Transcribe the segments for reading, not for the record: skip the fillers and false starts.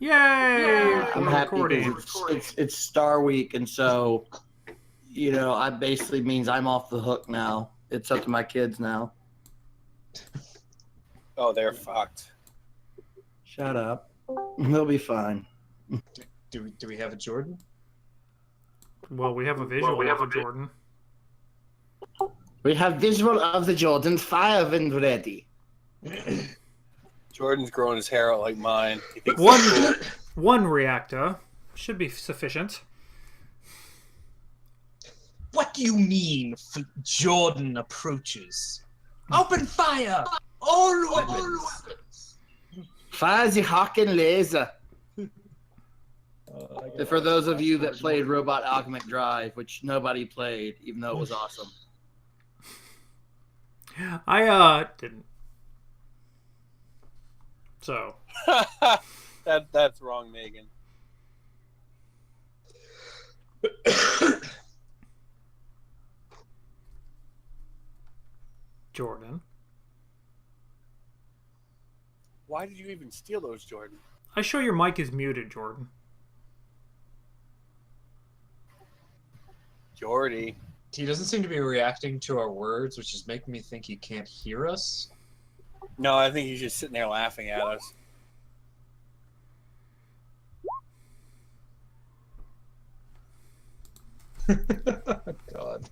Yay! I'm We're happy recording. because it's Star Week, and so I basically means I'm off the hook now. It's up to my kids now. Oh, they're fucked. Shut up. They'll be fine. Do we have a Jordan? Well, we have a visual of a Jordan. We have visual of the Jordan, fire and ready. Jordan's growing his hair out like mine. He thinks One reactor should be sufficient. What do you mean, Jordan approaches? Open fire! All weapons! Fire the Hawking laser. For those of you that played Robot Alchemic Drive, which nobody played, even though it was awesome. I didn't. So that's wrong, Megan. Jordan. Why did you even steal those, Jordan? I show your mic is muted, Jordan. Jordy. He doesn't seem to be reacting to our words, which is making me think he can't hear us. No, I think he's just sitting there laughing at us. God.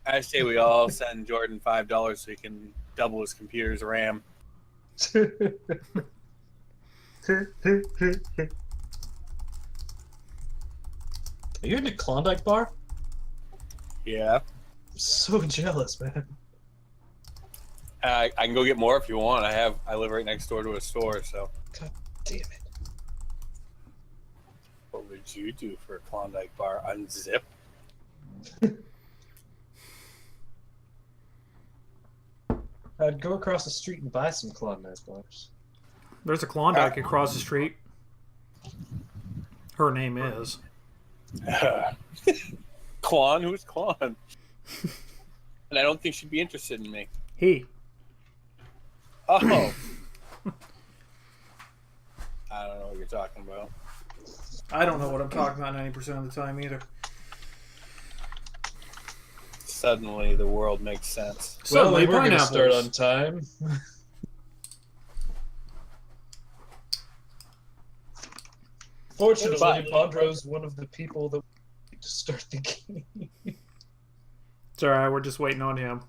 I say we all send Jordan $5 so he can double his computer's RAM. Are you in a Klondike bar? Yeah. I'm so jealous, man. I can go get more if you want. I live right next door to a store, so. God damn it. What would you do for a Klondike bar? Unzip? I'd go across the street and buy some Klondike bars. There's a Klondike across the street. Her name is. Klon? Who's Klon? And I don't think she'd be interested in me. He. Oh. I don't know what you're talking about. I don't know what I'm talking about 90% of the time either. Suddenly, the world makes sense. Well, Suddenly, we're going to pineapples. start on time. Fortunately, Pondro's one of the people that we to start the game. It's alright, we're just waiting on him.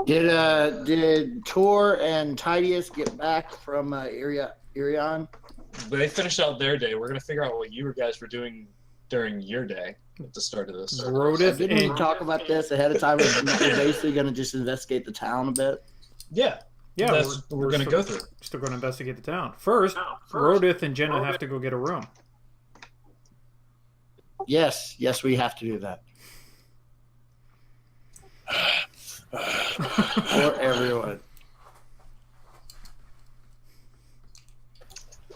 Did Tor and Tidius get back from Irion? They finished out their day. We're going to figure out what you guys were doing during your day at the start of this. Rodith Didn't we and... talk about this ahead of time? We're basically going to just investigate the town a bit. Yeah. Yeah, That's what we're going to go through. Still going to investigate the town. First, Rodith and Jenna have to go get a room. Yes, we have to do that. For everyone.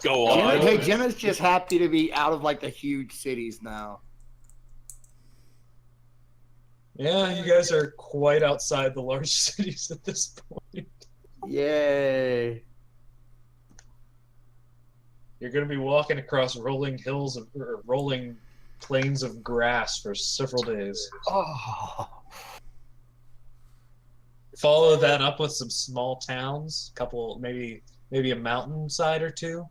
Go on. Jenna's just happy to be out of like the huge cities now. Yeah, you guys are quite outside the large cities at this point. Yay. You're going to be walking across rolling hills or rolling plains of grass for several days. Oh. Follow that up with some small towns, couple maybe a mountainside or two.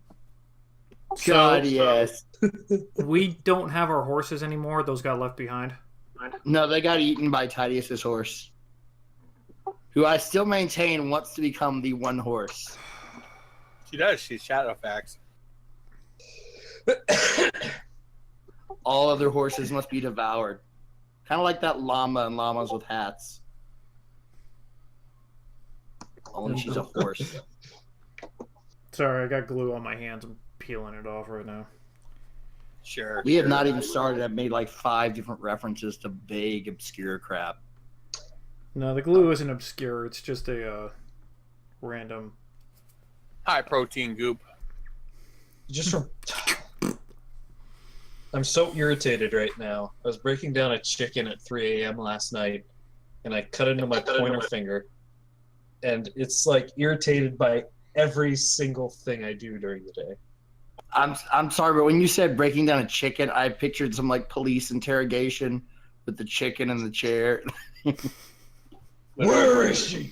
God, yes. We don't have our horses anymore. Those got left behind. No, they got eaten by Tidius's horse, who I still maintain wants to become the one horse. She does. She's Shadowfax. All other horses must be devoured. Kind of like that llama and llamas with hats. Only she's a horse. Sorry, I got glue on my hands. I'm peeling it off right now. Sure. We have not even started. I've made like 5 different references to vague, obscure crap. No, the glue isn't obscure. It's just a random... High protein goop. Just from I'm so irritated right now. I was breaking down a chicken at 3 a.m. last night, and I cut into my pointer finger, and it's like irritated by every single thing I do during the day. I'm sorry, but when you said breaking down a chicken, I pictured some like police interrogation with the chicken in the chair. Where is she?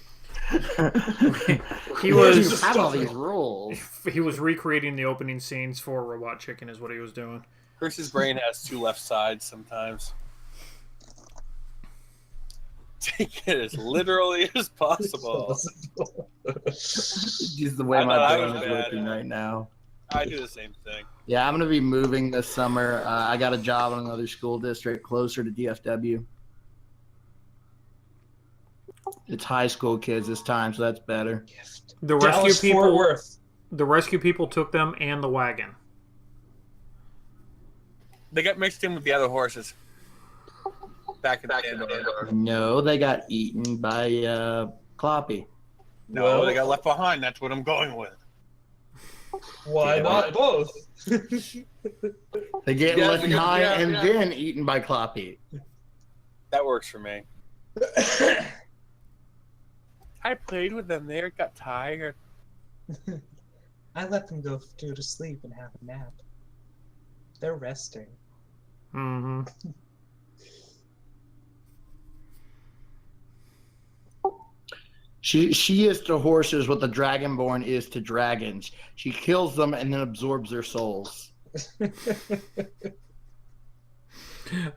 He You was have all these rules. he was recreating the opening scenes for Robot Chicken, is what he was doing. Chris's brain has two left sides sometimes. Take it as literally as possible. This is the way I know, my I brain was is bad. working right now. I do the same thing. Yeah, I'm gonna be moving this summer. I got a job in another school district closer to DFW. It's high school kids this time, so that's better. The Dallas Fort Worth. the rescue people took them and the wagon. They got mixed in with the other horses. Back in the day. No, they got eaten by Cloppy. No, Well- they got left behind. That's what I'm going with. Why not both? They get Yeah, left they got- behind yeah, and yeah. then eaten by Cloppy. That works for me. I played with them. They got tired. I let them go to sleep and have a nap. They're resting. Mm-hmm. She is to horses what the Dragonborn is to dragons. She kills them and then absorbs their souls.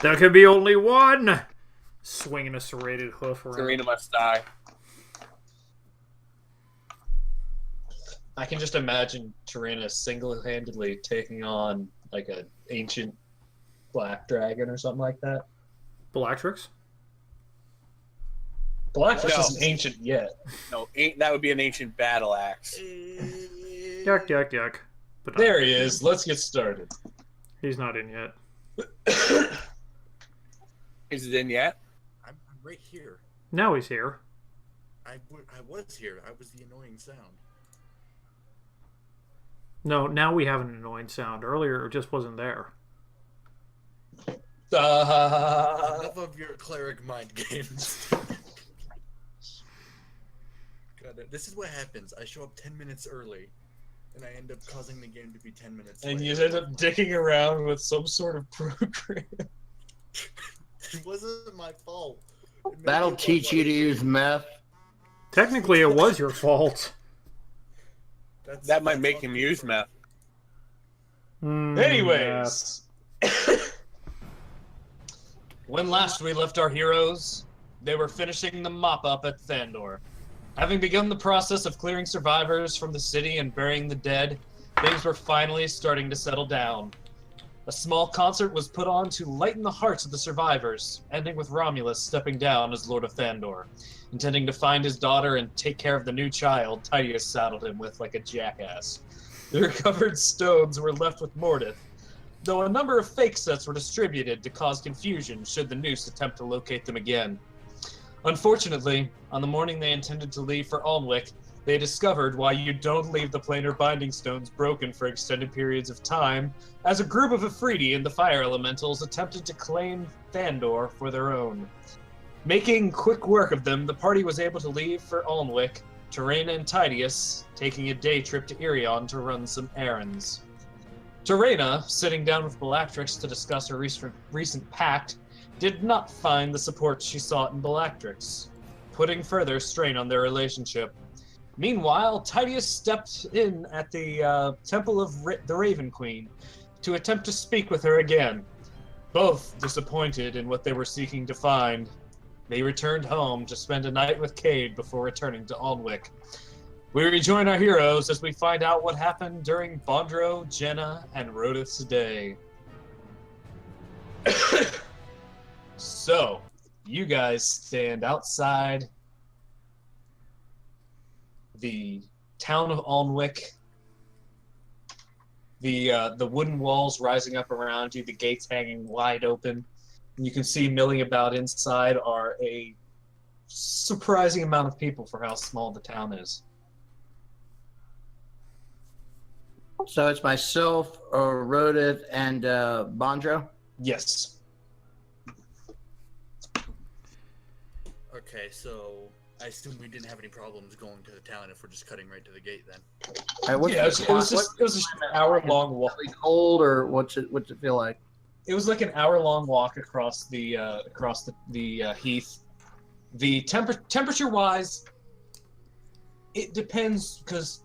There could be only one! Swinging a serrated hoof around. Serena must die. I can just imagine Tarina single-handedly taking on like an ancient black dragon or something like that. Bellatrix? Blackfish No. isn't ancient yet. No, that would be an ancient battle axe. Yuck, yuck, yuck. But There he is. Let's get started. He's not in yet. Is it in yet? I'm right here. Now he's here. I was here. I was the annoying sound. No, now we have an annoying sound. Earlier it just wasn't there. Enough of your cleric mind games. God, this is what happens. I show up 10 minutes early, and I end up causing the game to be 10 minutes And late. you end up dicking around with some sort of program. It wasn't my fault. Maybe That'll it was teach you to my- use meth. Technically it was your fault. That might that's make all him good use for- meth. Anyways. When last we left our heroes, they were finishing the mop-up at Thandor. Having begun the process of clearing survivors from the city and burying the dead, things were finally starting to settle down. A small concert was put on to lighten the hearts of the survivors, ending with Romulus stepping down as Lord of Thandor. Intending to find his daughter and take care of the new child, Titius saddled him with like a jackass. The recovered stones were left with Mordith, though a number of fake sets were distributed to cause confusion should the noose attempt to locate them again. Unfortunately, on the morning they intended to leave for Alnwick, they discovered why you don't leave the planar binding stones broken for extended periods of time, as a group of Afridi and the Fire Elementals attempted to claim Thandor for their own. Making quick work of them, the party was able to leave for Alnwick, Terena and Titius taking a day trip to Irion to run some errands. Terena, sitting down with Bellatrix to discuss her recent pact, did not find the support she sought in Bellatrix, putting further strain on their relationship. Meanwhile, Titius stepped in at the Temple of the Raven Queen to attempt to speak with her again. Both disappointed in what they were seeking to find, they returned home to spend a night with Cade before returning to Alnwick. We rejoin our heroes as we find out what happened during Bondro, Jenna, and Rodith's day. So, you guys stand outside the town of Alnwick. The wooden walls rising up around you, the gates hanging wide open. And you can see milling about inside are a surprising amount of people for how small the town is. So it's myself, Rodith, and Bondro. Yes. Okay, so I assume we didn't have any problems going to the town if we're just cutting right to the gate then. All right, what's Yeah, it was an hour-long walk. Really cold, or what's it feel like? It was like an hour-long walk across the heath. The temperature-wise, it depends because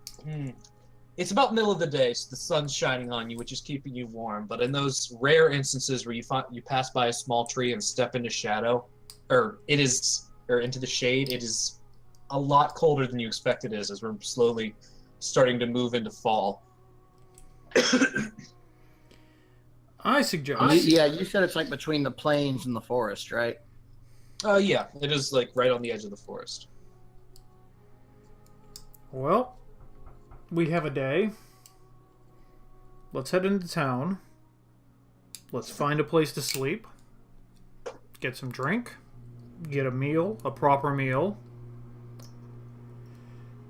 it's about middle of the day, so the sun's shining on you, which is keeping you warm. But in those rare instances where you pass by a small tree and step into shadow, or into the shade, it is a lot colder than you expect it is, as we're slowly starting to move into fall. I suggest. Yeah, you said it's like between the plains and the forest, right? Yeah, it is like right on the edge of the forest. Well, we have a day. Let's head into town. Let's find a place to sleep. Get some drink. Get a meal, a proper meal.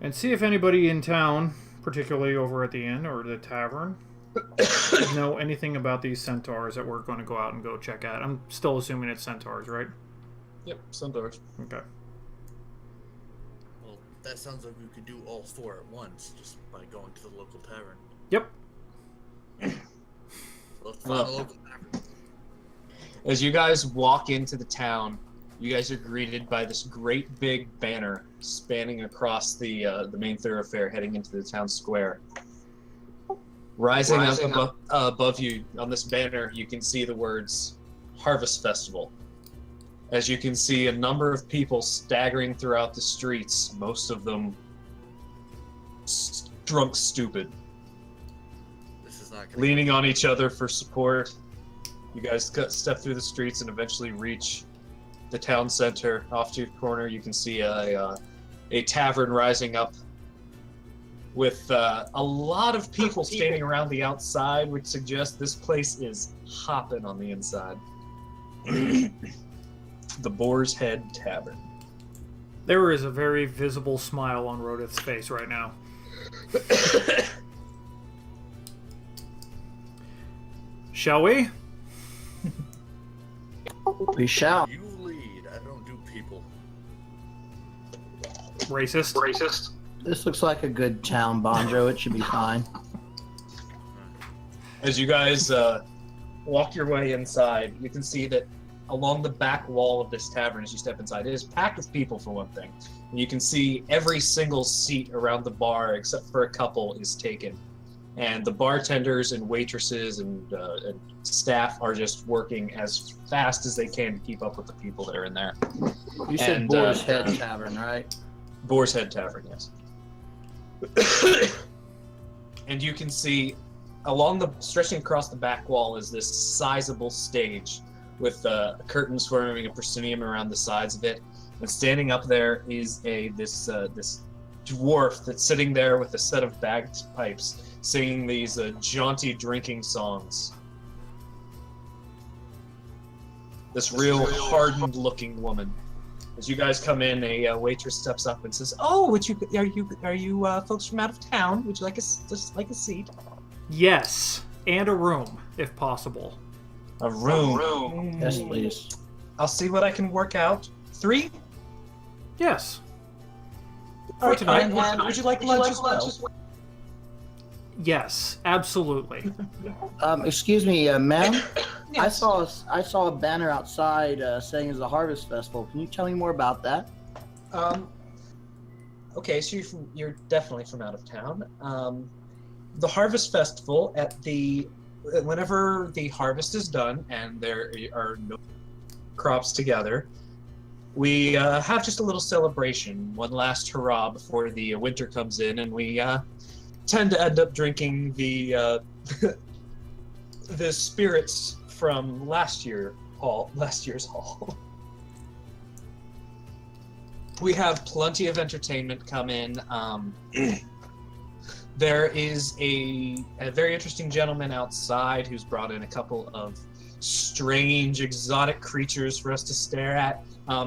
And see if anybody in town, particularly over at the inn or the tavern, know anything about these centaurs that we're going to go out and go check out. I'm still assuming it's centaurs, right? Yep, centaurs. Okay. Well, that sounds like we could do all four at once just by going to the local tavern. Yep. Let's find the local tavern. As you guys walk into the town, you guys are greeted by this great big banner spanning across the main thoroughfare heading into the town square. Rising up above you on this banner, you can see the words Harvest Festival. As you can see a number of people staggering throughout the streets, most of them drunk stupid, This is not gonna leaning on each other for support. You guys step through the streets and eventually reach the town center. Off to your corner, you can see a tavern rising up with a lot of people standing around the outside, which suggests this place is hopping on the inside. The Boar's Head Tavern. There is a very visible smile on Rodith's face right now. Shall we? We shall. You lead. I don't do people. Racist. This looks like a good town, Bondro. It should be fine. As you guys walk your way inside, you can see that along the back wall of this tavern, as you step inside, it is packed with people for one thing. And you can see every single seat around the bar, except for a couple, is taken. And the bartenders and waitresses and staff are just working as fast as they can to keep up with the people that are in there. You said And, Boar's Head Tavern, right? Boar's Head Tavern, yes. And you can see stretching across the back wall is this sizable stage with curtains forming a proscenium around the sides of it. And standing up there is this dwarf that's sitting there with a set of bagpipes, singing these jaunty drinking songs. This real hardened-looking woman. As you guys come in, a waitress steps up and says, "Oh, are you folks from out of town? Would you like a seat?" Yes, and a room, if possible. A room. Yes, please. I'll see what I can work out. 3? Yes. All right, tonight. and would you like lunch as well? Yes, absolutely. Excuse me, ma'am. Yes. I saw a banner outside saying it's a harvest festival. Can you tell me more about that? Okay, so you're definitely from out of town. The Harvest Festival whenever the harvest is done and there are no crops together, we have just a little celebration, one last hurrah before the winter comes in, and we tend to end up drinking the the spirits from last year's haul. We have plenty of entertainment come in. There is a very interesting gentleman outside who's brought in a couple of strange, exotic creatures for us to stare at.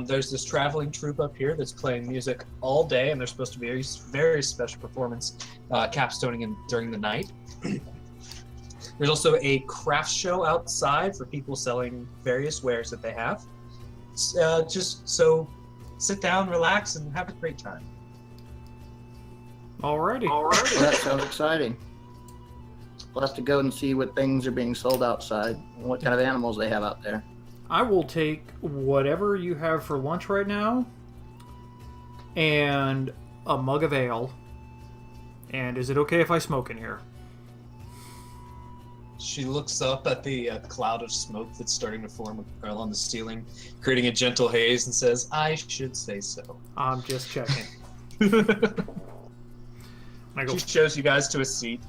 There's this traveling troupe up here that's playing music all day, and there's supposed to be a very special performance capstoning during the night. There's also a craft show outside for people selling various wares that they have. Just so sit down, relax, and have a great time. Alrighty. Well, that sounds exciting. We'll have to go and see what things are being sold outside and what kind of animals they have out there. I will take whatever you have for lunch right now and a mug of ale. And is it okay if I smoke in here? She looks up at the cloud of smoke that's starting to form on the ceiling, creating a gentle haze, and says, "I should say so." I'm just checking. I go, She shows you guys to a seat.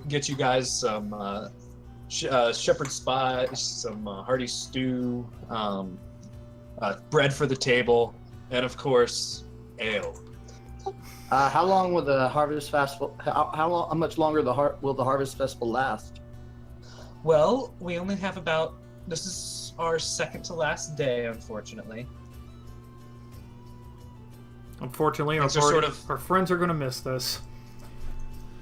Get you guys some shepherd's pie, some hearty stew, bread for the table, and of course, ale. How long will the harvest festival? How much longer will the harvest festival last? Well, we only have about. This is our second to last day, unfortunately. unfortunately, our, Things are sort of- our friends are going to miss this.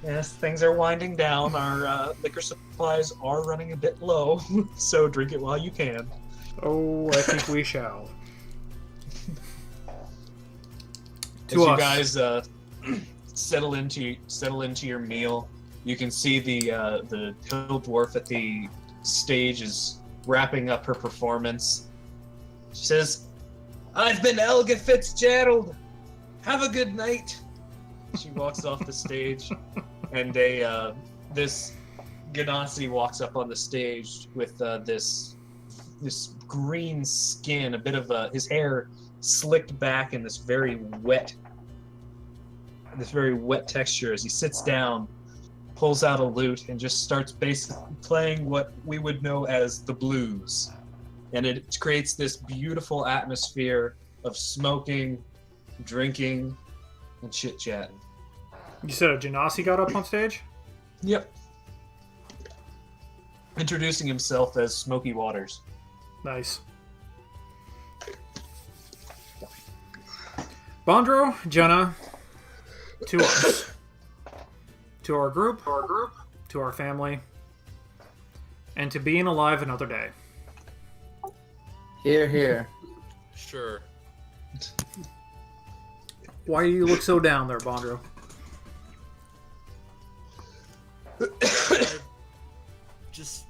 Yes, things are winding down. Our liquor supplies are running a bit low, so drink it while you can. Oh, I think we shall. As you guys settle into your meal, you can see the hill dwarf at the stage is wrapping up her performance. She says, "I've been Elga Fitzgerald. Have a good night." She walks off the stage, and this Ganassi walks up on the stage with this green skin, a bit of his hair slicked back in this very wet texture. As he sits down, pulls out a lute, and just starts basically playing what we would know as the blues. And it creates this beautiful atmosphere of smoking, drinking, and chit-chatting. You said a Genasi got up on stage? Yep. Introducing himself as Smoky Waters. Nice. Bondro, Jenna, to us. To our group, to our family, and to being alive another day. Here, here. Sure. Why do you look so down there, Bondro? Just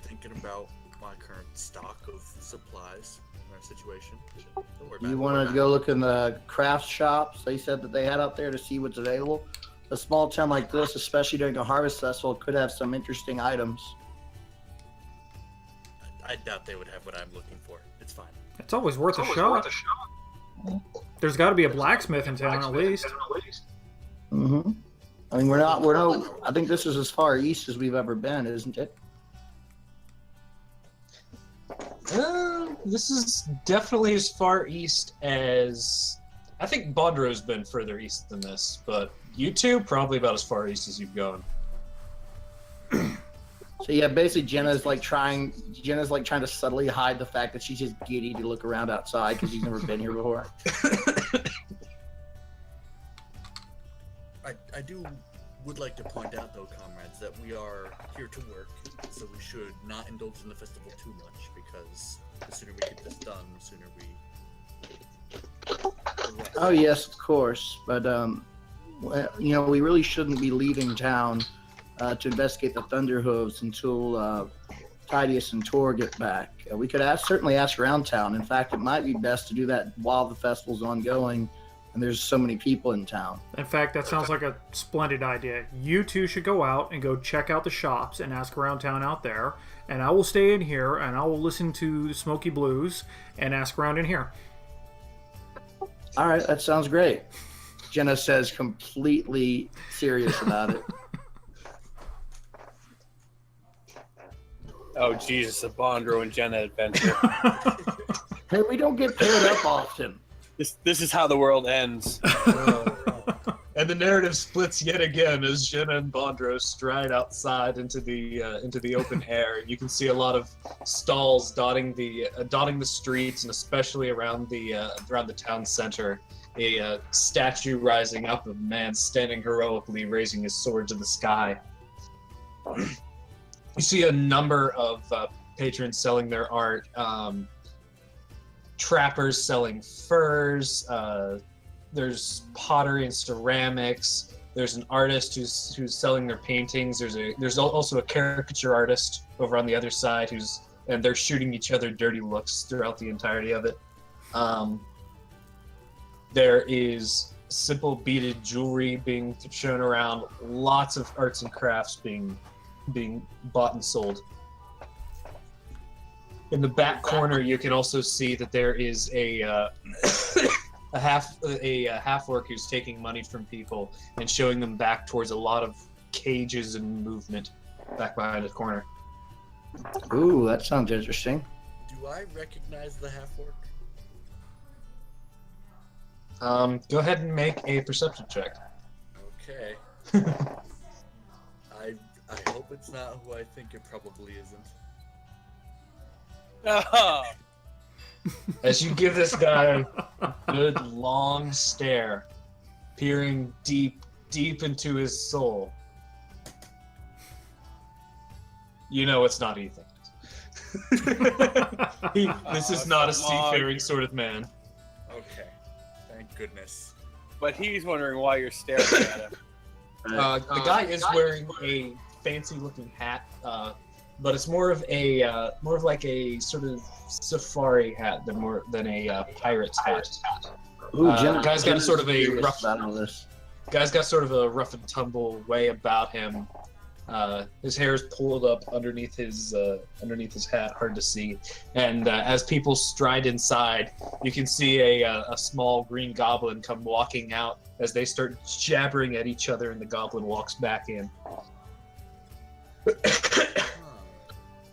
thinking about my current stock of supplies in our situation. Don't worry about You it. want to go look in the craft shops they said that they had out there to see what's available? A small town like this, especially during a harvest festival, could have some interesting items. I doubt they would have what I'm looking for. It's fine. It's always worth a shot. There's got to be a blacksmith in town at least. Mm-hmm. I mean, I think this is as far east as we've ever been, isn't it? This is definitely as far east as... I think Bondro's been further east than this, but you two, probably about as far east as you've gone. So yeah, basically Jenna's like trying to subtly hide the fact that she's just giddy to look around outside because she's never been here before. I would like to point out, though, comrades, that we are here to work, so we should not indulge in the festival too much, because the sooner we get this done, the sooner we... Oh yes, of course, but we really shouldn't be leaving town to investigate the Thunderhooves until Tidius and Tor get back. We could certainly ask around town. In fact, it might be best to do that while the festival's ongoing and there's so many people in town. In fact, that sounds like a splendid idea. You two should go out and go check out the shops and ask around town out there. And I will stay in here and I will listen to Smoky Blues and ask around in here. All right, that sounds great. Jenna says, completely serious about it. Oh, Jesus, a Bondro and Jenna adventure. Hey, we don't get paired up often. This is how the world ends. And the narrative splits yet again as Jenna and Bondro stride outside into the open air. You can see a lot of stalls dotting the streets, and especially around the town center. A statue rising up of a man standing heroically, raising his sword to the sky. You see a number of patrons selling their art, trappers selling furs. There's pottery and ceramics. There's an artist who's selling their paintings. There's also a caricature artist over on the other side and they're shooting each other dirty looks throughout the entirety of it. There is simple beaded jewelry being shown around. Lots of arts and crafts being bought and sold. In the back corner, you can also see that there is a half orc who's taking money from people and showing them back towards a lot of cages and movement back behind the corner. Ooh, that sounds interesting. Do I recognize the half orc? Go ahead and make a perception check. Okay. I hope it's not who I think it probably isn't. Oh. As you give this guy a good long stare, peering deep into his soul, you know it's not Ethan. This is not a seafaring sort of man. Okay. Thank goodness. But he's wondering why you're staring at him. The guy is wearing a fancy-looking hat, but it's more of like a sort of safari hat than a pirate's hat. Ooh, Jenna, Guy's got sort of a rough. about all this. Guy's got sort of a rough and tumble way about him. His hair is pulled up underneath his hat, hard to see. And as people stride inside, you can see a small green goblin come walking out as they start jabbering at each other, and the goblin walks back in.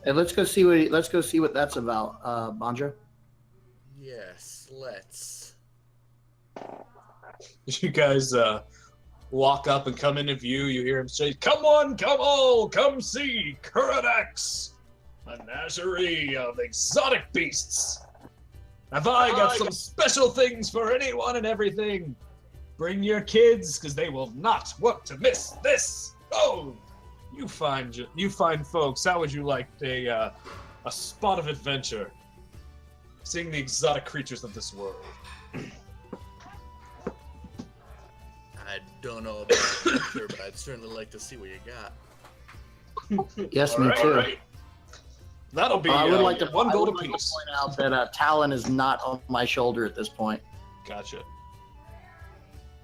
Hey, let's go see what that's about, Bondro. Yes, let's. You guys walk up and come into view. You hear him say, "Come on, come all, come see Kuradax, menagerie of exotic beasts. Have I got some special things for anyone and everything? Bring your kids, because they will not want to miss this. Oh, you fine folks, how would you like a spot of adventure? Seeing the exotic creatures of this world." I don't know about the picture, but I'd certainly like to see what you got. Yes, me too. Right. That'll be I would like to one gold point apiece. out that Talon is not on my shoulder at this point. Gotcha.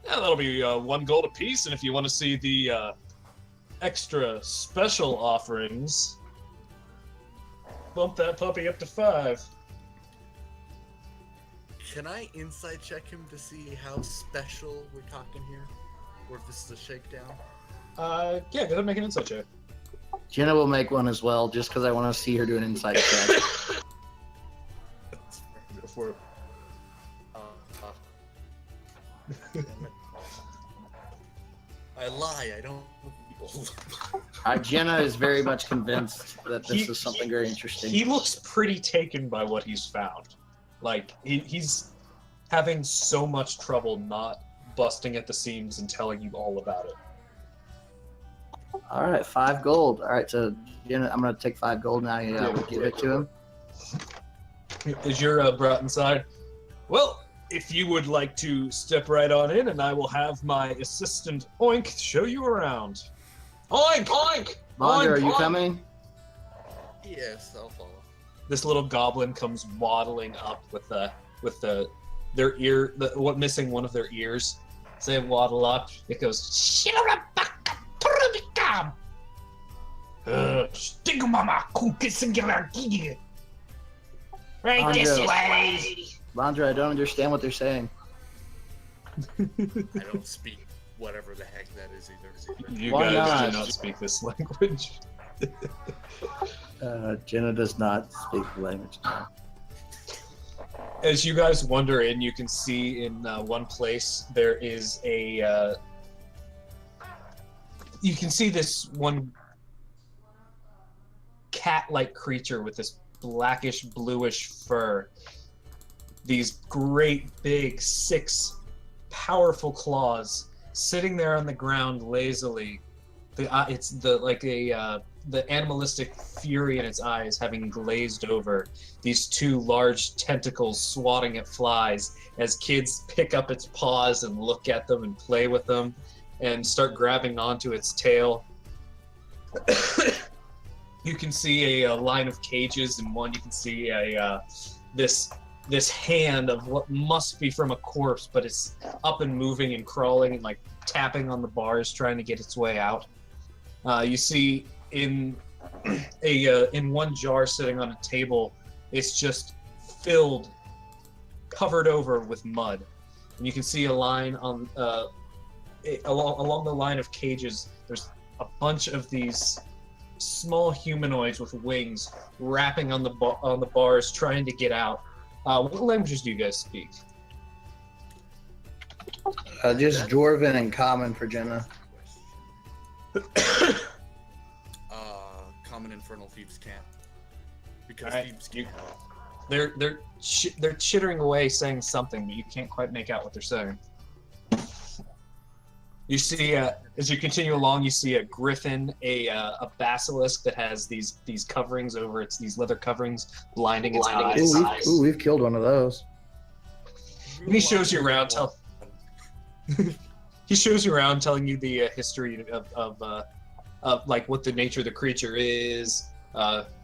Yeah, that'll be 1 gold apiece, and if you want to see the extra special offerings, bump that puppy up to 5. Can I insight check him to see how special we're talking here? Or if this is a shakedown? Yeah, go ahead and make an insight check. Jenna will make one as well, just because I want to see her do an insight check. Go for it. Damn it. I lie, I don't. Jenna is very much convinced that this is something very interesting. He looks pretty taken by what he's found. Like, he's having so much trouble not busting at the seams and telling you all about it. All right, 5 gold. All right, so Jenna, I'm going to take 5 gold now. Give it to him. Is your brought inside? Well, if you would like to step right on in, and I will have my assistant Oink show you around. Oink! Oink! Bonder, Oink, are you oink. coming? Yes, I'll follow. This little goblin comes waddling up with their ear, missing one of their ears. As they waddle up, it goes, right this way. Bondra, I don't understand what they're saying. I don't speak whatever the heck that is either. You Why guys do not? not speak this language. Jenna does not speak the language. As you guys wander in, you can see in one place there is a You can see this one cat-like creature with this blackish bluish fur, these great big 6 powerful claws sitting there on the ground lazily. It's the animalistic fury in its eyes having glazed over, these 2 large tentacles swatting at flies as kids pick up its paws and look at them and play with them and start grabbing onto its tail. You can see a line of cages, and one you can see this hand of what must be from a corpse, but it's up and moving and crawling and like tapping on the bars trying to get its way out. You see in in one jar sitting on a table, it's just filled, covered over with mud, and you can see a line on along the line of cages. There's a bunch of these small humanoids with wings rapping on the bars, trying to get out. What languages do you guys speak? Just Dwarven and Common for Jenna. Common Infernal Thieves can't. Because Alright, Thieves can't. They're chittering away saying something, but you can't quite make out what they're saying. You see, as you continue along, you see a griffin, a basilisk that has these coverings over its, these leather coverings blinding its eyes. We've killed one of those. And he shows you around, he shows you around, telling you the history of like what the nature of the creature is.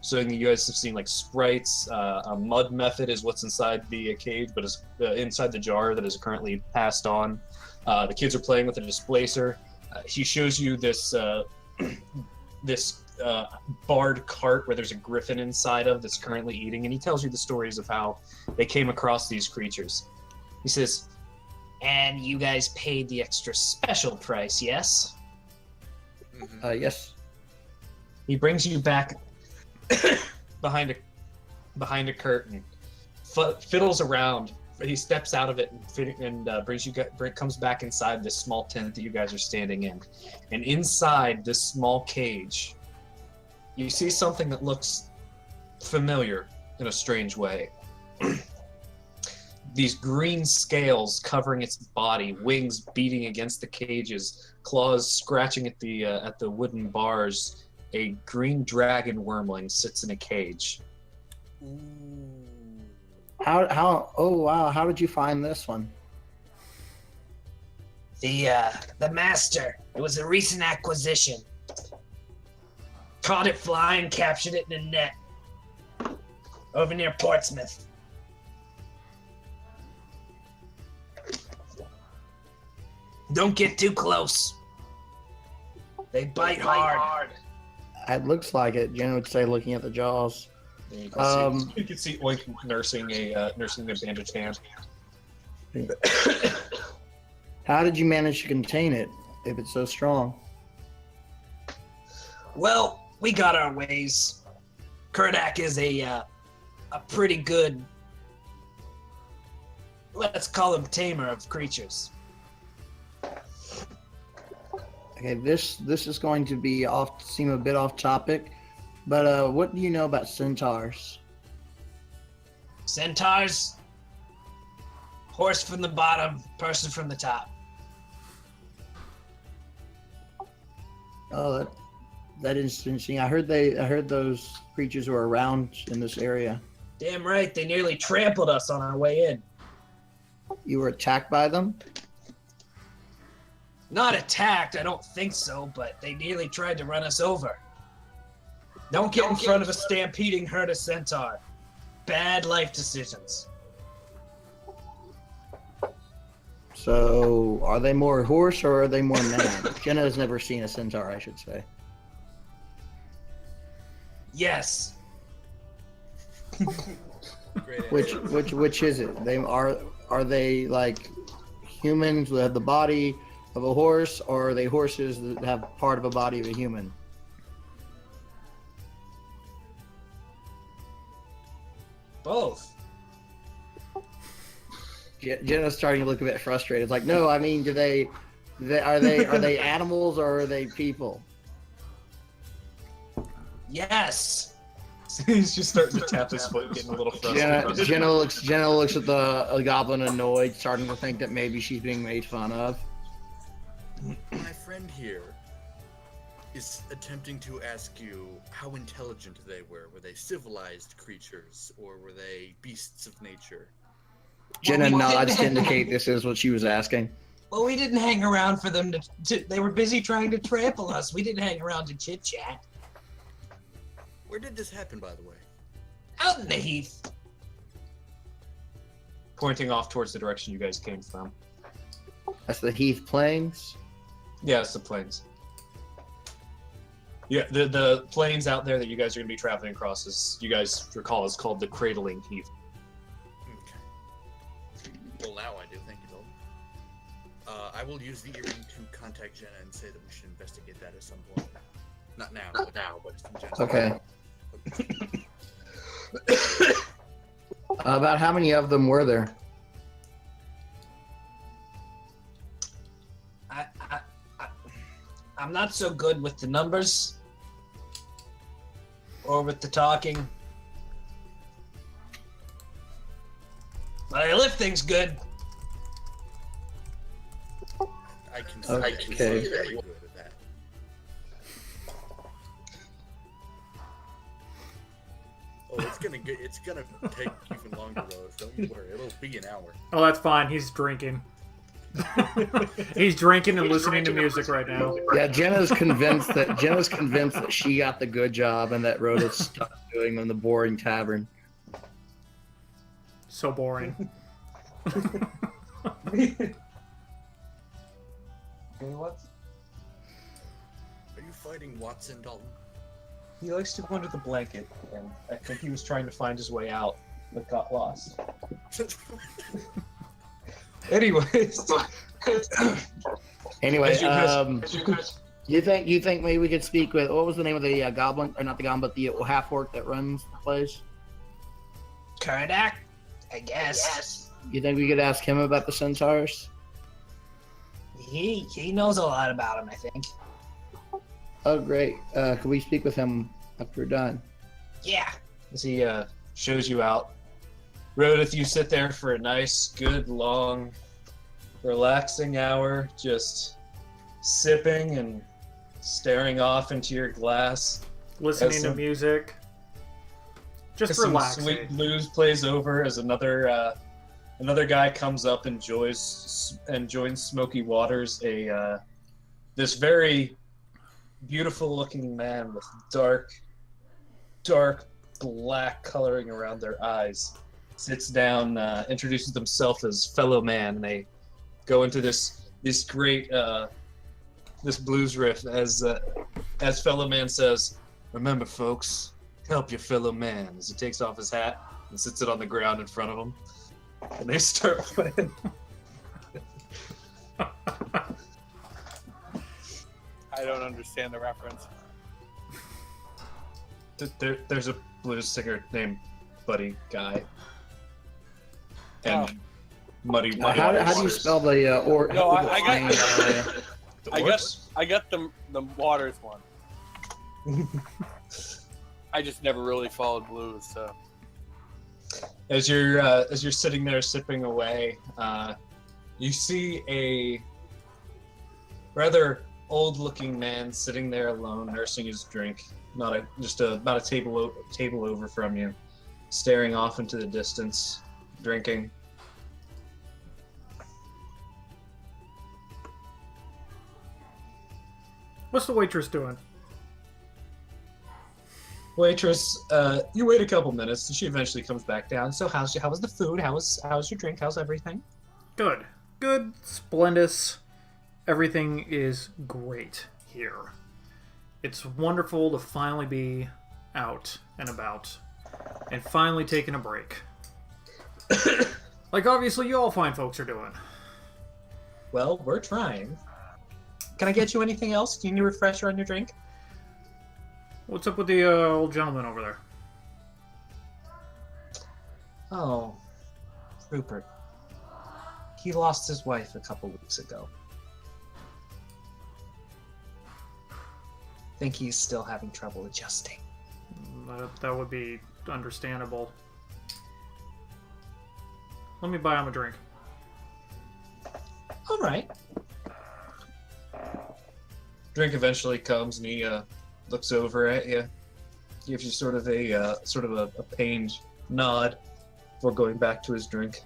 So you guys have seen like sprites. A mud method is what's inside the cage, but is inside the jar that is currently passed on. The kids are playing with a displacer. He shows you this this barred cart where there's a griffin inside of that's currently eating, and he tells you the stories of how they came across these creatures. He says, "And you guys paid the extra special price, yes?" Yes. He brings you back behind a curtain, fiddles around. He steps out of it and comes back inside this small tent that you guys are standing in. And inside this small cage, you see something that looks familiar in a strange way. These green scales covering its body, wings beating against the cages, claws scratching at the wooden bars. A green dragon wormling sits in a cage. Ooh. How? Oh wow! How did you find this one? The master. It was a recent acquisition. Caught it flying, captured it in a net. Over near Portsmouth. Don't get too close. They bite hard. It looks like it. Jenna would say, looking at the jaws. You can see Oink nursing the bandaged hand. How did you manage to contain it if it's so strong? Well, we got our ways. Kurdak is a pretty good, let's call him tamer of creatures. Okay, this is going to seem a bit off topic, but what do you know about centaurs? Centaurs? Horse from the bottom, person from the top. Oh, that is interesting. I heard those creatures were around in this area. Damn right, they nearly trampled us on our way in. You were attacked by them? Not attacked, I don't think so, but they nearly tried to run us over. Don't get in front of a stampeding herd of centaur. Bad life decisions. So, are they more horse or are they more man? Jenna has never seen a centaur, I should say. Yes. Great Which is it? Are they like humans that have the body of a horse, or are they horses that have part of a body of a human? Both. Jenna's starting to look a bit frustrated. It's like, no, I mean, do they Are they animals or are they people? Yes. He's just starting to tap his foot, getting a little frustrated. Jenna looks at the goblin annoyed, starting to think that maybe she's being made fun of. My friend here is attempting to ask you how intelligent they were. Were they civilized creatures or were they beasts of nature? Jenna nods to indicate this is what she was asking. Well, we didn't hang around for them to they were busy trying to trample us. We didn't hang around to chit-chat. Where did this happen, by the way? Out in the heath. Pointing off towards the direction you guys came from. That's the Heath Plains. Yeah, it's the plains. Yeah, the plains out there that you guys are going to be traveling across, as you guys recall, is called the Cradling Heath. Okay. Well, now I do. Thank you, Dalton. I will use the earring to contact Jenna and say that we should investigate that at some point. Not now, but in general. Okay. About how many of them were there? I'm not so good with the numbers or with the talking. But I lift things good. I can Okay. see very good at that. Oh, it's gonna take even longer, Rose. Don't you worry. It'll be an hour. Oh, that's fine. He's drinking. He's drinking and listening to music right now. Yeah, Jenna's convinced that she got the good job and that Rhoda's stuck doing in the boring tavern. So boring. What? Are you fighting Watson, Dalton? He likes to go under the blanket, and I think he was trying to find his way out, but got lost. Anyways. Anyway, As you guys- you think maybe we could speak with, what was the name of the goblin, or not the goblin, but the half orc that runs the place? Karnak, I guess. You think we could ask him about the centaurs? He knows a lot about him, I think. Oh, great. Could we speak with him after we're done? Yeah. As he shows you out. Rodith, you sit there for a nice, good, long, relaxing hour, just sipping and staring off into your glass. Listening to music. Just Some relaxing. sweet blues plays over as another guy comes up and joins Smoky Waters. This very beautiful looking man with dark black coloring around their eyes sits down, introduces himself as fellow man, and they go into this great this blues riff as fellow man says, "Remember, folks, help your fellow man," as he takes off his hat and sits it on the ground in front of him, and they start playing. I don't understand the reference. There's a blues singer named Buddy Guy. And Muddy How do you Waters. spell the or? No, I got- The I Orcs? got the Waters one. I just never really followed blues, so. As you're sitting there sipping away, you see a rather old-looking man sitting there alone, nursing his drink. About a table over from you, staring off into the distance, drinking. What's the waitress doing? Waitress, you wait a couple minutes, and she eventually comes back down. So how was the food? How's your drink? How's everything? Good. Good. Splendous. Everything is great here. It's wonderful to finally be out and about and finally taking a break. Like, obviously, you all fine folks are doing. Well, we're trying. Can I get you anything else? Do you need a refresher on your drink? What's up with the old gentleman over there? Oh, Rupert. He lost his wife a couple weeks ago. think he's still having trouble adjusting. That would be understandable. Let me buy him a drink. All right. Drink eventually comes, and he looks over at you, gives you sort of a pained nod before going back to his drink.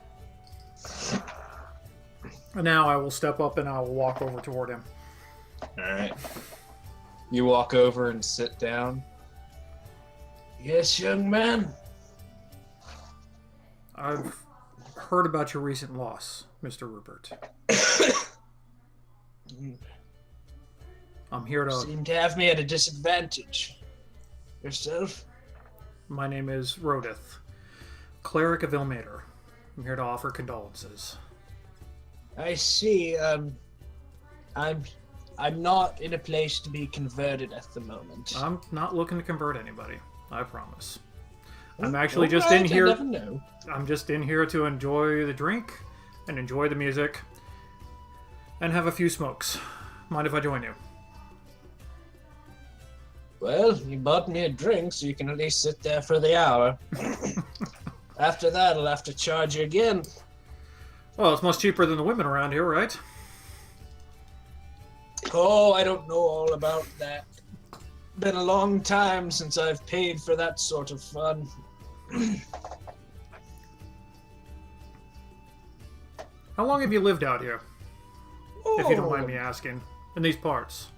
And now I will step up and I will walk over toward him. All right. You walk over and sit down. Yes, young man. I've heard about your recent loss, Mr. Rupert. I'm here to... Seem to have me at a disadvantage. Yourself? My name is Rodith, cleric of Ilmater. I'm here to offer condolences. I see. I'm not in a place to be converted at the moment. I'm not looking to convert anybody, I promise. I'm actually All just right, in here... I never know. I'm just in here to enjoy the drink and enjoy the music and have a few smokes. Mind if I join you? Well, you bought me a drink, so you can at least sit there for the hour. After that, I'll have to charge you again. Well, it's much cheaper than the women around here, right? Oh, I don't know all about that. Been a long time since I've paid for that sort of fun. How long have you lived out here, if you don't mind me asking, in these parts?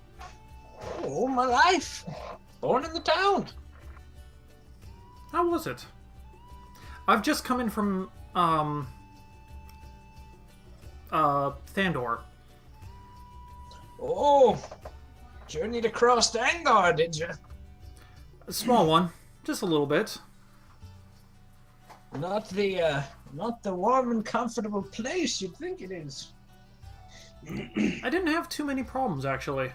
Oh, my life. Born in the town. How was it? I've just come in from, Thandor. Oh, journeyed across Angar, did you? A small one. Just a little bit. Not the warm and comfortable place you'd think it is. I didn't have too many problems, actually.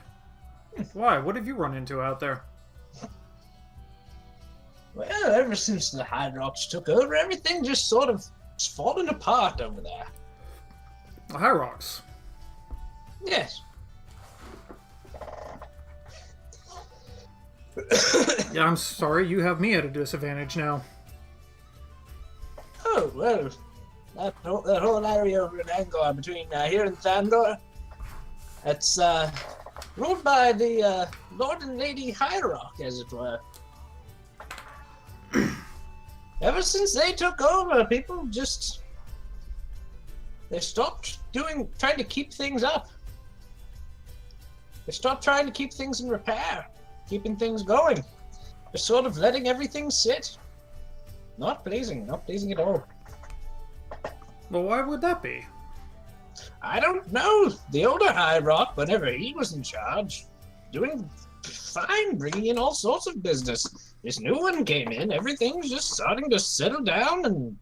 Why? What have you run into out there? Well, ever since the High Rocks took over, everything just sort of is falling apart over there. The High Rocks. Yes. Yeah, I'm sorry. You have me at a disadvantage now. Oh, well, that whole area over in Angor between here and Thandor, it's ruled by the Lord and Lady High Rock, as it were. Ever since they took over, people just... They stopped trying to keep things up. They stopped trying to keep things in repair, keeping things going. They're sort of letting everything sit. Not pleasing at all. Well, why would that be? I don't know. The older High Rock, whenever he was in charge, doing fine, bringing in all sorts of business. This new one came in, everything's just starting to settle down, and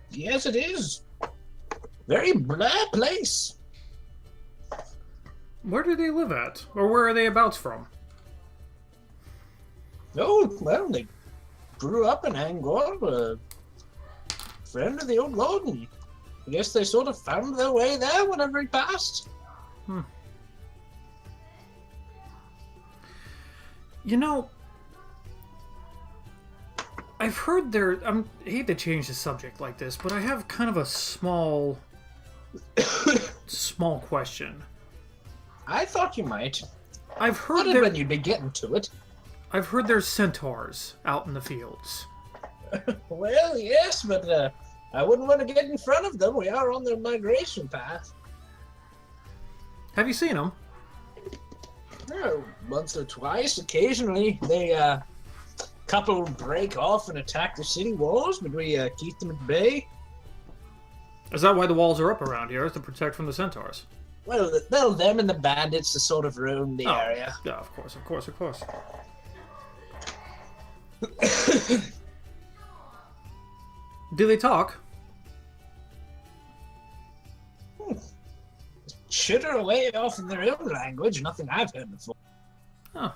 yes, it is. Very blah place. Where do they live at? Or where are they abouts from? Oh, well, they grew up in Angor, a friend of the old lord, and I guess they sort of found their way there whenever he passed. You know, I've heard I hate to change the subject like this, but I have kind of a small question. I thought you might. I've heard Not when you'd be getting to it. I've heard there's centaurs out in the fields. Well, yes, but I wouldn't want to get in front of them. We are on their migration path. Have you seen them? Oh, once or twice. Occasionally, they couple break off and attack the city walls, but we keep them at bay. Is that why the walls are up around here? Is to protect from the centaurs? Well, them and the bandits to sort of ruin the area. Yeah, of course. Do they talk? Chitter away off in their own language, nothing I've heard before. Huh.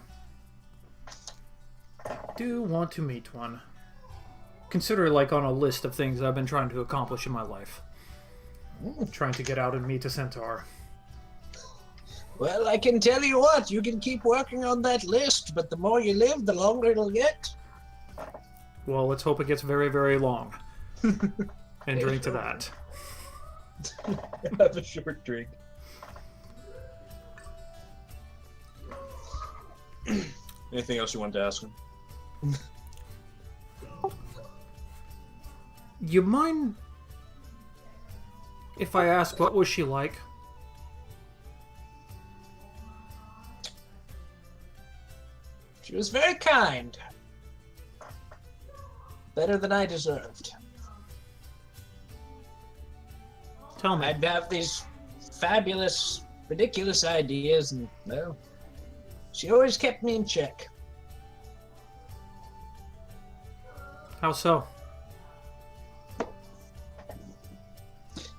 Do want to meet one. Consider it like on a list of things I've been trying to accomplish in my life. Trying to get out and meet a centaur. Well, I can tell you what, you can keep working on that list, but the more you live, the longer it'll get. Well, let's hope it gets very, very long. And drink to that. Have a short drink. Anything else you wanted to ask him? You mind if I ask what was she like? She was very kind. Better than I deserved. Tell me. I'd have these fabulous, ridiculous ideas, and, well, she always kept me in check. How so?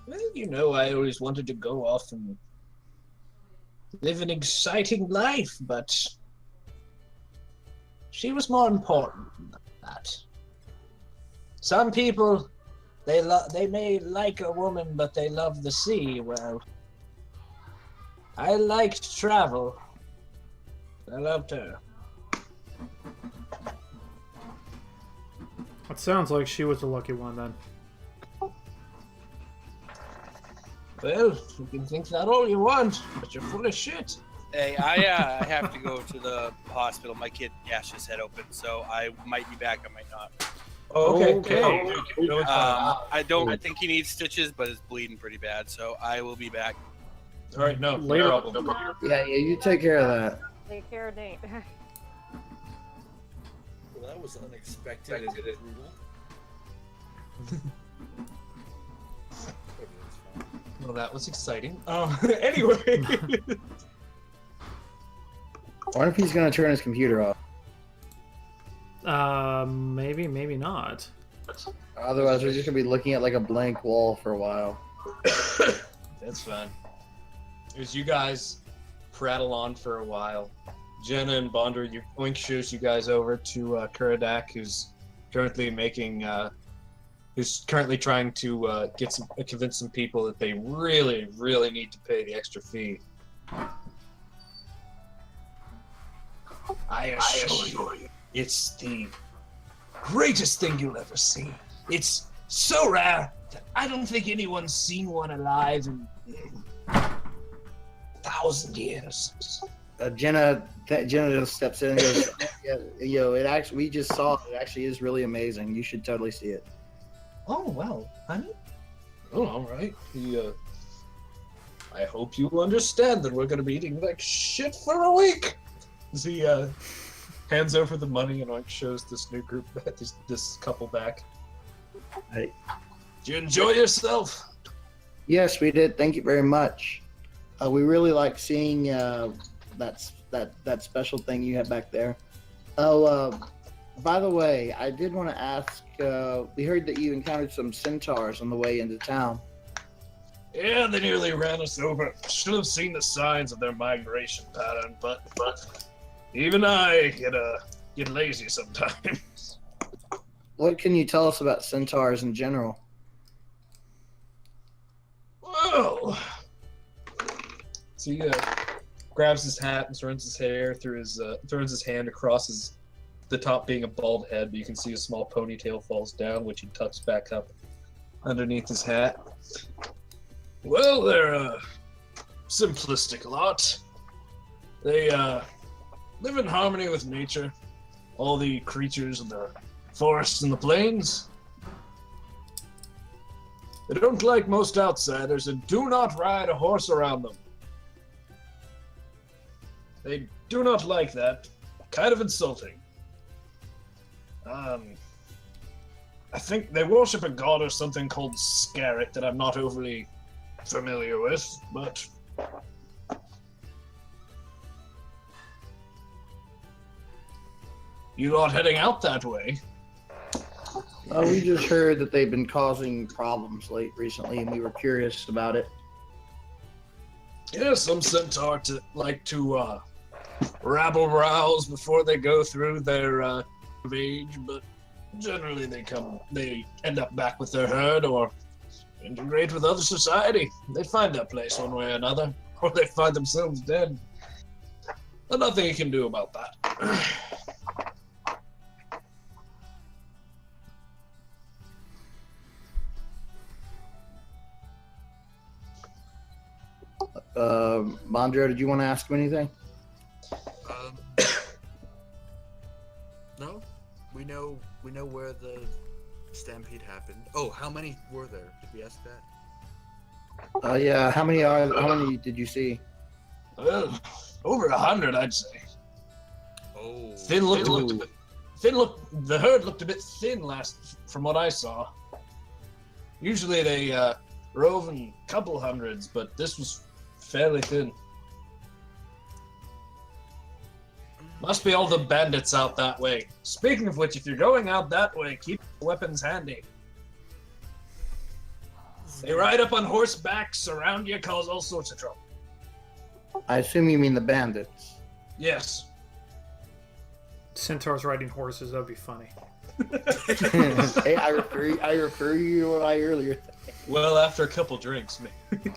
Well, you know, I always wanted to go off and live an exciting life, but she was more important than that. Some people, they may like a woman, but they love the sea. Well, I liked travel. I loved her. It sounds like she was the lucky one then. Well, you can think that all you want, but you're full of shit. Hey, I have to go to the hospital. My kid gashed his head open, so I might be back. I might not. Oh, okay. Okay. No, it's fine. I think he needs stitches, but it's bleeding pretty bad, so I will be back. All right, no Later. problem. Yeah, you take care of that. Take care, Nate. Well, that was unexpected and brutal. Well, that was exciting. Anyway. I wonder if he's gonna turn his computer off. Maybe, maybe not. Otherwise, we're just gonna be looking at like a blank wall for a while. That's fine. As you guys prattle on for a while, Jenna and Bonder, Oink shows you guys over to Kuradak, who's currently trying to convince some people that they really, really need to pay the extra fee. I assure you, it's the greatest thing you'll ever see. It's so rare that I don't think anyone's seen one alive in 1,000 years. Jenna just steps in and goes, yeah, we just saw it. It actually is really amazing. You should totally see it. Oh, well, honey. Oh, all right. I hope you understand that we're going to be eating like shit for a week. As he hands over the money and like shows this new group, this couple back. Hey. Did you enjoy yourself? Yes, we did. Thank you very much. We really like seeing that special thing you have back there. Oh, by the way, I did want to ask. We heard that you encountered some centaurs on the way into town. Yeah, they nearly ran us over. Should have seen the signs of their migration pattern, but even I get lazy sometimes. What can you tell us about centaurs in general? Well, so he grabs his hat and runs his hair through his throws his hand across the top being a bald head, but you can see a small ponytail falls down, which he tucks back up underneath his hat. Well, they're a simplistic lot. They live in harmony with nature, all the creatures of the forests and the plains. They don't like most outsiders and do not ride a horse around them. They do not like that. Kind of insulting. I think they worship a god or something called Scarret that I'm not overly familiar with, but you lot heading out that way? We just heard that they've been causing problems recently, and we were curious about it. Yeah, some centaur like to rabble rouse before they go through their age, but generally they end up back with their herd or integrate with other society. They find their place one way or another. or they find themselves dead. But nothing you can do about that. Bondro, did you want to ask him anything? No, we know where the stampede happened. Oh, how many were there? Did we ask that? Yeah. How many did you see? Well, over 100, I'd say. Oh, The herd looked a bit thin last, from what I saw. Usually they rove in a couple hundreds, but this was fairly thin. Must be all the bandits out that way. Speaking of which, if you're going out that way, keep weapons handy. They ride up on horseback, surround you, cause all sorts of trouble. I assume you mean the bandits. Yes. Centaurs riding horses, that'd be funny. Hey, I refer you to what I earlier. Well, after a couple drinks, maybe.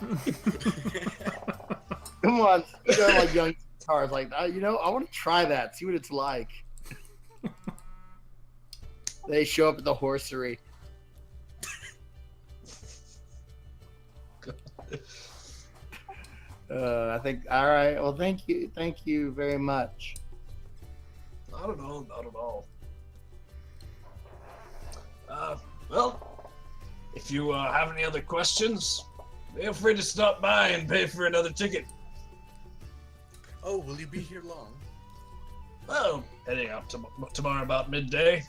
Come on, you know, like young cars, like I want to try that, see what it's like. They show up at the horsery. I think. All right. Well, thank you very much. Not at all. Well, if you have any other questions, feel free to stop by and pay for another ticket. Oh, will you be here long? Well, heading out tomorrow about midday.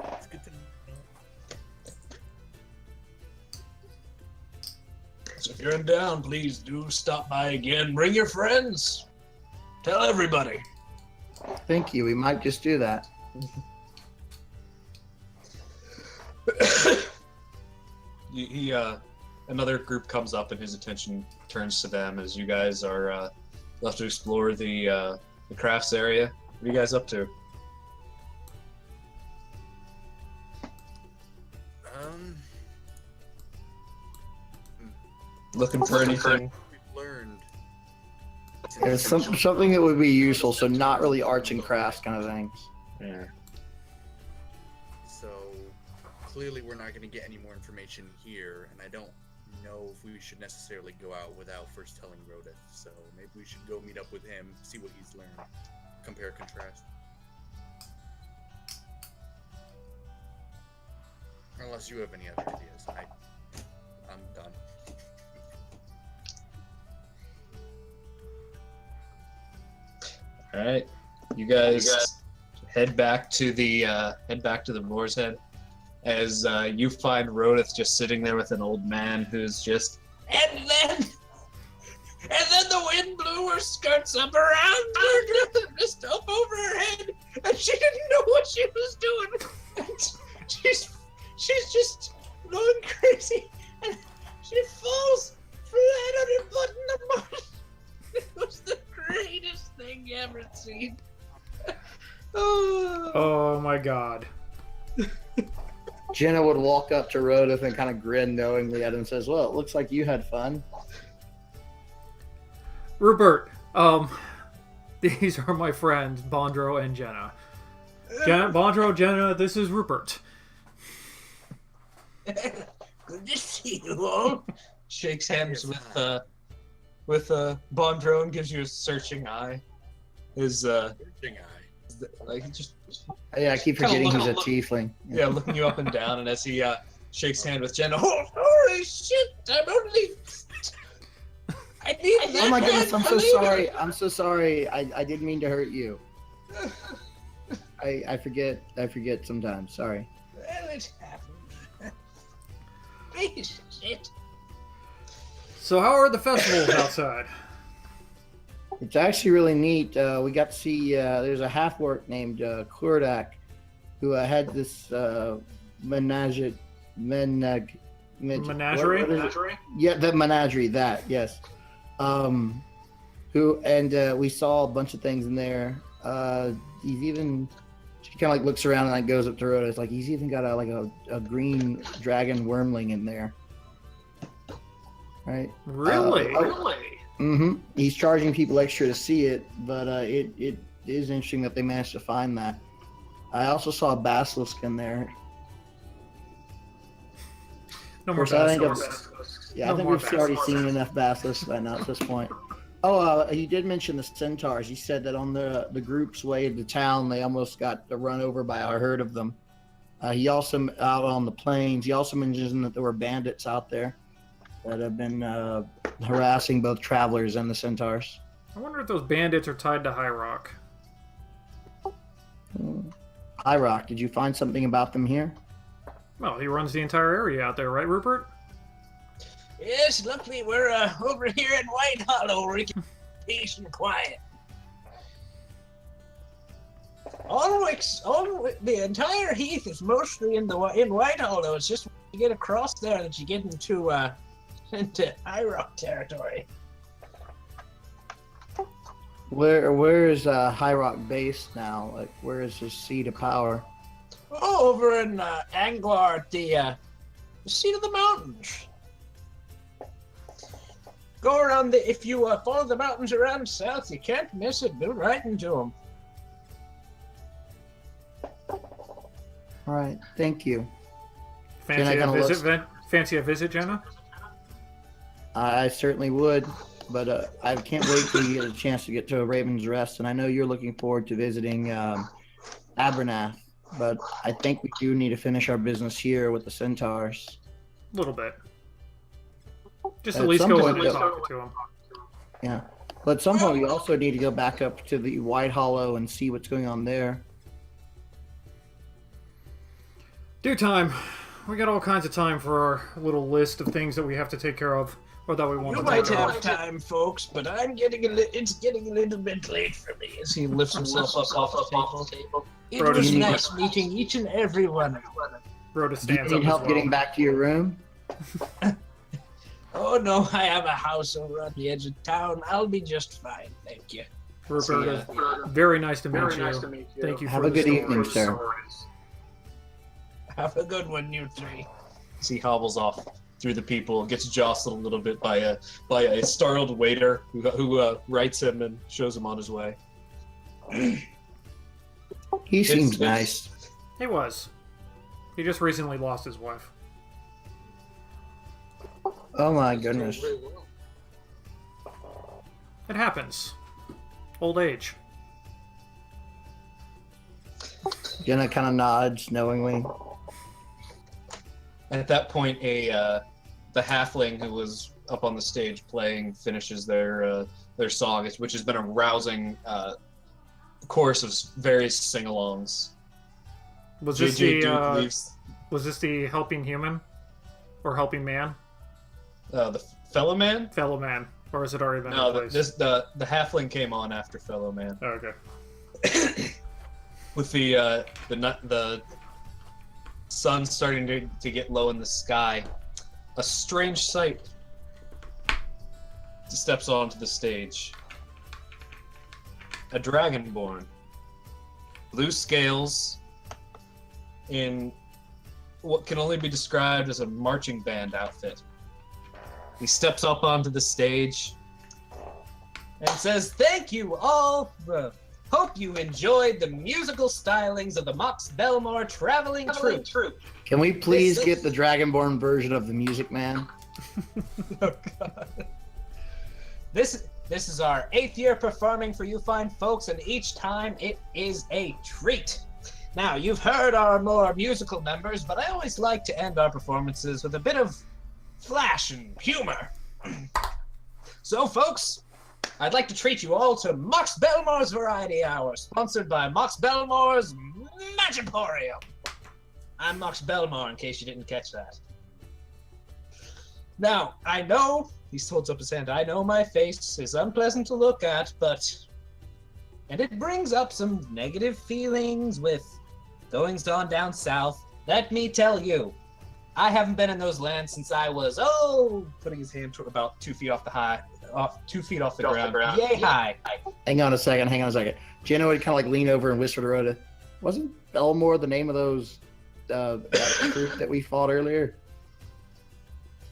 It's good to know. So if you're in town, please do stop by again. Bring your friends. Tell everybody. Thank you. We might just do that. Another group comes up and his attention turns to them as you guys are left to explore the crafts area. What are you guys up to? Looking for anything? We've learned. There's something that would be useful, so not really arts and crafts kind of things. Yeah. So clearly we're not going to get any more information here, and I don't know if we should necessarily go out without first telling Rodith. So maybe we should go meet up with him, see what he's learned, compare, contrast. Unless you have any other ideas, I'm done. All right, you guys head back to the Boar's Head as you find Rodith just sitting there with an old man who's just. And then the wind blew her skirts up around her, just up over her head, and she didn't know what she was doing. And she's just going crazy, and she falls flat on her butt in the mud. It was the greatest thing you ever seen. Oh my god. Jenna would walk up to Rodith and kind of grin knowingly at him and says, "Well, it looks like you had fun." Rupert, these are my friends, Bondro and Jenna. Bondro, Jenna, this is Rupert. Good to see you all. Shakes hands with Bondro and gives you a searching eye. His Searching eye. like he just Yeah, I keep Kinda forgetting he's a look- tiefling. yeah looking you up and down, and as he shakes hand with Jenna, Holy shit! I need that. Oh my goodness, I'm so believe it. sorry. I'm so sorry. I didn't mean to hurt you. I forget sometimes. Sorry. Well, it happened. Piece of shit. So how are the festivals outside? It's actually really neat. We got to see, there's a half-orc named Klurdak who had this menagerie? Menagerie? What is it? Yeah, the menagerie, that, yes. We saw a bunch of things in there. She kind of like looks around and like goes up to Rhoda. It's like he's even got a green dragon wormling in there. Right. Really? Mm-hmm. He's charging people extra to see it, but it is interesting that they managed to find that. I also saw a basilisk in there. No more Of course, I think basilisks. Yeah, No I think more we've already basilisks. seen enough basilisks by now at this point. Oh, he did mention the centaurs. He said that on the group's way to town, they almost got run over by a herd of them. He also, out on the plains, he also mentioned that there were bandits out there that have been harassing both travelers and the centaurs. I wonder if those bandits are tied to High Rock. High Rock, did you find something about them here? Well, he runs the entire area out there, right, Rupert? Yes, luckily we're over here in White Hollow where we can be peace and quiet. The entire heath is mostly in White Hollow. It's just when you get across there that you get into High Rock territory. Where is High Rock based now? Like, where is his seat of power? Oh, over in Anglar at the seat of the mountains. Go around if you follow the mountains around south, you can't miss it. Go right into them. All right, thank you. Fancy Jenna, fancy a visit, Jenna? I certainly would, but I can't wait till you get a chance to get to Raven's Rest, and I know you're looking forward to visiting Abernath, but I think we do need to finish our business here with the centaurs. A little bit. Just At at least some go point, in and though. talk to him. Yeah, but at some point we also need to go back up to the White Hollow and see what's going on there. Due time. We got all kinds of time for our little list of things that we have to take care of, or that we want You to might take care have of. time, folks, but it's getting a little bit late for me. As he lifts himself up off the table. It Brodus was needs- nice meeting each and every one of you. Rhoda Do you stands up need as help well. getting back to your room? Oh no, I have a house over on the edge of town. I'll be just fine, thank you. Rupert, very nice to meet you. Thank you Have for a the good evening, stories. sir. Have a good one, you three. As he hobbles off through the people, gets jostled a little bit by a startled waiter who rights him and shows him on his way. He seems it's- nice. He was. He just recently lost his wife. Oh my goodness. It happens. Old age. Jenna kind of nods knowingly. At that point, the halfling who was up on the stage playing finishes their song, which has been a rousing chorus of various sing-alongs. Was this JJ the Duke leaves was this the helping human? Or helping man? the fellow man. Fellow man. Or has it already been No, replaced? the halfling came on after fellow man. Oh, okay. With the sun starting to get low in the sky, a strange sight steps onto the stage. A dragonborn, blue scales, in what can only be described as a marching band outfit. He steps up onto the stage and says, "Thank you all. Hope you enjoyed the musical stylings of the Mox Belmore Traveling Troupe." Can we please This is- get the Dragonborn version of the Music Man? Oh, God. This is our 8th year performing for you fine folks, and each time it is a treat. Now, you've heard our more musical numbers, but I always like to end our performances with a bit of flash and humor. So, folks, I'd like to treat you all to Mox Belmore's Variety Hour, sponsored by Mox Belmore's Magiporium. I'm Mox Belmore, in case you didn't catch that. Now, I know, he holds up his hand, I know my face is unpleasant to look at, and it brings up some negative feelings with goings on down south. Let me tell you, I haven't been in those lands since I was, putting his hand to about 2 feet off the ground. Yay high. Hang on a second. Jenna would kind of like lean over and whisper to Rhoda, "Wasn't Belmore the name of those that troop that we fought earlier?"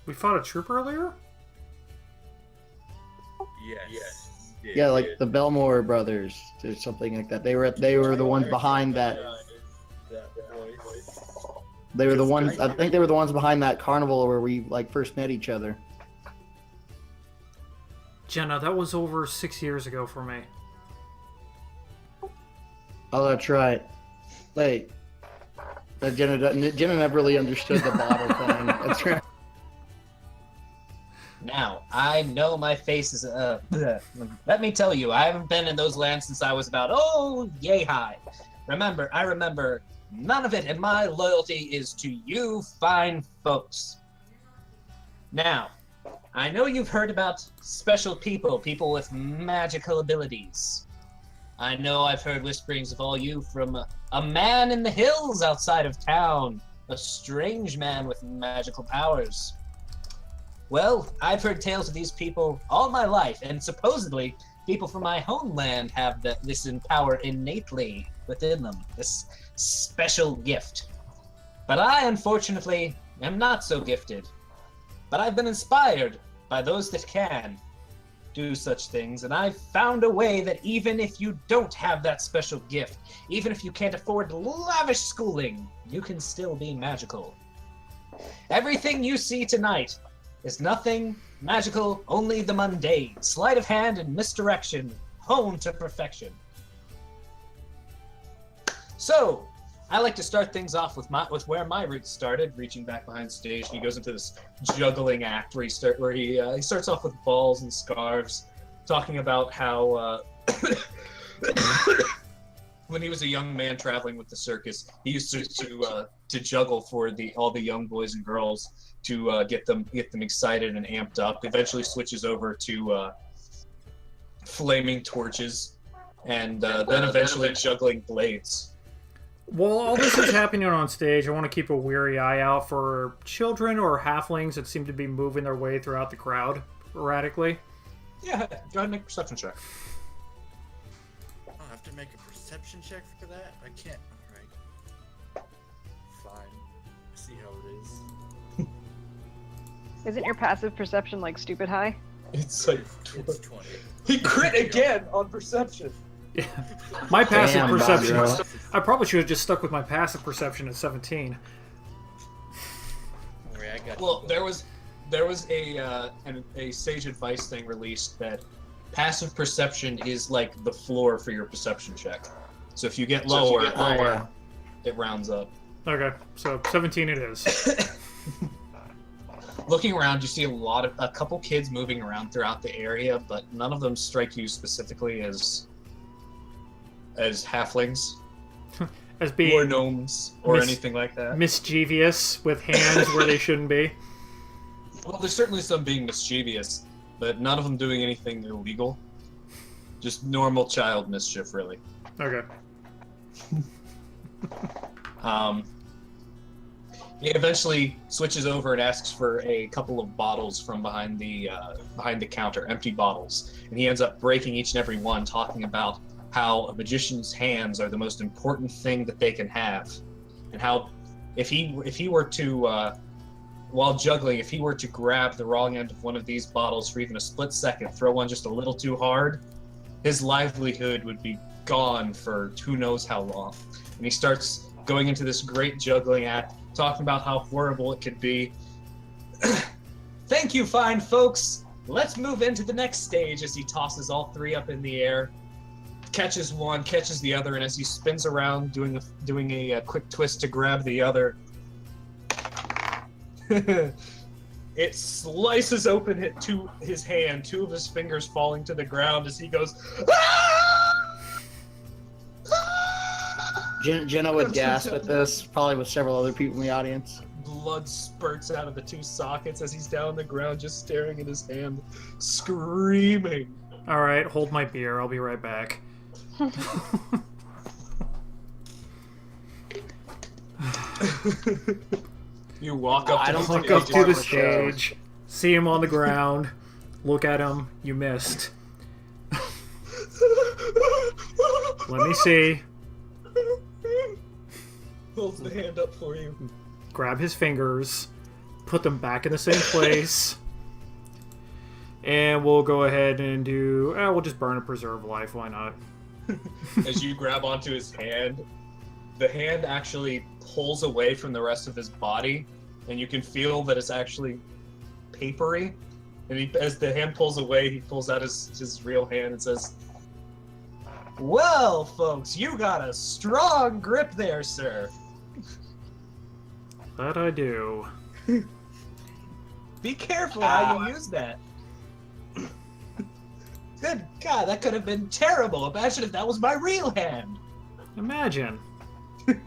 We fought a troop earlier? Yes. Yeah, like the Belmore brothers or something like that. They were the ones behind that. They were the ones. I think they were the ones behind that carnival where we like first met each other. Jenna, that was over 6 years ago for me. Oh, that's right. Wait. Jenna never really understood the bottle thing. That's right. Now, I know my face is, let me tell you, I haven't been in those lands since I was about, yay high. I remember none of it, and my loyalty is to you fine folks. Now, I know you've heard about special people with magical abilities. I know I've heard whisperings of all you from a man in the hills outside of town, a strange man with magical powers. Well, I've heard tales of these people all my life, and supposedly people from my homeland have this power innately within them, this special gift. But I, unfortunately, am not so gifted. But I've been inspired by those that can do such things, and I've found a way that even if you don't have that special gift, even if you can't afford lavish schooling, you can still be magical. Everything you see tonight is nothing magical, only the mundane, sleight of hand and misdirection, honed to perfection. So, I like to start things off with where my roots started, reaching back behind stage. He goes into this juggling act where he starts off with balls and scarves, talking about how when he was a young man traveling with the circus, he used to juggle for all the young boys and girls to get them excited and amped up. Eventually switches over to flaming torches, and then eventually juggling blades. While all this is happening on stage, I want to keep a weary eye out for children or halflings that seem to be moving their way throughout the crowd erratically. Yeah, go ahead and make a perception check. I have to make a perception check for that? I can't. Alright. Fine. I see how it is. Isn't your passive perception like stupid high? It's like It's 20. he crit again on perception. Yeah. My passive Damn, perception. Bob, I probably should have just stuck with my passive perception at 17. Alright, I got Well, you. there was a sage advice thing released that passive perception is like the floor for your perception check. So if you get lower, it rounds up. Okay, so 17 it is. Looking around, you see a couple kids moving around throughout the area, but none of them strike you specifically as halflings As or being gnomes or anything like that. mischievous with hands where they shouldn't be. Well, there's certainly some being mischievous, but none of them doing anything illegal. Just normal child mischief, really. Okay. He eventually switches over and asks for a couple of bottles from behind the counter, empty bottles, and he ends up breaking each and every one, talking about how a magician's hands are the most important thing that they can have, and how if he were to while juggling, if he were to grab the wrong end of one of these bottles for even a split second, throw one just a little too hard, his livelihood would be gone for who knows how long. And he starts going into this great juggling act, talking about how horrible it could be. Thank you, fine folks. Let's move into the next stage as he tosses all three up in the air, catches one, catches the other, and as he spins around doing a quick twist to grab the other, it slices open his hand, two of his fingers falling to the ground as he goes, "Ah!" Jenna would gasp at this, probably with several other people in the audience. Blood spurts out of the two sockets as he's down on the ground just staring at his hand, screaming. Alright, hold my beer. I'll be right back. You walk up to the Walk stage. up to the the show. stage, see him on the ground, look at him, you missed. Let me see. Holds the hand up for you. Grab his fingers, put them back in the same place, And we'll go ahead and do... we'll just burn a preserve life. Why not? As you grab onto his hand, the hand actually pulls away from the rest of his body, and you can feel that it's actually papery. And as the hand pulls away, he pulls out his real hand and says, "Well, folks, you got a strong grip there, sir. That I do. Be careful how you use that." Good God, that could have been terrible. Imagine if that was my real hand. Imagine. Wait,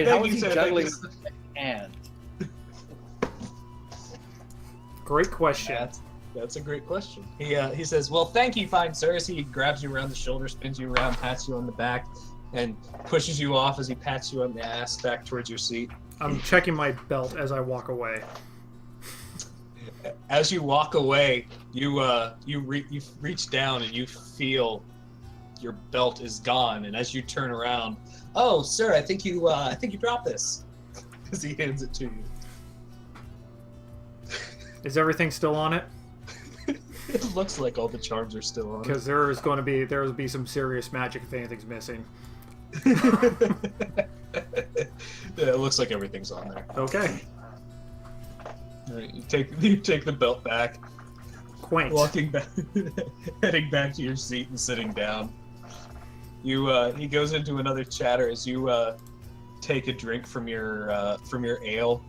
Thank how you, is he sir. juggling Thank with the hand? Great question. That's a great question. He says, "Well, thank you, fine sir." As he grabs you around the shoulder, spins you around, pats you on the back, and pushes you off as he pats you on the ass back towards your seat. I'm checking my belt as I walk away. As you walk away, you reach down and you feel your belt is gone. And as you turn around, "Oh, sir, I think you dropped this." As he hands it to you. Is everything still on it? It looks like all the charms are still on. Because there will be some serious magic if anything's missing. Yeah, it looks like everything's on there. Okay. All right, you take the belt back, Quaint. walking back, heading back to your seat and sitting down. He goes into another chatter as you take a drink from your ale.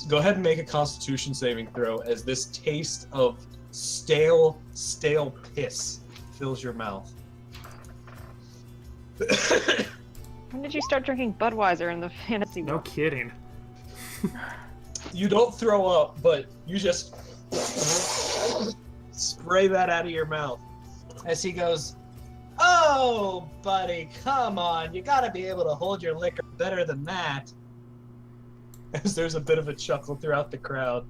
Go ahead and make a Constitution saving throw as this taste of stale piss fills your mouth. When did you start drinking Budweiser in the fantasy No book? kidding. You don't throw up, but you just spray that out of your mouth. As he goes, "Oh, buddy, come on. You gotta be able to hold your liquor better than that." As there's a bit of a chuckle throughout the crowd.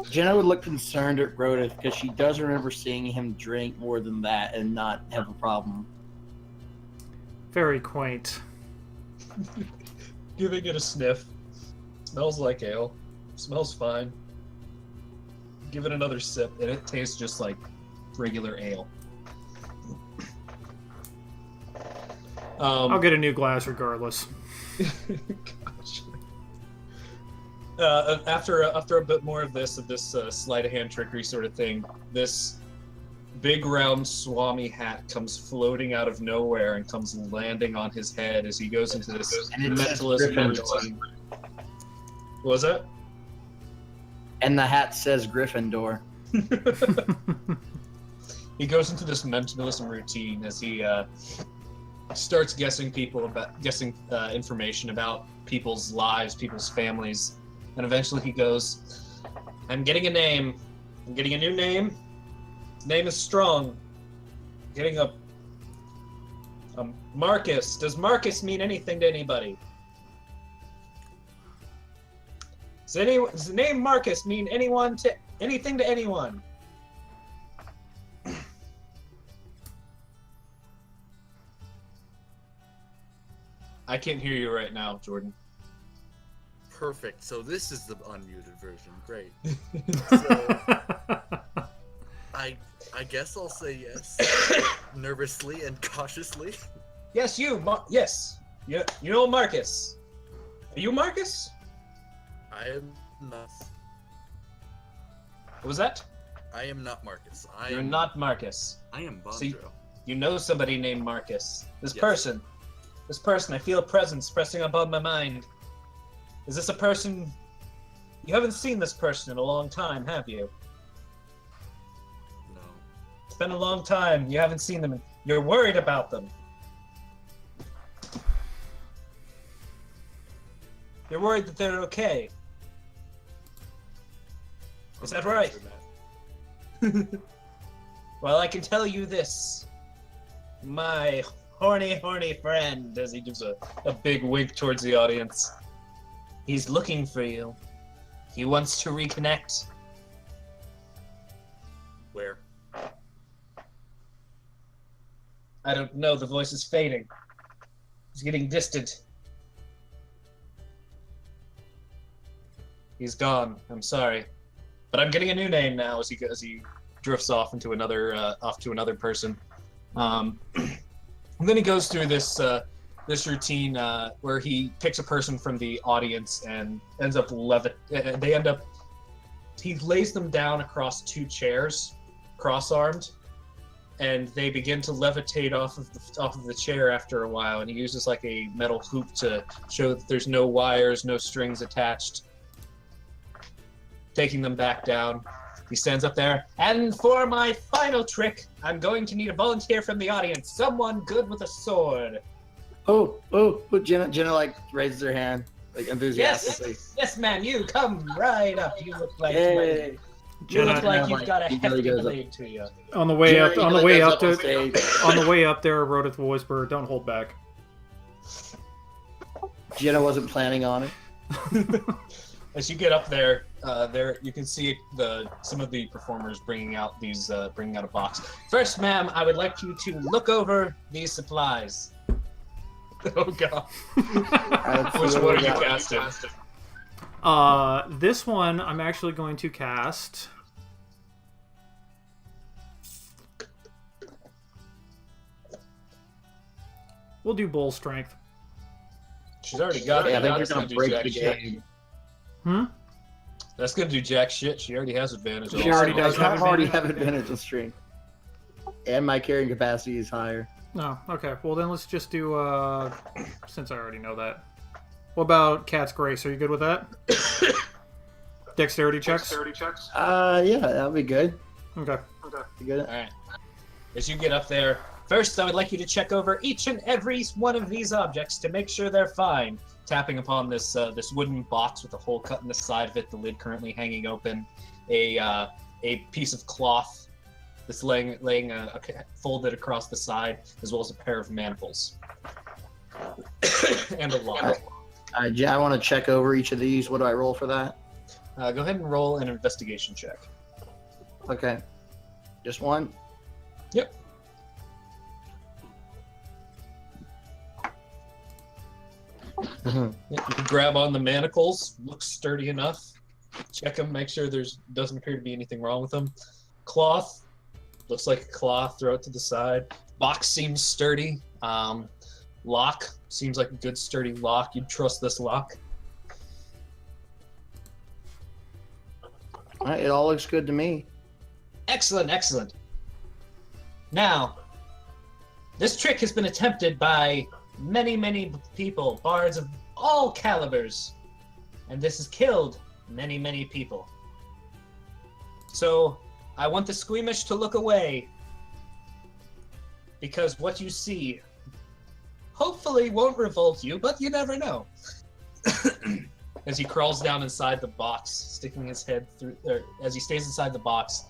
Jenna would look concerned at Rhoda because she does remember seeing him drink more than that and not have a problem. Very quaint. Giving it a sniff. Smells like ale. Smells fine. Give it another sip, and it tastes just like regular ale. I'll get a new glass regardless. After a bit more of this sleight of hand trickery sort of thing, this big round Swami hat comes floating out of nowhere and comes landing on his head as he goes into this And it says mentalism Gryffindor. routine. What was that? And the hat says Gryffindor. He goes into this mentalism routine as he starts guessing information about people's lives, people's families, and eventually he goes, "I'm getting a name. I'm getting a new name. Name is strong. Getting a Marcus. Does Marcus mean anything to anybody? Does the name Marcus mean anything to anyone?" I can't hear you right now, Jordan. Perfect. So this is the unmuted version. Great. So I guess I'll say yes, nervously and cautiously. Yes, yes. You know Marcus. Are you Marcus? I am not. What was that? I am not Marcus. You're not Marcus. I am Bondro. See- You know somebody named Marcus. This Yes. person, I feel a presence pressing upon my mind. Is this a person? You haven't seen this person in a long time, have you? No. It's been a long time. You haven't seen them. You're worried about them. You're worried that they're okay. Is that right? Well, I can tell you this. My horny friend, as he gives a big wink towards the audience. He's looking for you. He wants to reconnect. Where? I don't know, the voice is fading. He's getting distant. He's gone. I'm sorry, but I'm getting a new name now as he drifts off into another person. And then he goes through this routine where he picks a person from the audience and ends up he lays them down across 2 chairs, cross-armed, and they begin to levitate off of the chair after a while. And he uses like a metal hoop to show that there's no wires, no strings attached, taking them back down. He stands up there, and for my final trick, I'm going to need a volunteer from the audience. Someone good with a sword. Jenna like raises her hand, like enthusiastically. Yes, man, you come right up. You look like Hey. you look Jenna, like you've got a He hefty goes up. blade to you. on the way up, Jenna on the goes way up up on to, stage. on the way up there, Rodith will whisper, "Don't hold back." Jenna wasn't planning on it. As you get up there, you can see some of the performers bringing out a box. First, ma'am, I would like you to look over these supplies. Oh god! Alright, Which so one are we you got- casting? This one I'm actually going to cast. We'll do bull strength. She's already got it. Yeah, I think That's you're gonna do break jack the shit. game. That's gonna do jack shit. She already has advantage. She already does I have already advantage. have advantage of strength, and my carrying capacity is higher. Oh, okay. Well, then let's just do, since I already know that. What about Cat's Grace? Are you good with that? Dexterity checks? Yeah, that'll be good. Okay. Be good. All right. As you get up there, First, I would like you to check over each and every one of these objects to make sure they're fine. tapping upon this wooden box with a hole cut in the side of it, the lid currently hanging open, a piece of cloth that's laying folded across the side, as well as a pair of manacles and a lock. I want to check over each of these. What do I roll for that? Go ahead and roll an investigation check. Okay. Just one? Yep. Mhm. You can grab on the manacles. Looks sturdy enough. Check them. Make sure doesn't appear to be anything wrong with them. Cloth. Looks like a cloth. Throw it to the side. Box seems sturdy. Lock. Seems like a good sturdy lock. You'd trust this lock. All right, it all looks good to me. Excellent, excellent. Now, this trick has been attempted by many, many people, bards of all calibers, and this has killed many, many people. So, I want the squeamish to look away, because what you see hopefully won't revolt you, but you never know. As he crawls down inside the box, sticking his head through, or as he stays inside the box,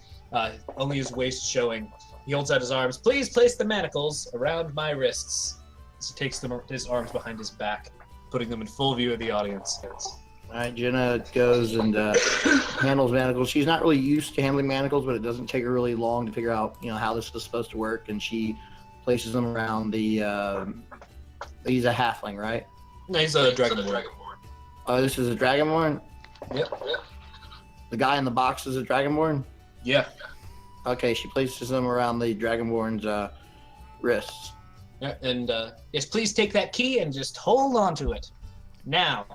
only his waist showing, he holds out his arms. Please place the manacles around my wrists. As he takes his arms behind his back, putting them in full view of the audience. All right, Jenna goes and handles manacles. She's not really used to handling manacles, but it doesn't take her really long to figure out, how this is supposed to work. And she places them around the. He's a halfling, right? No, he's a dragonborn. Oh, this is a dragonborn. Yep. The guy in the box is a dragonborn. Yeah. Okay, she places them around the dragonborn's wrists. Yeah, and Yes, please take that key and just hold on to it. Now,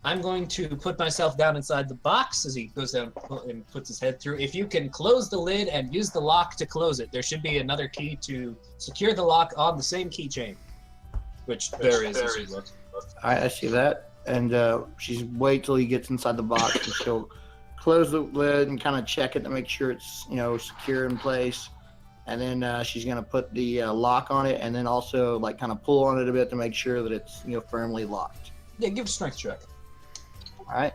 I'm going to put myself down inside the box as he goes down and puts his head through. If you can close the lid and use the lock to close it, there should be another key to secure the lock on the same keychain. which there is. As you look. All right, I see that. And she's wait till he gets inside the box, and she'll close the lid and kind of check it to make sure it's secure in place. And then she's gonna put the lock on it, and then also kind of pull on it a bit to make sure that it's firmly locked. Yeah, give a strength check. All right.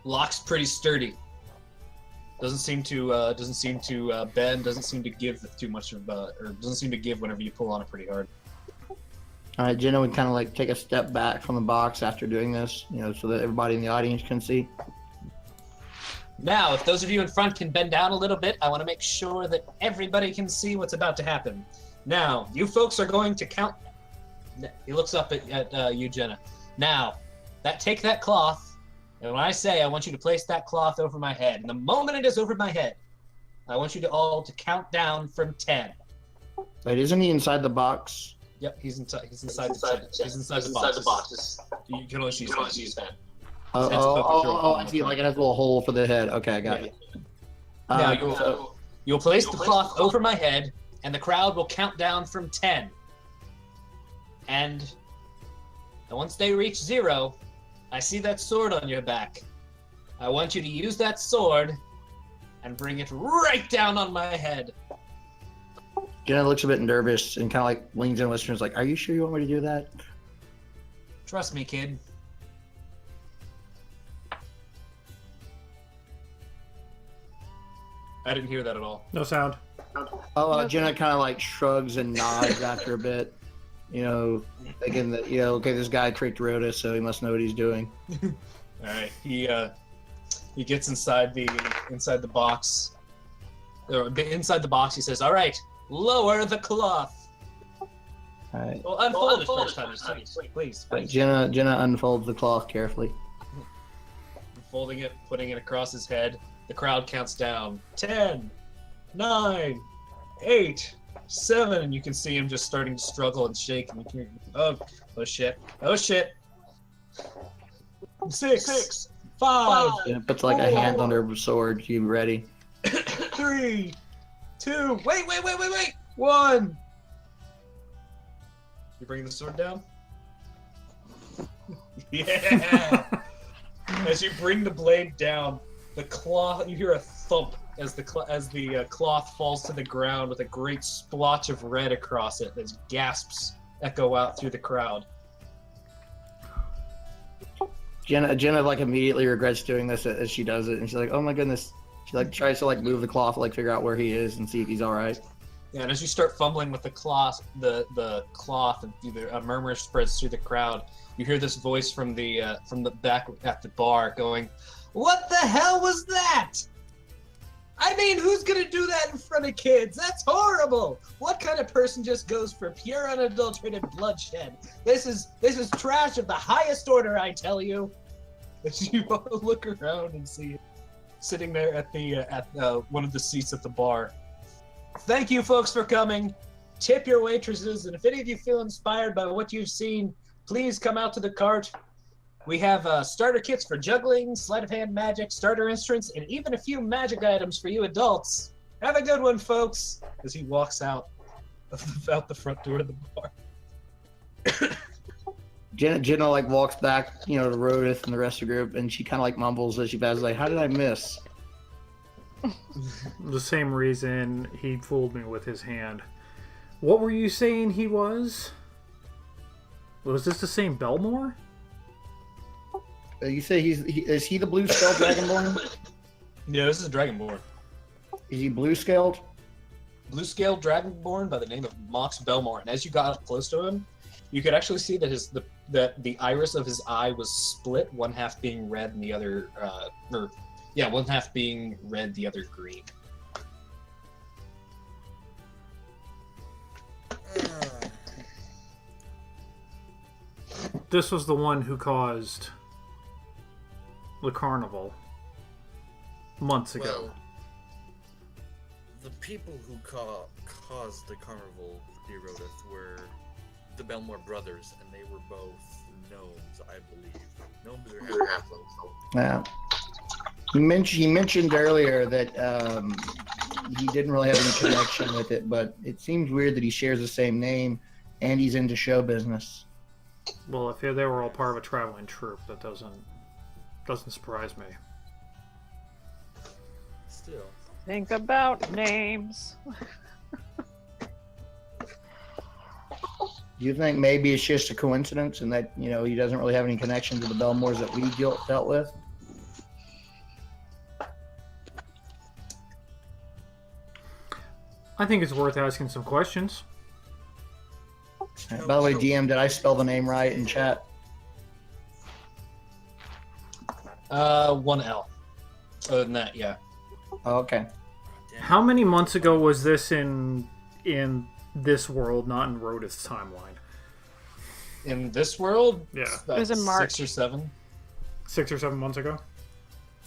Lock's pretty sturdy. Doesn't seem to bend. Doesn't seem to give too much of or doesn't seem to give whenever you pull on it pretty hard. All right, Jenna would kind of take a step back from the box after doing this, so that everybody in the audience can see. Now, if those of you in front can bend down a little bit, I want to make sure that everybody can see what's about to happen. Now, you folks are going to count. He looks up at you, Jenna. Now, take that cloth, and when I say I want you to place that cloth over my head, and the moment it is over my head, I want you to all to count down from 10. Wait, isn't he inside the box? Yep, he's inside the box. You can only use that. I see. Like it has a little hole for the head. Okay, I got it. Now you'll place the cloth over my head, and the crowd will count down from 10. And once they reach 0, I see that sword on your back. I want you to use that sword and bring it right down on my head. Jenna looks a bit nervous and kind of like leans in listeners like, are you sure you want me to do that? Trust me, kid. I didn't hear that at all. No sound. Jenna kind of like shrugs and nods after a bit, thinking that, okay, this guy tricked Rhoda, so he must know what he's doing. All right, he gets inside the box. Or inside the box, he says, "All right, lower the cloth." All right. Well, unfold it first time, please. Jenna unfolds the cloth carefully. Folding it, putting it across his head. The crowd counts down. 10, 9, 8, 7, and you can see him just starting to struggle and shake. And you can hear, oh shit. 6, 5. Jenna puts like a hand on her sword. You ready? 3, 2. Wait. 1. You bringing the sword down? Yeah. As you bring the blade down, the cloth, you hear a thump as the cloth falls to the ground with a great splotch of red across it as gasps echo out through the crowd. Jenna like immediately regrets doing this as she does it, and she's like, "Oh my goodness!" She like tries to like move the cloth, like figure out where he is and see if he's all right. Yeah, and as you start fumbling with the cloth, and a murmur spreads through the crowd. You hear this voice from the back at the bar going, "What the hell was that? I mean, who's gonna do that in front of kids? That's horrible! What kind of person just goes for pure unadulterated bloodshed? This is trash of the highest order, I tell you." As you all look around and see it sitting there at one of the seats at the bar. Thank you, folks, for coming. Tip your waitresses, and if any of you feel inspired by what you've seen, please come out to the cart. We have starter kits for juggling, sleight of hand magic, starter instruments, and even a few magic items for you adults. Have a good one, folks, as he walks out the front door of the bar. Jenna like walks back, to Rodith and the rest of the group, and she kind of like mumbles as she passes, like, "How did I miss?" The same reason he fooled me with his hand. What were you saying he was? Was this the same Belmore? You say is he the blue scaled dragonborn? Yeah, this is Dragonborn. Is he blue scaled? Blue scaled Dragonborn by the name of Mox Belmore. And as you got up close to him, you could actually see that the iris of his eye was split, one half being red and the other one half being red, the other green. This was the one who caused the carnival months ago. Well, the people who caused the carnival, dear Rodith, were the Belmore brothers, and they were both gnomes, I believe. Gnomes are half-elves. Yeah. He mentioned earlier that he didn't really have any connection with it, but it seems weird that he shares the same name and he's into show business. Well, if they were all part of a traveling troupe, that doesn't surprise me. Still. Think about names. Do you think maybe it's just a coincidence and that, he doesn't really have any connection to the Belmores that we dealt with? I think it's worth asking some questions. By the way, DM, did I spell the name right in chat? 1 L. Other than that, yeah. Oh, okay. How many months ago was this in this world, not in Rodith's timeline? In this world, Yeah. about It was in March. 6 or 7, 6 or 7 months ago?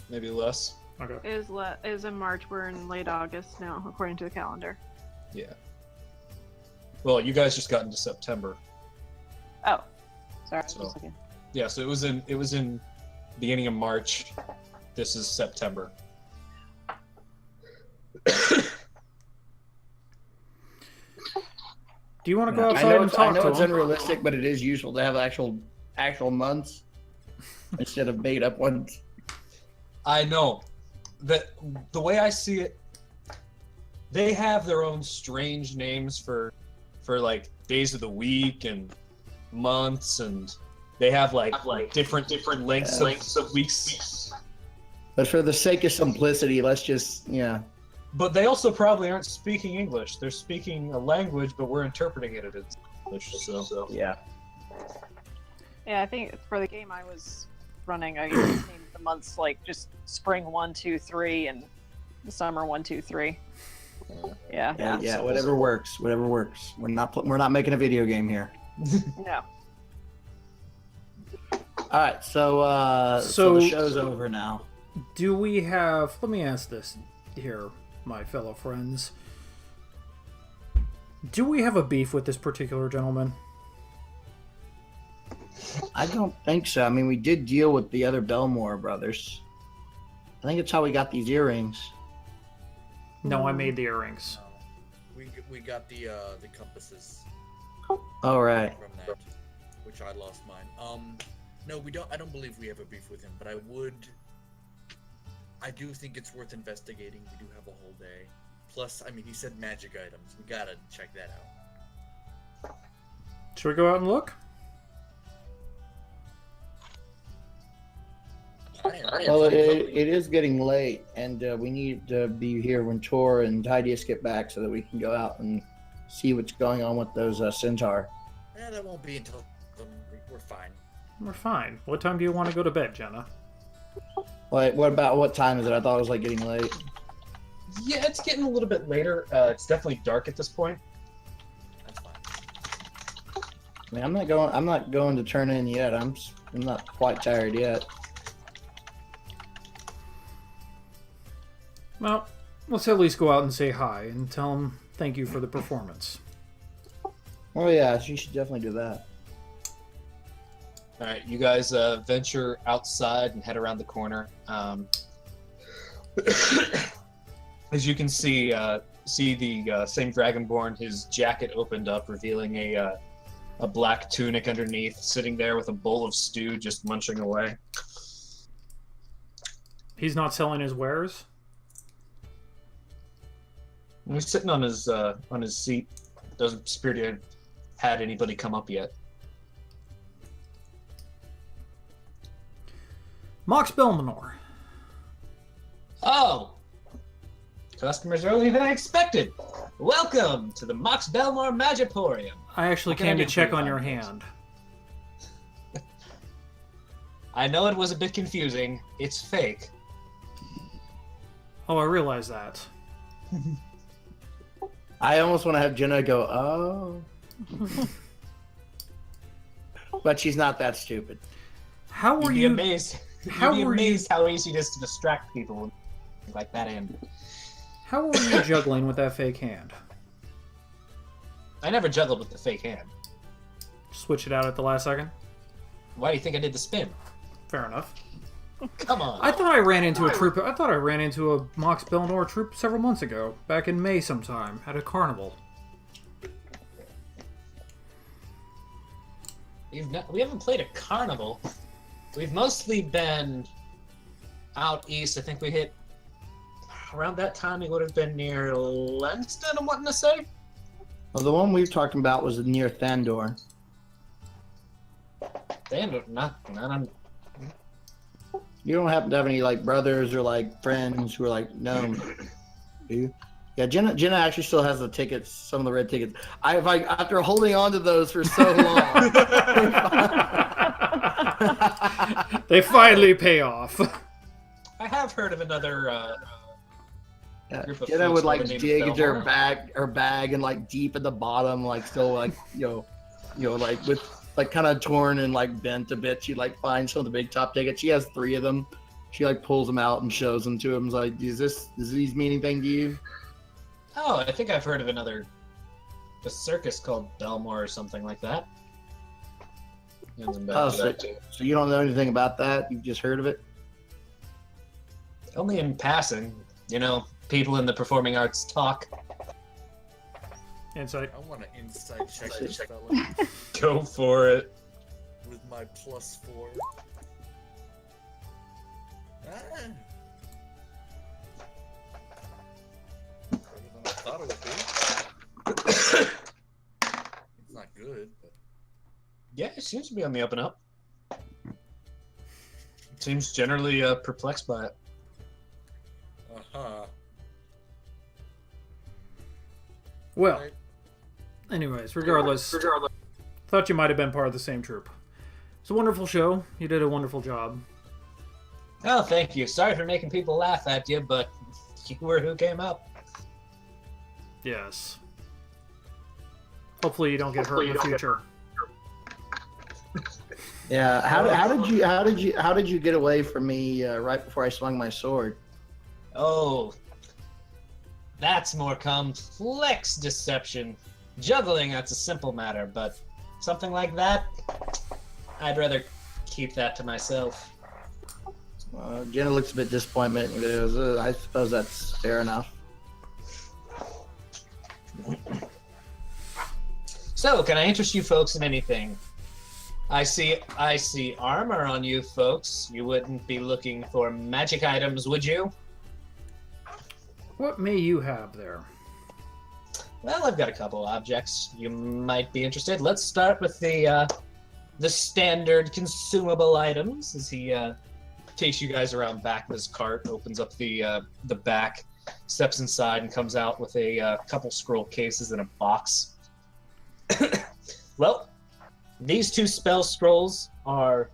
maybe less. Okay. It was in March. We're in late August now, according to the calendar. Yeah. Well, you guys just got into September. Oh, sorry. I was So- just looking. Yeah, so it was in beginning of March. This is September. Do you want to go I outside know, and talk I know to it's him? unrealistic, but it is useful to have actual months instead of made up ones. I know that the way I see it, they have their own strange names for like days of the week and months, and they have like different lengths of weeks. But for the sake of simplicity, let's just But they also probably aren't speaking English. They're speaking a language, but we're interpreting it as English. So yeah. Yeah, I think for the game I was running, I named the months like just spring 1, 2, 3, and summer 1, 2, 3. Yeah. Yeah, whatever works. Whatever works. We're not making a video game here. No. All right, so So- the show's over now. Do we have... Let me ask this here, my fellow friends. Do we have a beef with this particular gentleman? I don't think so. I mean, we did deal with the other Belmore brothers. I think it's how we got these earrings. No, I made the earrings. We got the compasses All right. from that, which I lost mine. No, we don't. I don't believe we have a beef with him, but I do think it's worth investigating. We do have a whole day. Plus, I mean, he said magic items. We gotta check that out. Should we go out and look? Well, it is getting late, and we need to be here when Tor and Tidius get back so that we can go out and see what's going on with those centaur. Yeah, that won't be until we're fine. We're fine. What time do you want to go to bed, Jenna? What time is it? I thought it was like getting late. yeah, it's getting a little bit later. It's definitely dark at this point. That's fine. I mean, I'm not going to turn in yet. I'm not quite tired yet. Well, let's at least go out and say hi and tell him thank you for the performance. Oh yeah, you should definitely do that. All right, you guys venture outside and head around the corner. As you can see the same Dragonborn, his jacket opened up, revealing a black tunic underneath, sitting there with a bowl of stew, just munching away. He's not selling his wares? And he's sitting on his seat. Doesn't appear to have had anybody come up yet. Mox Belmanor. Oh! Customers earlier than I expected. Welcome to the Mox Belmore Magiporium. I actually What can I came to do for check you, on your Andres? hand. I know it was a bit confusing. It's fake. Oh, I realize that. I almost want to have Jenna go, oh. But she's not that stupid. How were You'd be you... amazed. how You'd be were you- amazed how easy it is to distract people like that. And How were you juggling with that fake hand? I never juggled with the fake hand. Switch it out at the last second? Why do you think I did the spin? Fair enough. Come on. I thought I ran into a troop. I thought I ran into a Mox Belnor troop several months ago, back in May sometime, at a carnival. We haven't played a carnival. We've mostly been out east. I think we hit around that time. We would have been near Lenston, I'm wanting to say. Well, the one we were talking about was near Thandor. Damn, not on. You don't happen to have any like brothers or like friends who are like gnome, do you? Yeah, Jenna actually still has the tickets, some of the red tickets. After holding on to those for so long. They finally pay off. I have heard of another group of Jenna folks would by like the name of dig into Belmar. her bag, and like deep at the bottom, like still like like with like kind of torn and like bent a bit. She like finds some of the big top tickets. She has 3 of them. She like pulls them out and shows them to him. Is like, does these mean anything to you? Oh, I think I've heard of a circus called Belmore or something like that. Oh, so you don't know anything about that? You've just heard of it? Only in passing. You know, people in the performing arts talk. Insight. I want to inside check this fella Go for it. with my +4. Ah. Better than I thought it would be. It's not good, but Yeah, it seems to be on the up and up. Seems generally perplexed by it. Well, Right. anyways, regardless, thought you might have been part of the same troop. It's a wonderful show. You did a wonderful job. Oh, thank you. Sorry for making people laugh at you, but you were who came up. Yes. Hopefully you don't get hurt in the future. Yeah. How did you get away from me right before I swung my sword? Oh, that's more complex deception. Juggling, that's a simple matter, but something like that, I'd rather keep that to myself. Jenna looks a bit disappointed and goes, I suppose that's fair enough. So, can I interest you folks in anything? I see armor on you folks. You wouldn't be looking for magic items, would you? What may you have there? Well, I've got a couple objects you might be interested. Let's start with the standard consumable items. As he takes you guys around back of his cart, opens up the back, steps inside, and comes out with a couple scroll cases and a box. Well, these 2 spell scrolls are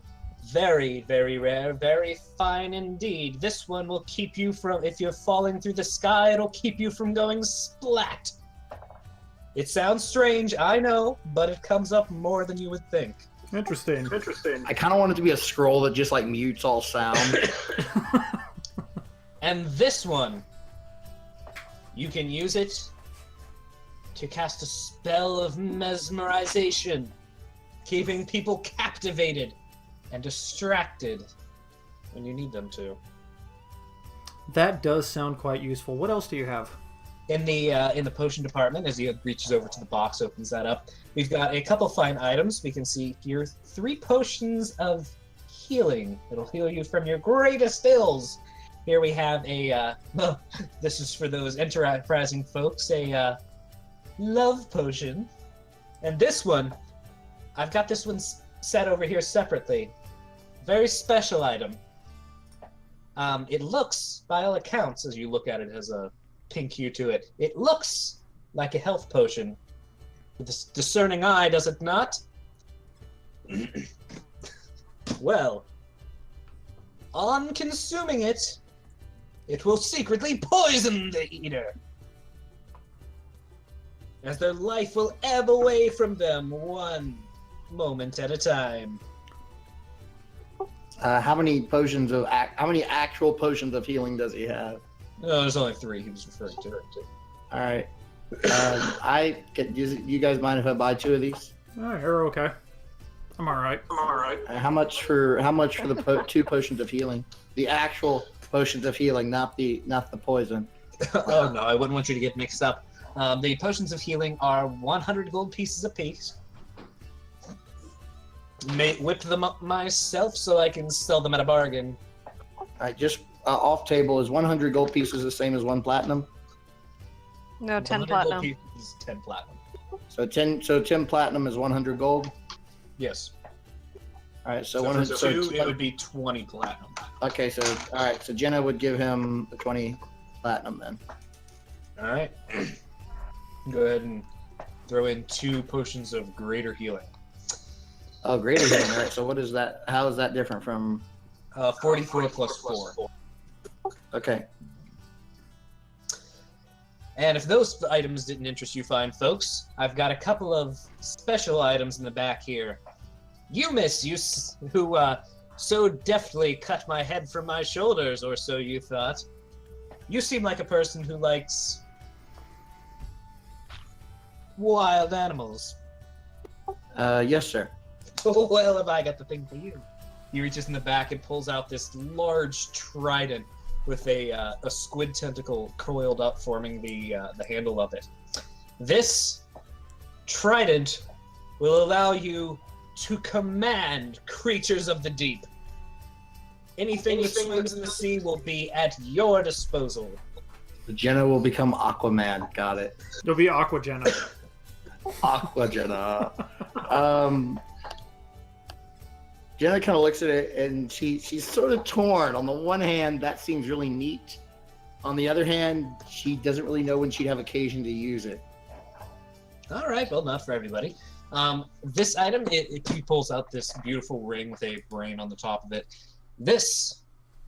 very, very rare, very fine indeed. This one will keep you from, if you're falling through the sky, it'll keep you from going splat. It sounds strange, I know, but it comes up more than you would think. Interesting. I kind of want it to be a scroll that just like mutes all sound. And this one, you can use it to cast a spell of mesmerization, keeping people captivated and distracted when you need them to. That does sound quite useful. What else do you have? In the potion department, as he reaches over to the box, opens that up, we've got a couple fine items. We can see here 3 potions of healing. It'll heal you from your greatest ills. Here we have a, this is for those enterprising folks, a love potion. And this one, I've got this one set over here separately. Very special item. It looks, by all accounts, as you look at it, has a pink hue to it. It looks like a health potion. With a discerning eye, does it not? Well, on consuming it, it will secretly poison the eater, as their life will ebb away from them one moment at a time. How many actual potions of healing does he have? No, there's only 3 he was referring to. All right. You guys mind if I buy 2 of these? Oh, you're okay. I'm all right. How much for the 2 potions of healing? The actual potions of healing, not the poison. Oh no, I wouldn't want you to get mixed up. The potions of healing are 100 gold pieces apiece. Whipped them up myself so I can sell them at a bargain. I just off table, is 100 gold pieces the same as 1 platinum? No, 10 100 platinum. gold pieces, 10 platinum. So 10 platinum is 100 gold. Yes. All right, so So 100. for 2, it would be 20 platinum. Okay, so all right, so Jenna would give him the 20 platinum then. All right. Go ahead and throw in 2 potions of greater healing. Oh, greater healing. All right, so what is that? How is that different from? 44 plus 4. Okay. And if those items didn't interest you fine folks, I've got a couple of special items in the back here. You, miss, who so deftly cut my head from my shoulders, or so you thought. You seem like a person who likes wild animals. Yes, sir. Oh, well, have I got the thing for you. He reaches in the back and pulls out this large trident with a squid tentacle coiled up, forming the handle of it. This trident will allow you to command creatures of the deep. Anything that swims in the sea will be at your disposal. Jenna will become Aquaman. Got it. It'll be Aqua Jenna. Aqua Jenna. Jenna kind of looks at it and she's sort of torn. On the one hand, that seems really neat. On the other hand, she doesn't really know when she'd have occasion to use it. All right, well, not for everybody. This item, he pulls out this beautiful ring with a brain on the top of it. This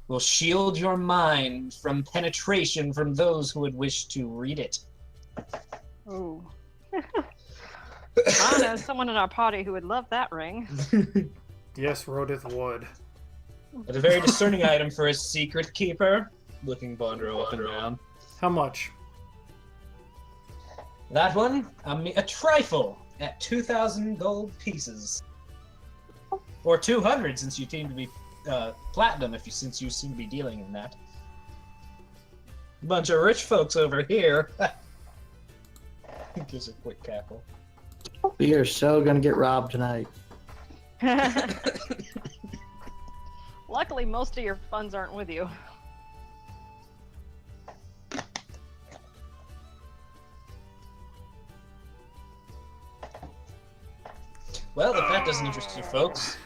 will shield your mind from penetration from those who would wish to read it. Ooh. I know someone in our party who would love that ring. Yes, Rodith would. It's a very discerning item for a secret keeper. Looking Bondro up and down. How much? That one, a trifle at 2,000 gold pieces. Or 200, since you seem to be platinum, since you seem to be dealing in that. Bunch of rich folks over here. Gives a quick cackle. We are so gonna get robbed tonight. Luckily, most of your funds aren't with you. Well, if that doesn't interest you folks.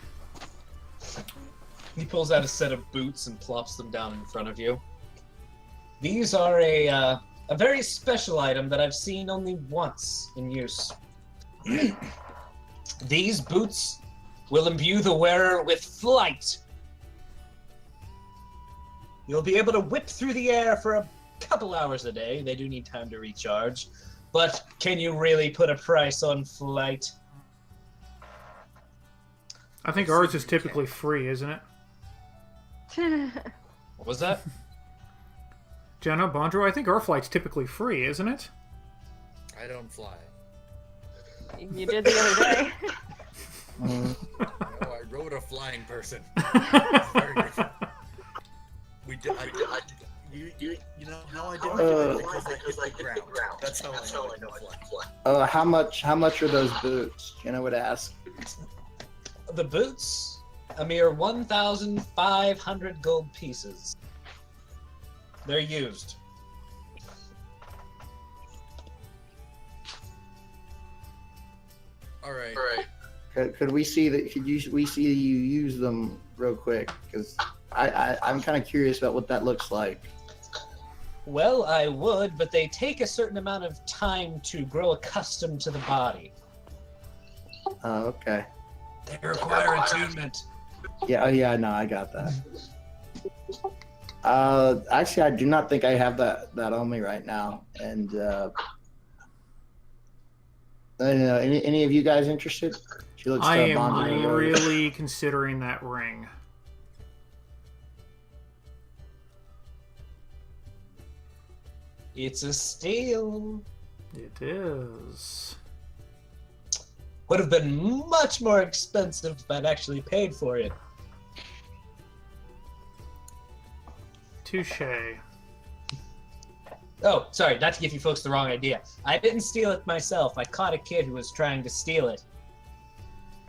He pulls out a set of boots and plops them down in front of you. These are a very special item that I've seen only once in use. These boots will imbue the wearer with flight. You'll be able to whip through the air for a couple hours a day. They do need time to recharge. But can you really put a price on flight? I think ours is typically free, isn't it? What was that? Jenna, Bondro, I think our flight's typically free, isn't it? I don't fly. You did the other day. No, I rode a flying person. It's very different. We did. You know how I did it? Because I hit the ground. That's how I know I fly. How much are those boots? Jenna would ask. The boots, a mere 1,500 gold pieces. They're used. All right. Could we see that? We see you use them real quick? Because I'm kind of curious about what that looks like. Well, I would, but they take a certain amount of time to grow accustomed to the body. Oh, okay. They require attunement. Yeah, no, I got that. Actually, I do not think I have that on me right now. And I don't know, any of you guys interested? She looks I am bonded over. really considering that ring. It's a steal. It is. Would have been much more expensive if I'd actually paid for it. Touche. Oh, sorry, not to give you folks the wrong idea. I didn't steal it myself. I caught a kid who was trying to steal it.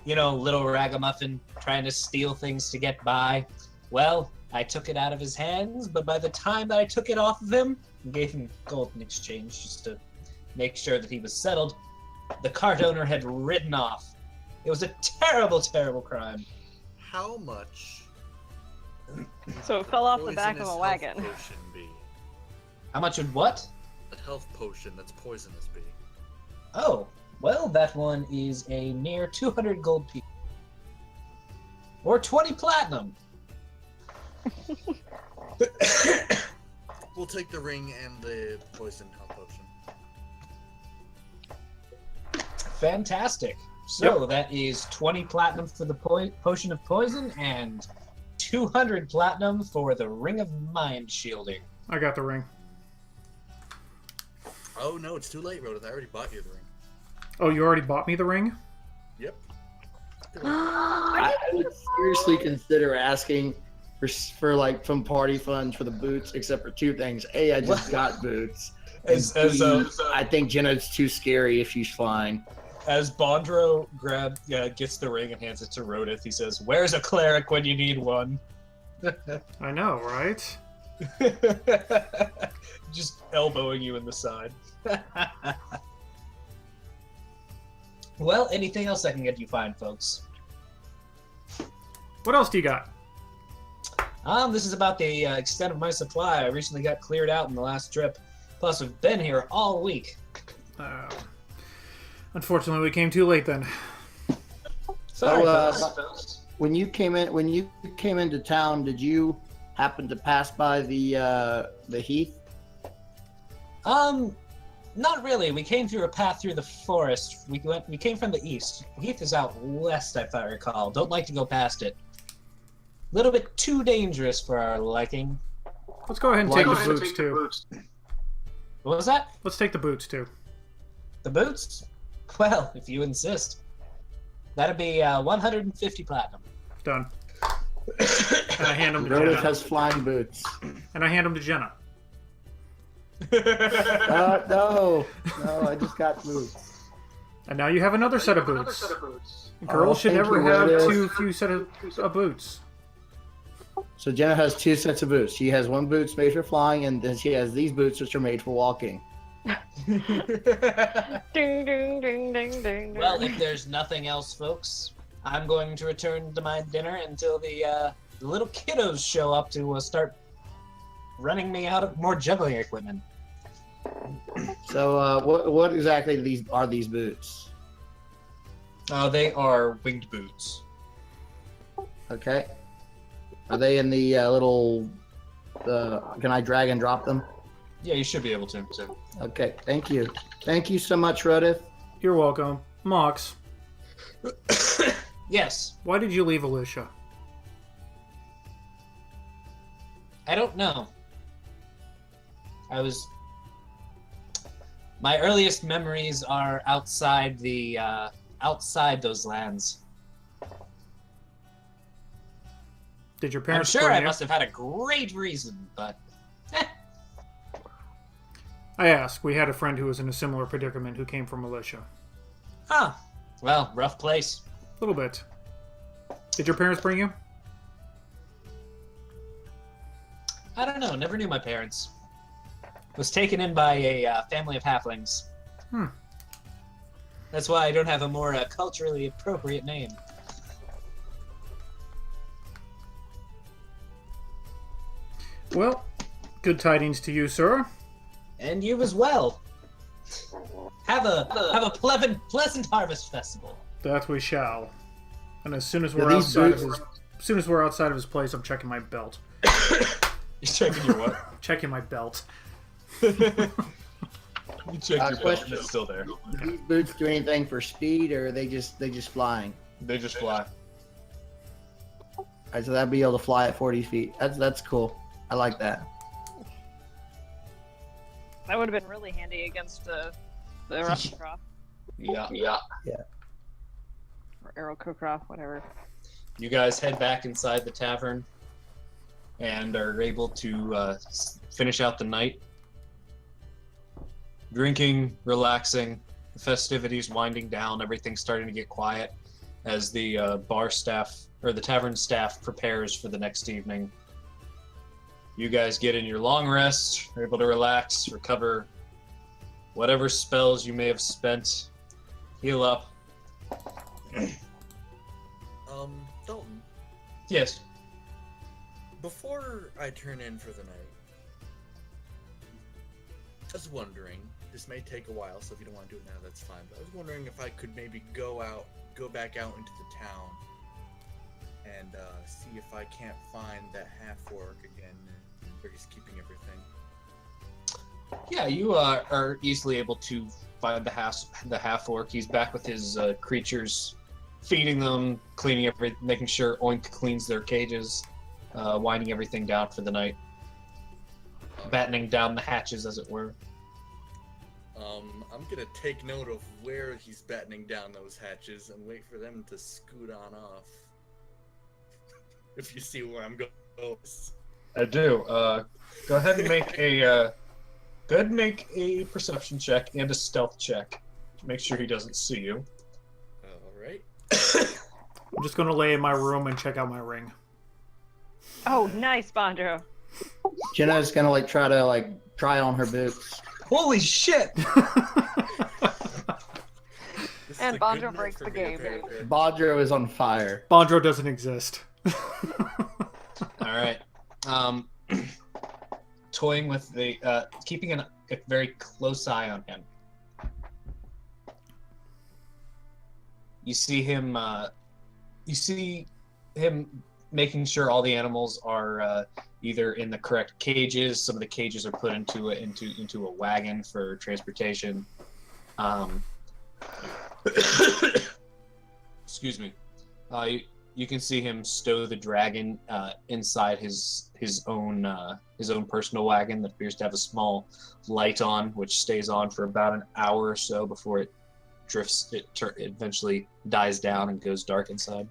You know, little ragamuffin trying to steal things to get by. Well, I took it out of his hands, but by the time that I took it off of him, and gave him gold in exchange just to make sure that he was settled, the cart owner had ridden off. It was a terrible, terrible crime. How much? So it fell off the back of poisonous a wagon. health potion be? How much would what? A health potion that's poisonous be. Oh, well, that one is a mere 200 gold piece. Or 20 platinum. We'll take the ring and the poison health potion. Fantastic. So Yep. that is 20 platinum for the potion of poison and 200 platinum for the ring of mind shielding. I got the ring. Oh no, it's too late, Rodith. I already bought you the ring. Oh, you already bought me the ring? Yep. I would seriously consider asking for like some party funds for the boots, except for two things. A, I just got boots. And B, I think Jenna's too scary if she's flying. As Bondro gets the ring and hands it to Rodith, he says, "Where's a cleric when you need one?" I know, right? Just elbowing you in the side. Well, anything else I can get you fine, folks? What else do you got? This is about the extent of my supply. I recently got cleared out in the last trip. Plus, we've been here all week. Unfortunately, we came too late then. Sorry, So, folks. when you came into town, did you happen to pass by the heath? Not really. We came through a path through the forest. We came from the east. Heath is out west, if I recall. Don't like to go past it. A little bit too dangerous for our liking. Let's go ahead and take the boots too. What was that? Let's take the boots too. The boots? Well, if you insist. That'd be 150 platinum. Done. And I hand them to Rodith Jenna. has flying boots. And I hand them to Jenna. No, I just got boots. And now you have another set of boots. Girls should thank never you, have Rodith. too few set of boots. So Jenna has two sets of boots. She has one boots made for flying, and then she has these boots which are made for walking. Ding, ding, ding, ding, ding. Well, if there's nothing else, folks, I'm going to return to my dinner until the little kiddos show up to start running me out of more juggling equipment. So what exactly are these boots? They are winged boots. Okay. Are they in the little? Can I drag and drop them? Yeah, you should be able to. Okay. Thank you. Thank you so much, Rodith. You're welcome. Mox, Yes. why did you leave Alicia? I don't know. My earliest memories are outside those lands. Did your I'm parents sure bring I you? must have had a great reason, but I asked. We had a friend who was in a similar predicament who came from Alicia. well, rough place. A little bit. Did your parents bring you? I don't know. Never knew my parents. Was taken in by a family of halflings. That's why I don't have a more culturally appropriate name. Well, good tidings to you, sir. And you as well. Have a pleasant harvest festival. That we shall. And as soon as Yeah, we're these outside boots- of his, as soon as we're outside of his place, I'm checking my belt. You checking your what? Checking my belt. You checked your belt. Question. It's still there. Do these boots do anything for speed, or are they just flying? They just fly. All right, so that'd be able to fly at 40 feet. That's cool. I like that. That would have been really handy against the Rushcroft Yeah. or Arrow Cookcroft, whatever. You guys head back inside the tavern and are able to finish out the night. Drinking, relaxing, the festivities winding down, everything's starting to get quiet as the bar staff or the tavern staff prepares for the next evening. You guys get in your long rest, are able to relax, recover whatever spells you may have spent, heal up. Dalton, Yes. before I turn in for the night, I was wondering, this may take a while, so if you don't want to do it now, that's fine, but I was wondering if I could maybe go back out into the town and see if I can't find that half-orc again, where he's keeping everything. Yeah, you are easily able to find the half orc. He's back with his creatures, feeding them, cleaning making sure Oink cleans their cages, winding everything down for the night, battening down the hatches, as it were. I'm gonna take note of where he's battening down those hatches and wait for them to scoot on off. If you see where I'm going. I do. Go ahead and make a perception check and a stealth check to make sure he doesn't see you. All right. I'm just gonna lay in my room and check out my ring. Oh, nice, Bondro. Jenna's gonna like try to try on her boots. Holy shit! And Bondro breaks the game. Bodro is on fire. Bondro doesn't exist. All right. Toying with keeping a very close eye on him. You see him. You see him making sure all the animals are either in the correct cages. Some of the cages are put into a wagon for transportation. Excuse me. You can see him stow the dragon inside his own personal wagon that appears to have a small light on, which stays on for about an hour or so before it drifts. It eventually dies down and goes dark inside.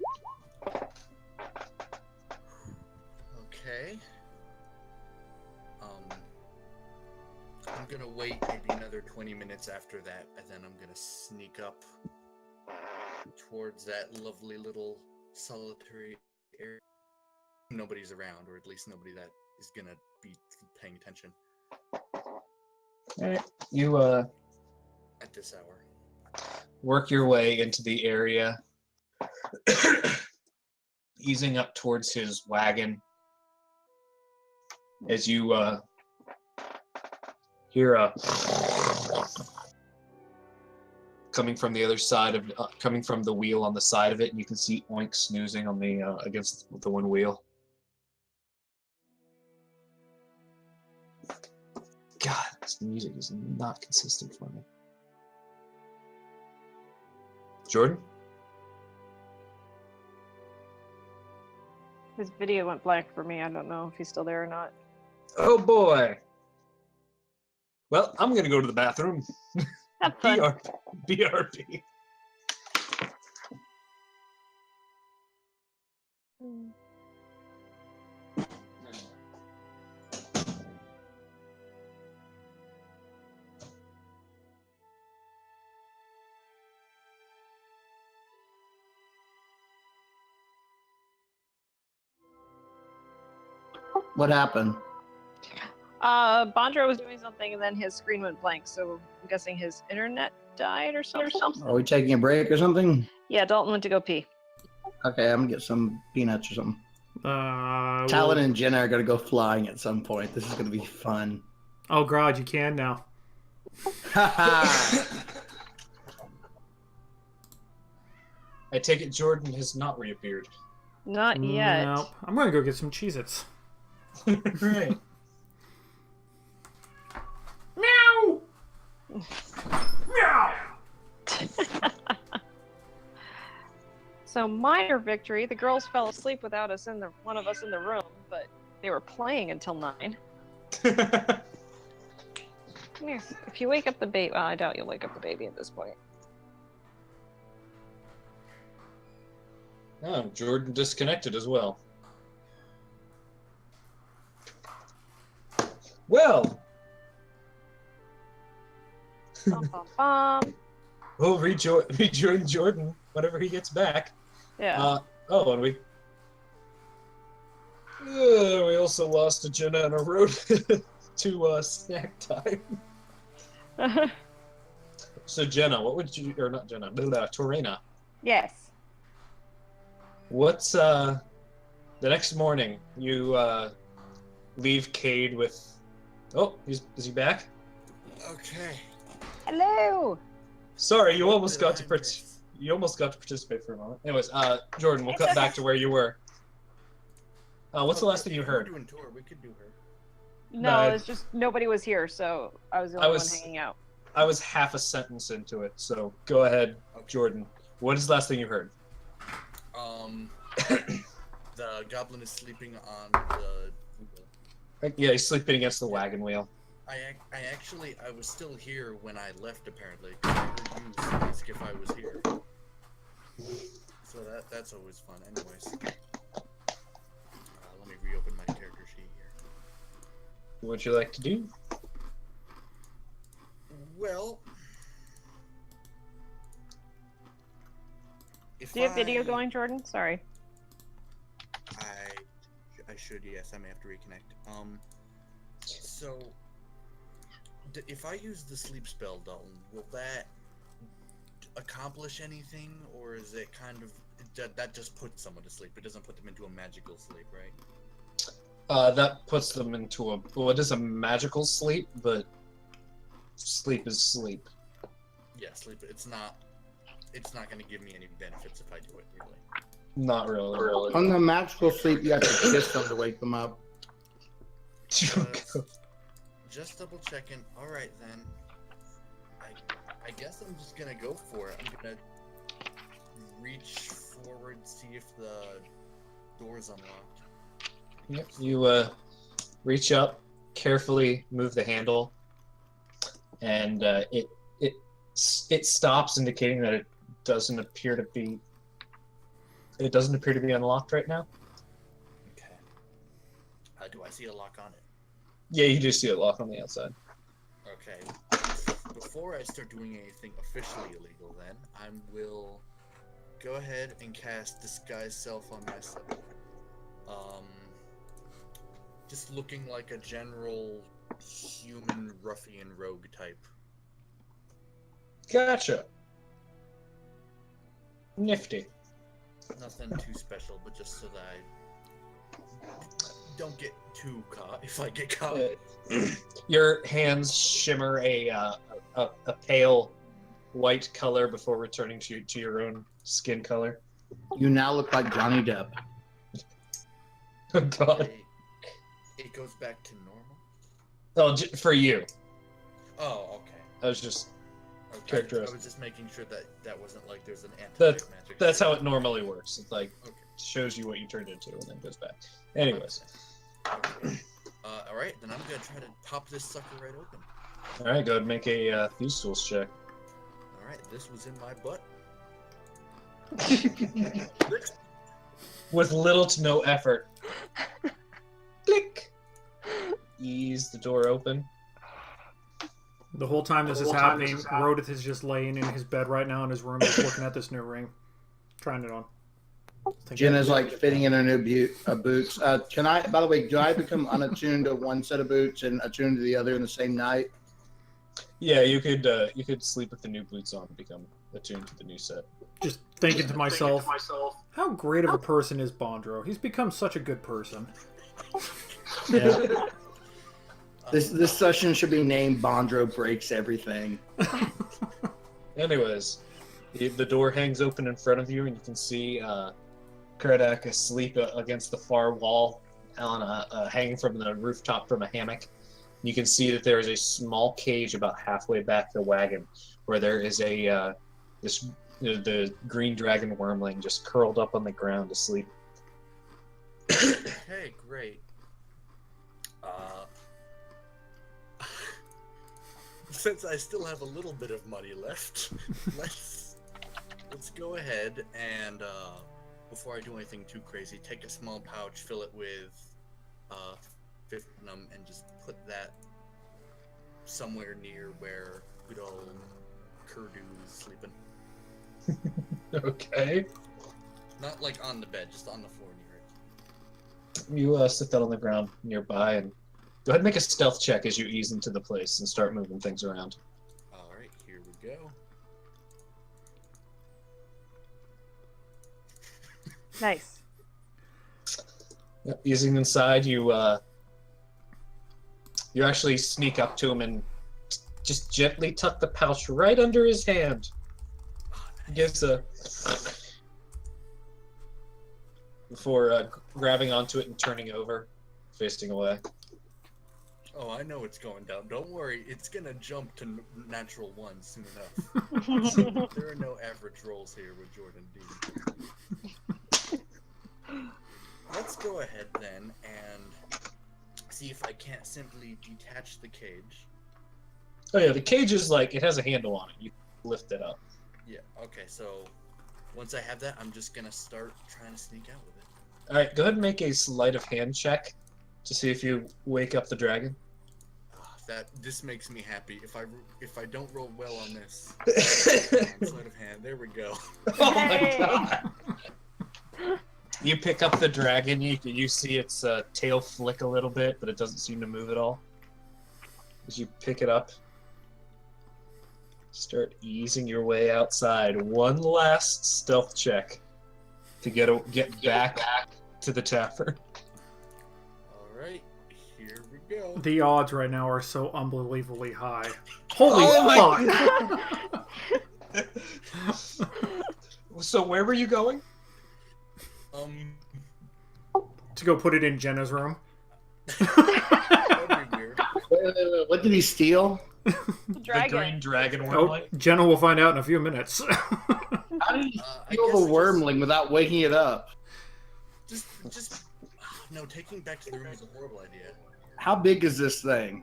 Okay. I'm gonna wait maybe another 20 minutes after that, and then I'm gonna sneak up towards that lovely little solitary area. Nobody's around, or at least nobody that is gonna be paying attention. Alright. You At this hour. work your way into the area, easing up towards his wagon. As you hear a coming from the other side of coming from the wheel on the side of it, and you can see Oink snoozing on the against the one wheel. God, this music is not consistent for me. Jordan? His video went blank for me. I don't know if he's still there or not. Oh boy. Well, I'm gonna go to the bathroom. Have fun. BRB. What happened? Bondro was doing something and then his screen went blank, so I'm guessing his internet died or something. Are we taking a break or something? Yeah, Dalton went to go pee. Okay, I'm gonna get some peanuts or something. Talon Well, and Jenna are gonna go flying at some point. This is gonna be fun. oh god, you can now. I take it Jordan has not reappeared. Not yet. Nope. I'm gonna go get some Cheez-Its. Right. Meow! Meow! So minor victory. The girls fell asleep without one of us in the room, but they were playing until 9. Yes. If you wake up the baby, well, I doubt you'll wake up the baby at this point. Oh, Jordan disconnected as well. Well, Bum, bum, bum. we'll rejoin Jordan whenever he gets back. Yeah. And we also lost a Jenna on a road to snack time. So Jenna, what would you, or not Jenna, Torena, Yes. what's the next morning you leave Cade with, is he back? Okay. Hello. Sorry, you What almost did got I to miss? participate for a moment. Anyways, Jordan, we'll cut back to where you were. What's the last thing you If we're heard? doing tour, we could do her. No, No, it's just nobody was here, so I was the only one hanging out. I was half a sentence into it, so go ahead, Jordan. What is the last thing you heard? The goblin is sleeping on the wheel. Yeah, he's sleeping against the wagon wheel. I was still here when I left, apparently. I heard you ask if I was here. So that's always fun. Anyways. Let me reopen my character sheet here. What would you like to do? Well... Do you have video going, Jordan? Sorry. I should, yes. I may have to reconnect. So... if I use the sleep spell, Dalton, will that accomplish anything, or is it kind of that just puts someone to sleep? It doesn't put them into a magical sleep, right? That puts them into a it is a magical sleep, but sleep is sleep. Yeah, sleep. It's not going to give me any benefits if I do it, really. Not really. On the magical sleep, you have to kiss them to wake them up. Just double checking. All right then. I guess I'm just gonna go for it. I'm gonna reach forward, see if the door's unlocked. Yep. You reach up, carefully move the handle, and it stops, indicating that it doesn't appear to be unlocked right now. Okay. Do I see a lock on it? Yeah, you do see it locked on the outside. Okay. Before I start doing anything officially illegal, then, I will go ahead and cast Disguise Self on myself. Just looking like a general human ruffian rogue type. Gotcha. Nifty. Nothing too special, but just so that I don't get too caught if I get caught. Your hands shimmer a pale white color before returning to your own skin color. You now look like Johnny Depp. Oh God. It goes back to normal? Oh, for you. Oh, okay. I was just I characterized. was just making sure that wasn't like there's an That's anti-magic. that's how it normally works. It like Okay. shows you what you turned into and then goes back. Anyways. Okay. All right, then I'm gonna try to pop this sucker right open. All right, go ahead and make a Thieves' Tools check. All right, this was in my butt. With little to no effort. Click. Ease the door open. The whole time this is happening, Rodith is just laying in his bed right now in his room, just looking at this new ring, trying it on. Jenna's like fitting in her new boots. Can I? By the way, do I become unattuned to one set of boots and attuned to the other in the same night? Yeah, you could sleep with the new boots on and become attuned to the new set. Just thinking to myself, how great of a person is Bondro? He's become such a good person. Yeah. This session should be named Bondro Breaks Everything. Anyways, the door hangs open in front of you, and you can see Karadak asleep against the far wall, on hanging from the rooftop from a hammock. You can see that there is a small cage about halfway back the wagon, where there is the green dragon wormling just curled up on the ground asleep. Okay, great. Since I still have a little bit of money left, let's go ahead and before I do anything too crazy, take a small pouch, fill it with Fifnum, and just put that somewhere near where good old Kurdu is sleeping. Okay. Not like on the bed, just on the floor near it. You sit down on the ground nearby and go ahead and make a stealth check as you ease into the place and start moving things around. All right, here we go. Nice. Yep, easing inside, you actually sneak up to him and just gently tuck the pouch right under his hand. Gives a before grabbing onto it and turning over, facing away. Oh, I know it's going down. Don't worry, it's gonna jump to natural one soon enough. There are no average rolls here with Jordan D. Let's go ahead then and see if I can't simply detach the cage. Oh yeah, the cage is like, it has a handle on it. You lift it up. Yeah, okay, so once I have that, I'm just gonna start trying to sneak out with it. Alright, go ahead and make a sleight of hand check to see if you wake up the dragon. This makes me happy. If I don't roll well on this, sleight of hand, there we go. Oh my god! You pick up the dragon, you see its tail flick a little bit, but it doesn't seem to move at all. As you pick it up, start easing your way outside. One last stealth check to get back to the tavern. Alright, here we go. The odds right now are so unbelievably high. Holy fuck! So where were you going? To go put it in Jenna's room. That'd be weird. Wait, what did he steal? The dragon. The green dragon Oh, wormling? Jenna will find out in a few minutes. How did he I steal guess the wormling without waking it up? No, taking back to the room is a horrible idea. How big is this thing?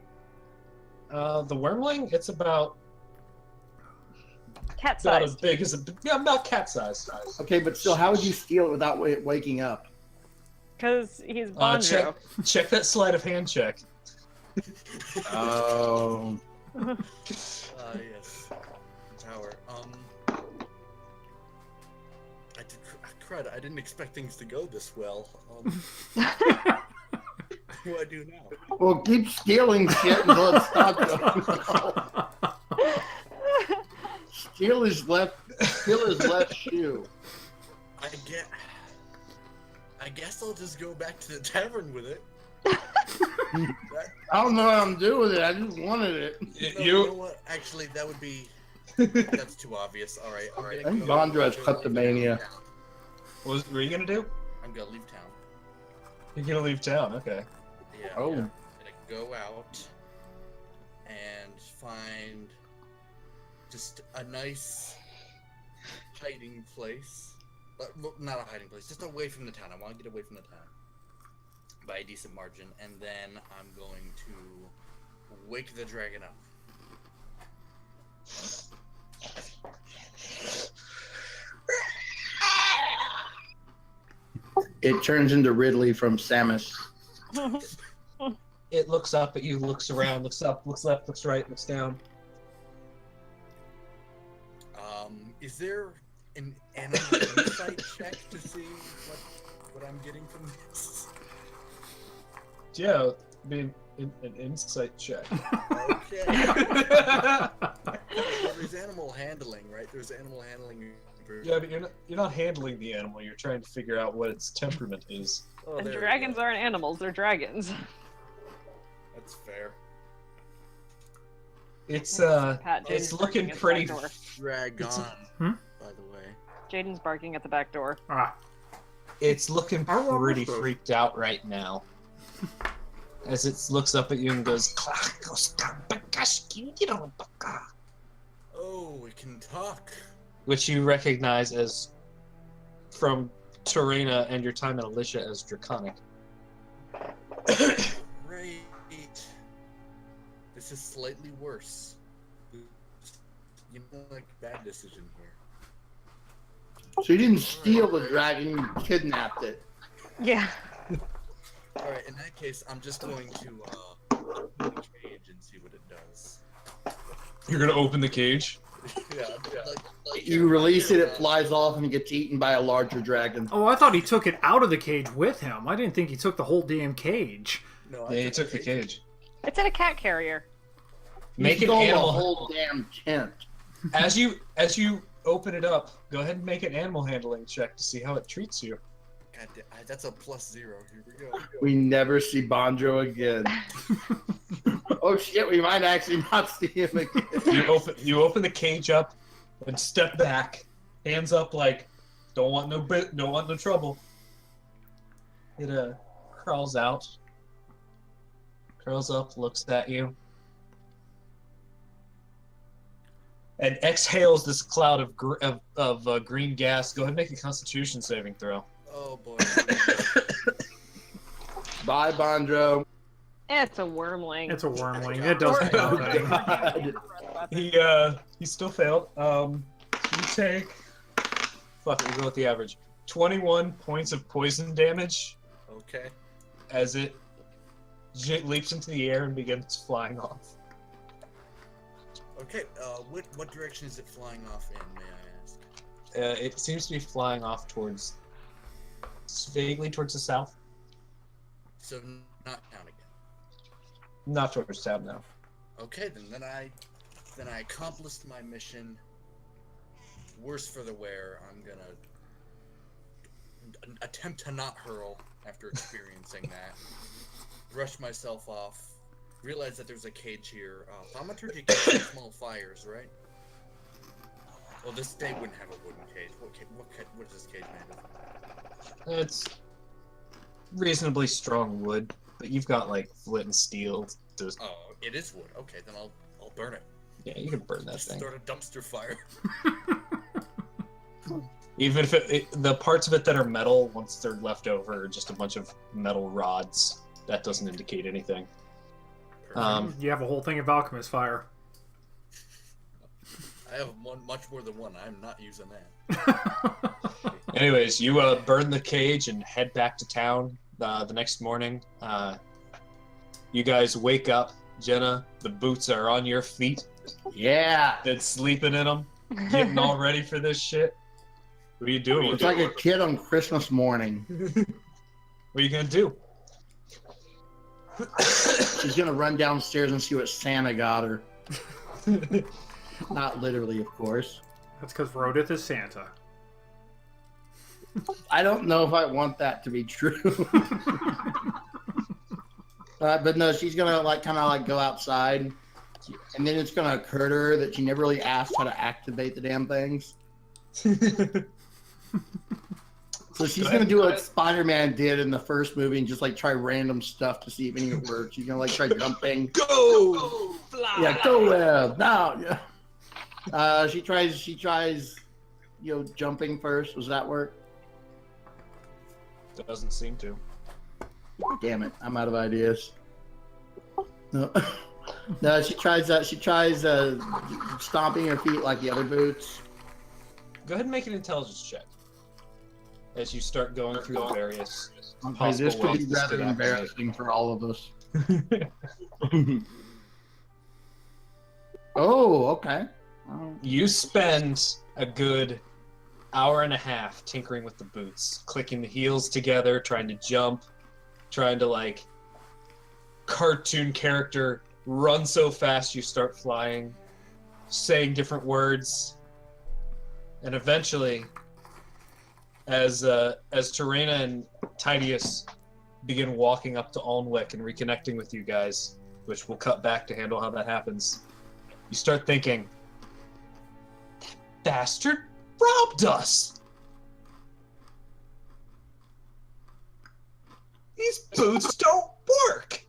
The wormling, it's about Cat as size. big as about cat size. Okay, but still, how would you steal it without waking up? Because he's Bonjo. Check that sleight of hand check. Oh. Yes. Tower. I didn't expect things to go this well. What do I do now? Well, keep stealing shit until it stops. Steal his left shoe. I guess I'll just go back to the tavern with it. I don't know what I'm doing with it. I just wanted it. You know what? Actually, that would be. That's too obvious. All right. I think Bondra has kleptomania. What were you gonna do? I'm gonna leave town. You're gonna leave town, okay. Yeah. Oh. Yeah. I'm gonna go out and find just a nice hiding place. But not a hiding place, just away from the town. I want to get away from the town by a decent margin, and then I'm going to wake the dragon up. It turns into Ridley from Samus. It looks up at you, looks around, looks up, looks left, looks right, looks down. Is there an animal insight check to see what I'm getting from this? Yeah, be an insight check. Okay. Well, there's animal handling, right? There's animal handling. Yeah, but you're not handling the animal. You're trying to figure out what its temperament is. Oh, And there we dragons go. aren't animals, they're dragons. That's fair. It's Pat, it's Jaden's looking barking at the pretty. back door. Dragon, Hmm? by the way. Jaden's barking at the back door. It's looking I love pretty this. freaked out right now. As it looks up at you and goes, Oh, it can talk. which you recognize as from Terena and your time at Alicia as Draconic. Great. This is slightly worse. You know, like bad decision here. So you didn't steal the dragon, you kidnapped it. Yeah. All right. In that case, I'm just going to open the cage and see what it does. You're gonna open the cage? Yeah. Like You release it, it flies off, and it gets eaten by a larger dragon. Oh, I thought he took it out of the cage with him. I didn't think he took the whole damn cage. No, Yeah, he took the cage. It's in a cat carrier. Make You an stole the animal. whole damn tent. As you open it up, go ahead and make an animal handling check to see how it treats you. God damn, that's a +0. Here we go. We never see Bonjo again. Oh shit, we might actually not see him again. You open the cage up and step back, hands up like don't want no trouble. It crawls out, curls up, looks at you, and exhales this cloud of green gas. Go ahead and make a Constitution saving throw. Oh boy. Bye, Bondro. It's a wormling. It's a wormling. It doesn't Oh, nothing. God. He still failed. You take, fuck it, we'll go with the average. 21 points of poison damage Okay. as it leaps into the air and begins flying off. Okay. What direction is it flying off in? May I ask? It seems to be flying off vaguely towards the south. So not town again. Not towards town, no. Okay, then I accomplished my mission. Worse for the wear. I'm gonna attempt to not hurl after experiencing that. Brush myself off. Realize that there's a cage here. Thaumaturgy can set small fires, right? Well, this day wouldn't have a wooden cage. What is this cage made of? It's reasonably strong wood, but you've got like flint and steel. Oh, it is wood. Okay, then I'll burn it. Yeah, you can burn that Just thing. start a dumpster fire. Even if the parts of it that are metal, once they're left over, are just a bunch of metal rods. That doesn't indicate anything. You have a whole thing of alchemist fire. I have much more than one. I'm not using that. Anyways, you burn the cage and head back to town the next morning. You guys wake up. Jenna, the boots are on your feet. Yeah. Been sleeping in them, getting all ready for this shit. What are you doing? It's like a kid on Christmas morning. What are you gonna do? She's gonna run downstairs and see what Santa got her. Not literally, of course. That's because Rodith is Santa. I don't know if I want that to be true. But no, she's gonna kind of go outside, and then it's gonna occur to her that she never really asked how to activate the damn things. So she's gonna do what Spider-Man did in the first movie and just try random stuff to see if any of it works. She's gonna try jumping. Go! Fly! Yeah, go web now. Yeah. She tries, jumping first. Does that work? Doesn't seem to. Damn it, I'm out of ideas. No, no, she tries stomping her feet like the other boots. Go ahead and make an intelligence check as you start going through the various Okay, possible this could ways be this rather could operate. embarrassing for all of us. Oh, okay. You spend a good hour and a half tinkering with the boots, clicking the heels together, trying to jump, trying to cartoon character run so fast you start flying, saying different words, and eventually, as Terena and Titius begin walking up to Alnwick and reconnecting with you guys, which we'll cut back to handle how that happens, you start thinking, that bastard robbed us! These boots don't work!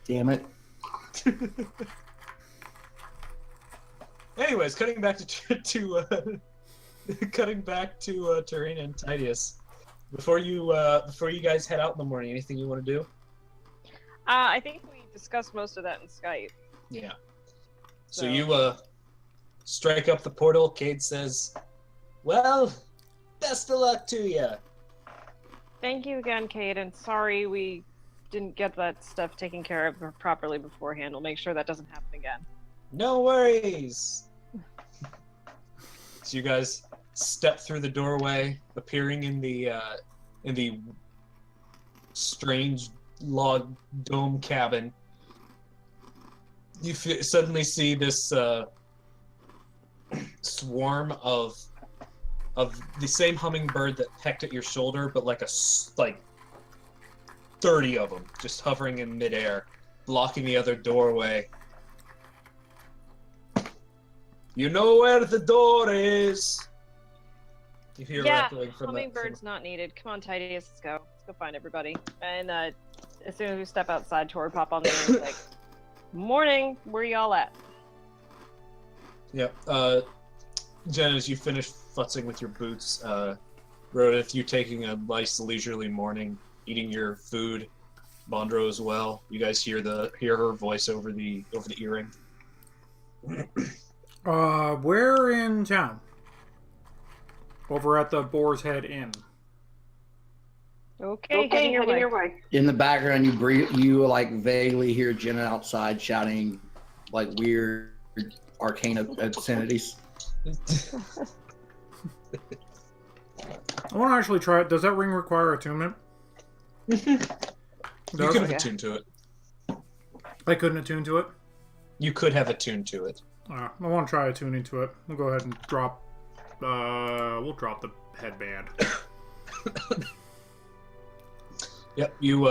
Damn it. Anyways, cutting back to Terena and Titius. Before you guys head out in the morning, anything you want to do? I think we discussed most of that in Skype. Yeah. So you strike up the portal. Cade says, "Well, best of luck to you." Thank you again, Kate, and sorry we didn't get that stuff taken care of properly beforehand. We'll make sure that doesn't happen again. No worries. So you guys step through the doorway, appearing in the strange log dome cabin. You suddenly see this swarm of the same hummingbird that pecked at your shoulder, but like 30 of them just hovering in midair, blocking the other doorway. You know where the door is. You hear Yeah, echoing from hummingbird's not needed. Come on, Tidius, let's go. Let's go find everybody. And as soon as we step outside, Tor would pop on there and be like, "Morning, where y'all at?" Yep. Jen, as you finish futzing with your boots, Rodith, you taking a nice leisurely morning, eating your food. Bondro as well. You guys hear her voice over the earring. Where in town? Over at the Boar's Head Inn. Okay, heading your way. In the background, you like vaguely hear Jenna outside shouting like weird arcane obscenities. I want to actually try it. Does that ring require attunement? You could have attuned to it. I couldn't attune to it? You could have attuned to it. I want to try attuning to it. We'll go ahead and drop... we'll drop the headband. Yep, you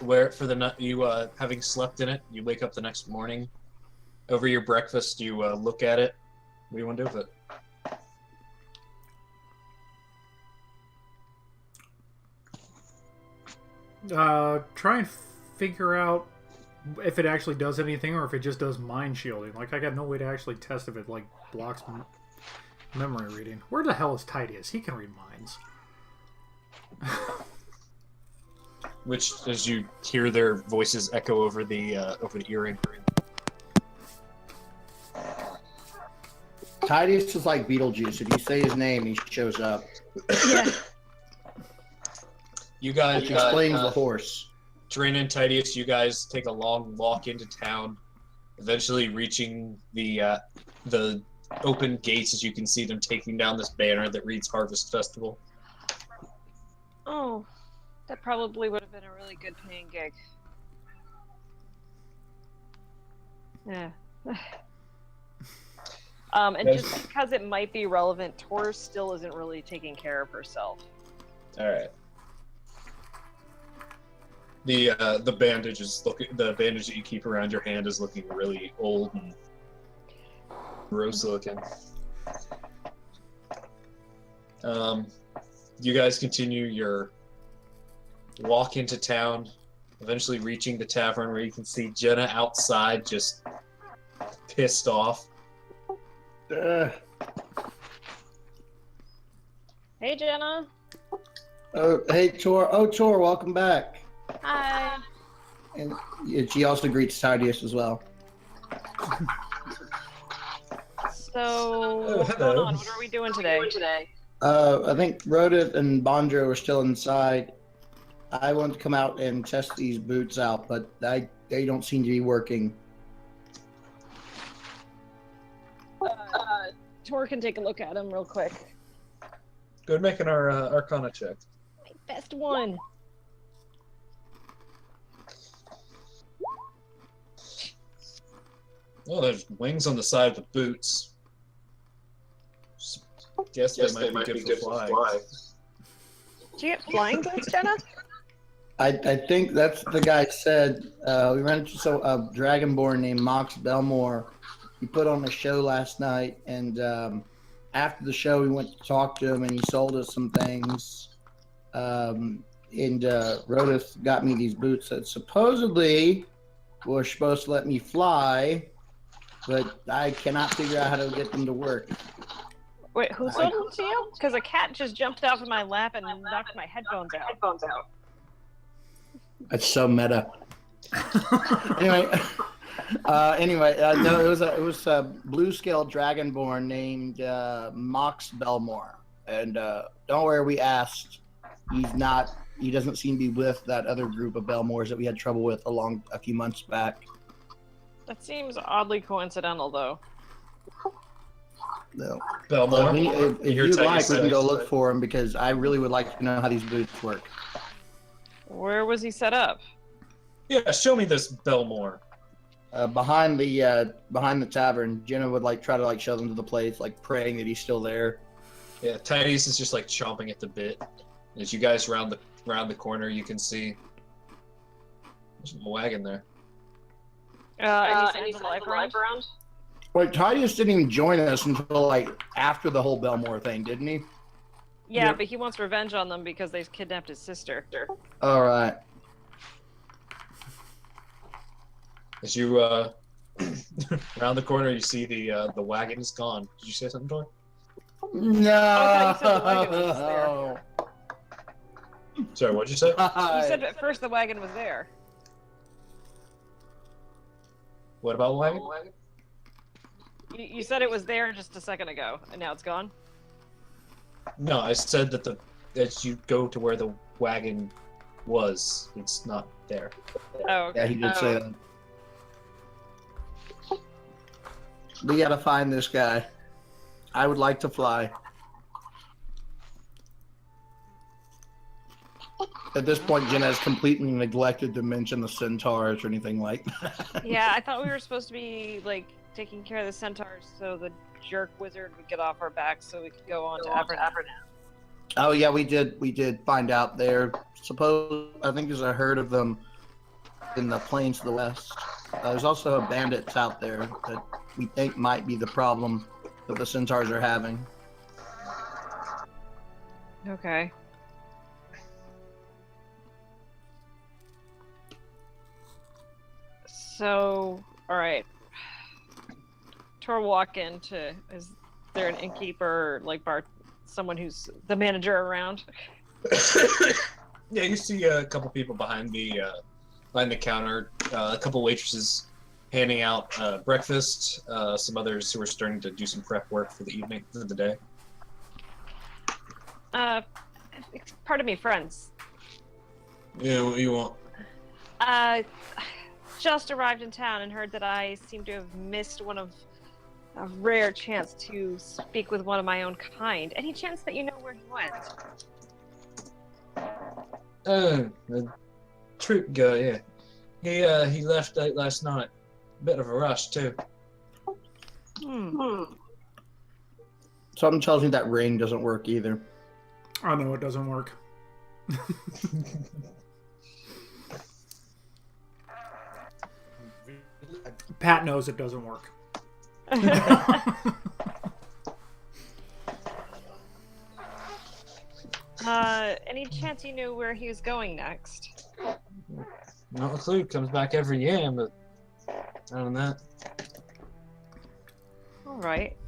wear it for the night. You having slept in it, you wake up the next morning. Over your breakfast, you look at it. What do you want to do with it? Try and figure out if it actually does anything or if it just does mind shielding. Like, I got no way to actually test if it, like, blocks memory reading. Where the hell is Tidius? He can read minds. Which, as you hear their voices echo over the earring. Tidius is like Beetlejuice. If you say his name, he shows up. Yeah. You guys Which explains the horse. Drain and Tidius, you guys take a long walk into town, eventually reaching the open gates as you can see them taking down this banner that reads Harvest Festival. Oh, that probably would have been a really good paying gig. Yeah. And just because it might be relevant, Tor still isn't really taking care of herself. All right. The bandage that you keep around your hand is looking really old and gross looking. You guys continue your walk into town, eventually reaching the tavern where you can see Jenna outside just pissed off. Hey, Jenna. Oh, hey, Tor. Oh, Tor, welcome back. Hi. And she also greets Tidius as well. So, what's going on? What are we doing today? I think Rhoda and Bondro are still inside. I want to come out and test these boots out, but they don't seem to be working. Tor can take a look at them real quick. Go ahead and make an Arcana check. My best one. Oh, there's wings on the side of the boots. Guess they might be good for flying. Did you get flying boots, Jenna? I think that's the guy said. We ran into a Dragonborn named Mox Belmore. He put on a show last night, and after the show, we went to talk to him, and he sold us some things. And Rodith got me these boots that supposedly were supposed to let me fly, but I cannot figure out how to get them to work. Wait, who sold them to you? Because a cat just jumped off of my lap and knocked my headphones out. That's so meta. Anyway, no, it was a blue-scaled dragonborn named Mox Belmore, and don't worry, we asked. He doesn't seem to be with that other group of Belmores that we had trouble with a few months back. That seems oddly coincidental, though. No. Belmore. If you'd like, we can go look for him because I really would like to know how these boots work. Where was he set up? Yeah, show me this Belmore. Behind the tavern. Jenna would try to show them to the place, praying that he's still there. Yeah, Tidius is just chomping at the bit. As you guys round the corner, you can see there's a wagon there. Any signs of life around? Wait, Tidius didn't even join us until like after the whole Belmore thing, didn't he? Yeah, Yep. but he wants revenge on them because they kidnapped his sister. All right. As you around the corner, you see the wagon is gone. Did you say something, Tor? No. I thought you said the wagon was Sorry, what'd you say? You said at first the wagon was there. What about the wagon? You said it was there just a second ago, and now it's gone? No, I said that as you go to where the wagon was, it's not there. Oh, okay. Yeah, he did say that. We gotta find this guy. I would like to fly. At this point, Jen has completely neglected to mention the centaurs or anything like that. Yeah, I thought we were supposed to be, like, taking care of the centaurs so the jerk wizard would get off our backs so we could go on to Avernam. Oh yeah, we did find out there. I think there's a herd of them in the plains to the west. There's also bandits out there that we think might be the problem that the centaurs are having. Okay. So, alright. Tor walk into, is there an innkeeper, like someone who's the manager around? Yeah, you see a couple people behind the counter, a couple waitresses handing out breakfast, some others who are starting to do some prep work for the evening, for the day. Pardon me, friends. Yeah, what do you want? Just arrived in town and heard that I seem to have missed a rare chance to speak with one of my own kind. Any chance that you know where he went? The troop guy, yeah. He left late last night. Bit of a rush, too. Something tells me that ring doesn't work either. I know it doesn't work. Pat knows it doesn't work. Any chance you knew where he was going next? Not a clue. Comes back every year, but other than that. Alright.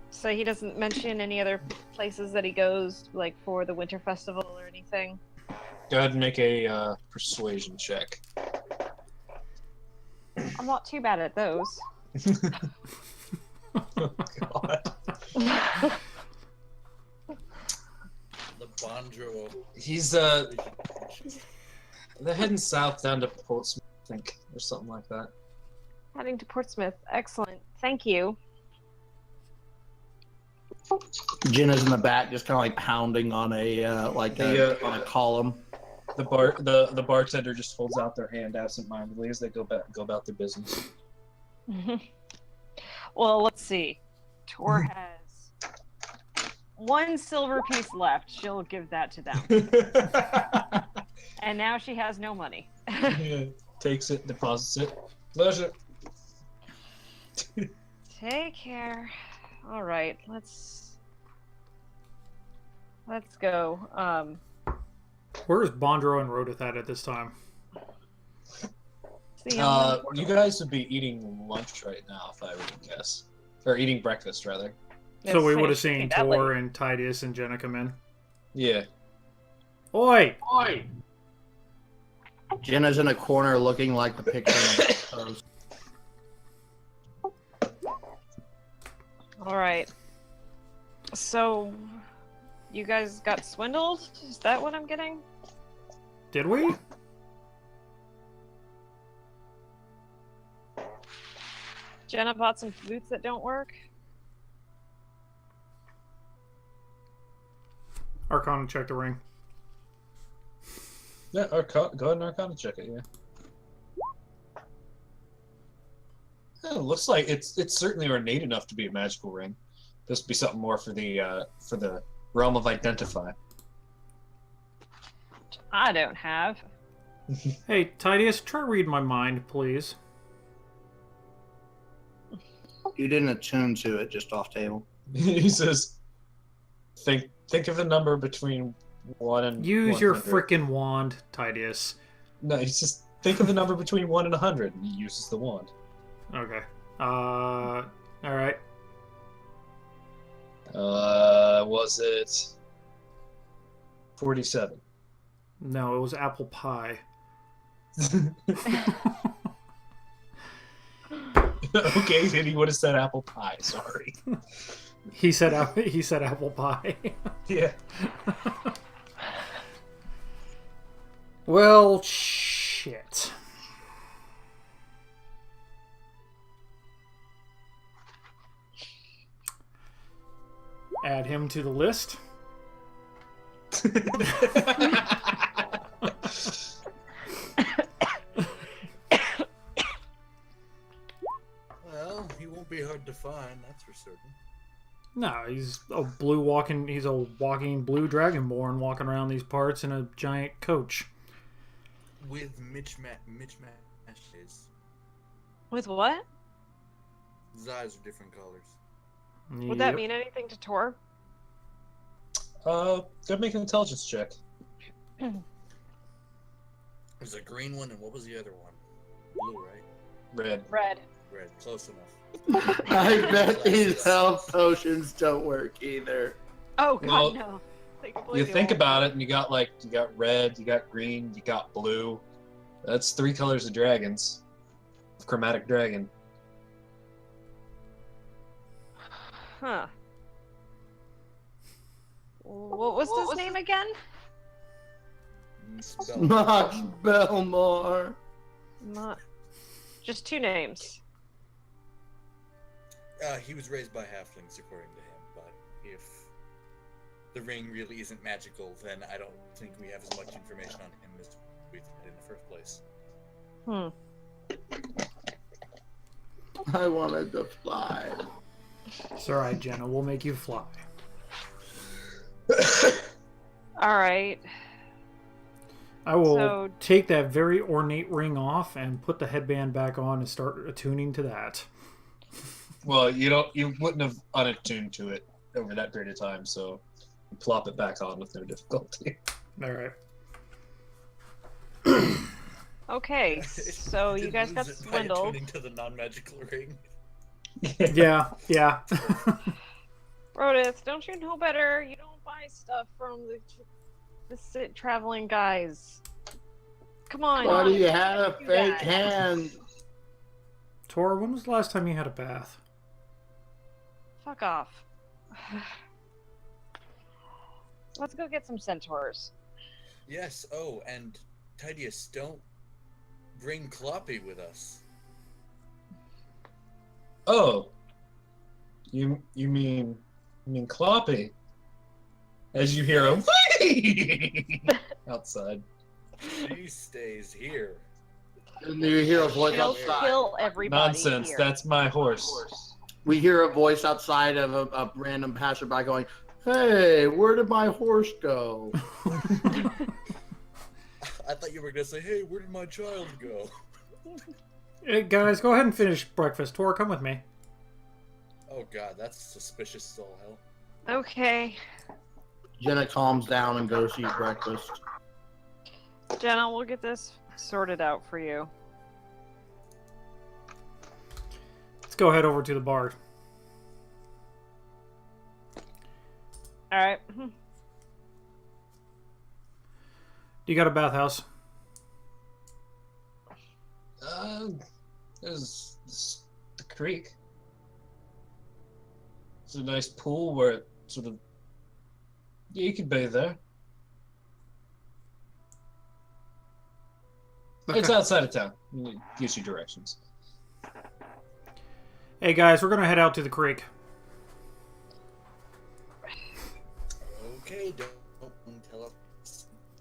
So he doesn't mention any other places that he goes, like for the winter festival or anything? Go ahead and make a persuasion check. I'm not too bad at those. Oh, God. The Bondro. He's they're heading south down to Portsmouth, I think, or something like that. Heading to Portsmouth. Excellent. Thank you. Jenna's in the back, just kind of like pounding on a on a column. The bartender just holds out their hand absentmindedly as they go about their business. Well, let's see. Tor has one silver piece left. She'll give that to them. And now she has no money. Yeah, takes it, deposits it. Pleasure. Take care. All right, let's go. Where's Bondro and Rodith at this time? You guys would be eating lunch right now, if I were to guess, or eating breakfast rather. So we would have seen Tor and Tidius and Jenna come in. Yeah. Oi! Oi! Jenna's in a corner looking like the picture of the post. All right. So, you guys got swindled? Is that what I'm getting? Did we? Jenna bought some boots that don't work? Arcana check the ring. Yeah, go ahead and Arcana check it, yeah. It looks like it's certainly ornate enough to be a magical ring. This would be something more for the realm of identify. I don't have. Hey, Tidius, try read my mind, please. You didn't attune to it, just off table. He says, think of a number between 1 and Use your 100. frickin' wand, Tidius. No, he's just think of a number between 1 and 100, and he uses the wand. Okay. Alright. Was it 47? No, it was apple pie. Okay, then he would have said apple pie. Sorry. He said apple pie. Yeah. Well, shit. Add him to the list. Well, he won't be hard to find, that's for certain. No, he's a walking blue dragonborn walking around these parts in a giant coach. With mismatches. With what? His eyes are different colors. Would that mean anything to Tor? Go make an intelligence check. There's a green one, and what was the other one? Blue, right? Red. Red. Red. Close enough. I bet these health potions don't work either. Oh god, Well, no. They You completely think won't. about it, and you got red, you got green, you got blue. That's 3 colors of dragons. Chromatic dragon. Huh. What was his name again? Max Belmore. Not. Just 2 names. He was raised by halflings, according to him, but if the ring really isn't magical, then I don't think we have as much information on him as we had in the first place. I wanted to fly. It's alright, Jenna. We'll make you fly. Alright. I will So- take that very ornate ring off and put the headband back on and start attuning to that. Well, you wouldn't have unattuned to it over that period of time, so you plop it back on with no difficulty. Alright. Okay, so you Didn't guys got lose it by swindled. attuning to the non-magical ring. Yeah. Rodith, don't you know better? You don't buy stuff from the traveling guys. Come on. Buddy, you had a Do fake that. hand. Tor, when was the last time you had a bath? Fuck off. Let's go get some centaurs. Yes. Oh, and Tidius, don't bring Kloppy with us. Oh, you mean Kloppy? As you hear him outside. She stays here. And you hear a voice She'll outside. kill everybody Nonsense. here. That's my horse. We hear a voice outside of a random passerby going, "Hey, where did my horse go?" I thought you were gonna say, "Hey, where did my child go?" Hey, guys, go ahead and finish breakfast. Tor, come with me. Oh God, that's suspicious as all hell. Okay. Jenna calms down and goes to eat breakfast. Jenna, we'll get this sorted out for you. Let's go head over to the bar. Alright. You got a bathhouse? There's the creek. It's a nice pool where it sort of... Yeah, you can bathe there. It's outside of town. It gives you directions. Hey, guys, we're going to head out to the creek. Okay, don't tell us.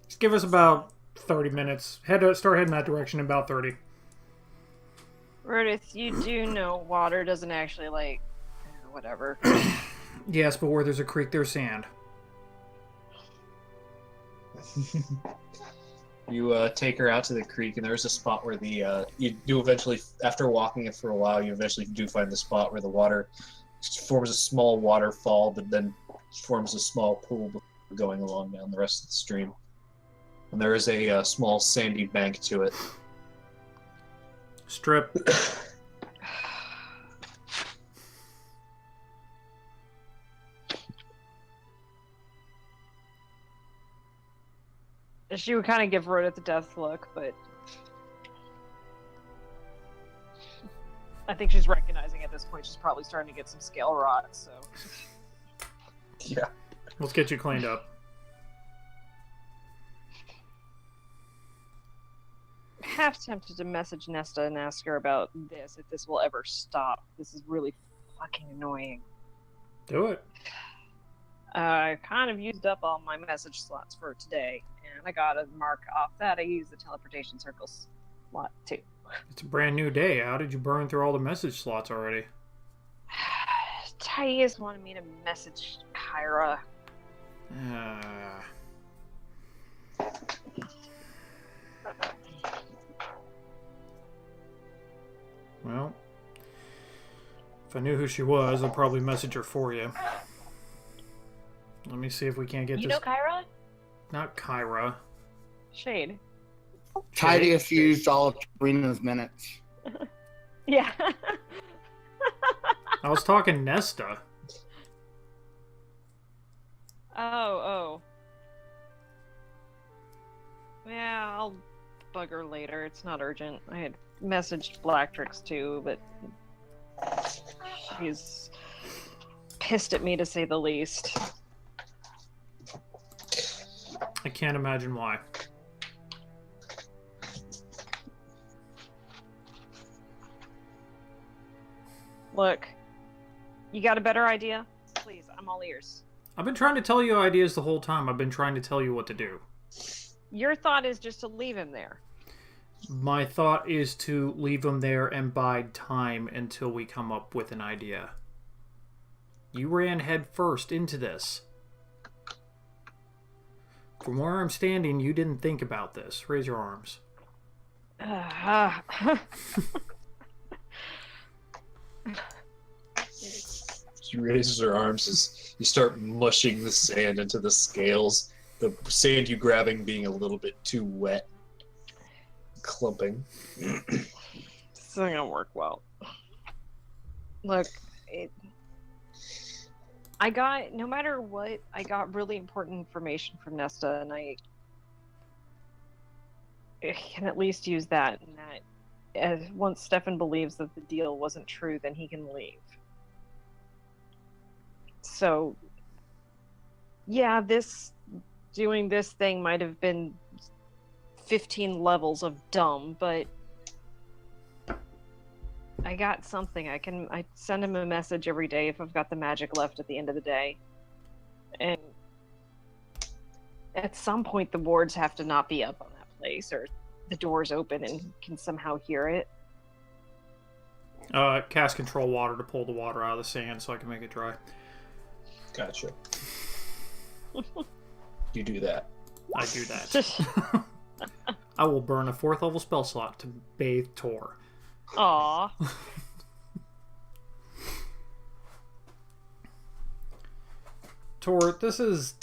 Just give us about 30 minutes. Start heading that direction in about 30. Rodith, you do know water doesn't actually, whatever. Yes, but where there's a creek, there's sand. You take her out to the creek, and there's a spot where you do eventually, after walking it for a while, you eventually do find the spot where the water forms a small waterfall, but then forms a small pool before going along down the rest of the stream. And there is a small sandy bank to it. Strip. She would kind of give Rhoda the death look, but I think she's recognizing at this point she's probably starting to get some scale rot, so. Yeah. Let's get you cleaned up. Half tempted to message Nesta and ask her about this, if this will ever stop. This is really fucking annoying. Do it. I kind of used up all my message slots for today, and I gotta mark off that I used the teleportation circles slot too. It's a brand new day. How did you burn through all the message slots already? Thais wanted me to message Kyra. Well, if I knew who she was, I'd probably message her for you. Let me see if we can't get You this. know Kyra? Not Kyra. Shade. Tidius used all of Sabrina's minutes. Yeah. I was talking Nesta. Oh. Yeah, I'll bug her later. It's not urgent. I had messaged Blacktrix too, but she's pissed at me to say the least. I can't imagine why. Look, you got a better idea? Please, I'm all ears. I've been trying to tell you ideas the whole time. I've been trying to tell you what to do. Your thought is just to leave him there. My thought is to leave him there and bide time until we come up with an idea. You ran head first into this. From where I'm standing, you didn't think about this. Raise your arms. She raises her arms as you start mushing the sand into the scales. The sand you grabbing being a little bit too wet. Clumping. This isn't gonna work well. Look, no matter what, I got really important information from Nesta, and I can at least use that. And that, once Stefan believes that the deal wasn't true, then he can leave. So, yeah, doing this thing might have been 15 levels of dumb, but I got something. I send him a message every day if I've got the magic left at the end of the day. And at some point the wards have to not be up on that place, or the door's open and can somehow hear it. Cast control water to pull the water out of the sand so I can make it dry. Gotcha. You do that. I do that. I will burn a 4th level spell slot to bathe Tor. Aww. Tor, this is...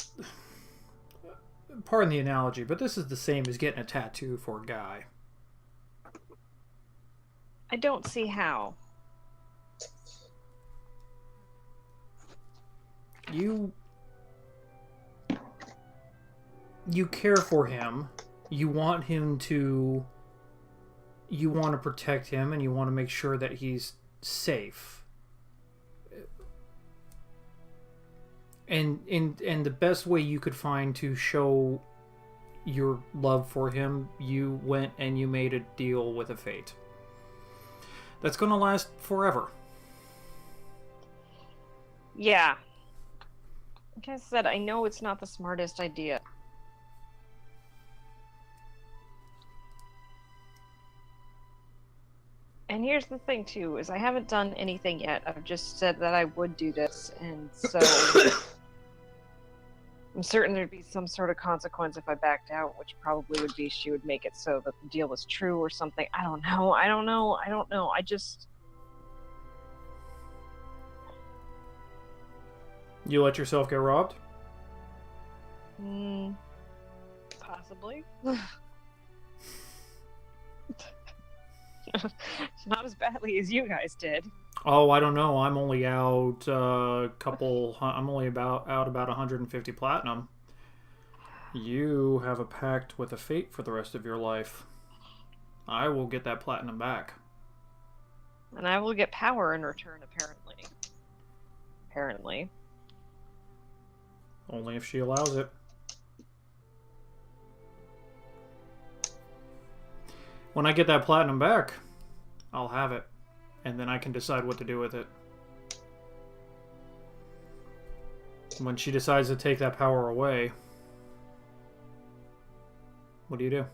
Pardon the analogy, but this is the same as getting a tattoo for a guy. I don't see how. You care for him. You want him to... You want to protect him, and you want to make sure that he's safe. And the best way you could find to show your love for him, you went and you made a deal with a fate. That's going to last forever. Yeah. Like I said, I know it's not the smartest idea. And here's the thing, too, is I haven't done anything yet. I've just said that I would do this, and so... I'm certain there'd be some sort of consequence if I backed out, which probably would be she would make it so that the deal was true or something. I don't know. I just... You let yourself get robbed? Possibly. Not as badly as you guys did. Oh, I don't know. I'm only out I'm only out about 150 platinum. You have a pact with a fate for the rest of your life. I will get that platinum back. And I will get power in return, apparently. Apparently. Only if she allows it. When I get that platinum back, I'll have it. And then I can decide what to do with it. When she decides to take that power away, what do you do?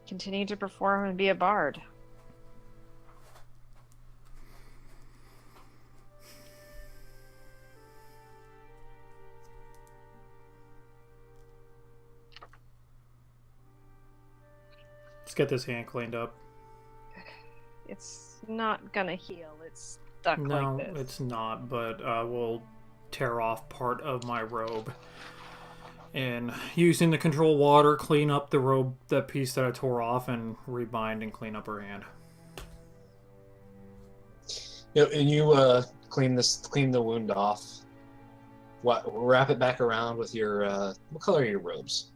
Continue to perform and be a bard. Let's get this hand cleaned up. It's not gonna heal. It's stuck No, like this. it's not, but we'll tear off part of my robe. And using the control water, clean up the robe, the piece that I tore off, and rebind and clean up her hand. And you clean the wound off. Wrap it back around with your what color are your robes?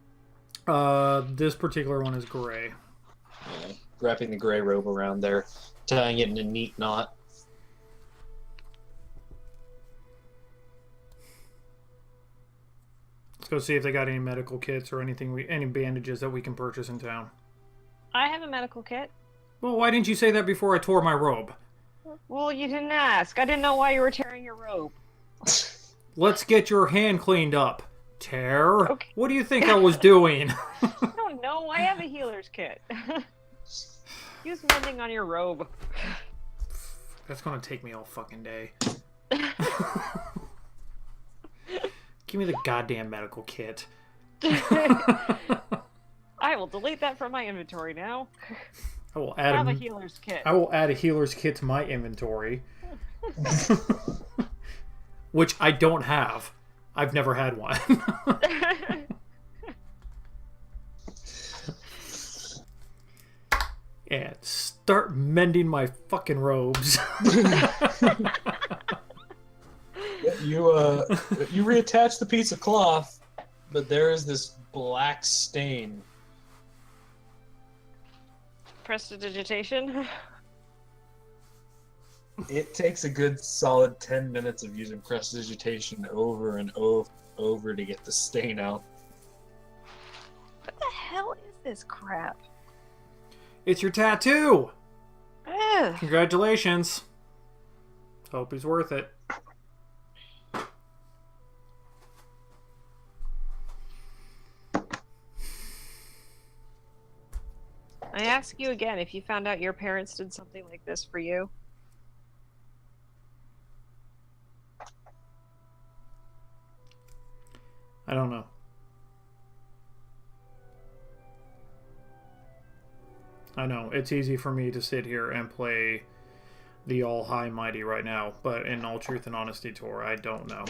This particular one is gray. Yeah, wrapping the gray robe around there, tying it in a neat knot. Let's go see if they got any medical kits or any bandages that we can purchase in town. I have a medical kit. Well, why didn't you say that before I tore my robe? Well, you didn't ask. I didn't know why you were tearing your robe. Let's get your hand cleaned up. Tear? Okay. What do you think I was doing? I don't know. I have a healer's kit. Use mending on your robe. That's gonna take me all fucking day. Give me the goddamn medical kit. I will delete that from my inventory now. I will I add have a healer's kit. I will add a healer's kit to my inventory. Which I don't have. I've never had one. And start mending my fucking robes. You reattach the piece of cloth, but there is this black stain. Prestidigitation. It takes a good solid 10 minutes of using prestidigitation over and over to get the stain out. What the hell is this crap? It's your tattoo! Ugh. Congratulations. Hope he's worth it. I ask you again, if you found out your parents did something like this for you, I don't know. I know, it's easy for me to sit here and play the all high mighty right now, but in all truth and honesty, Tor, I don't know.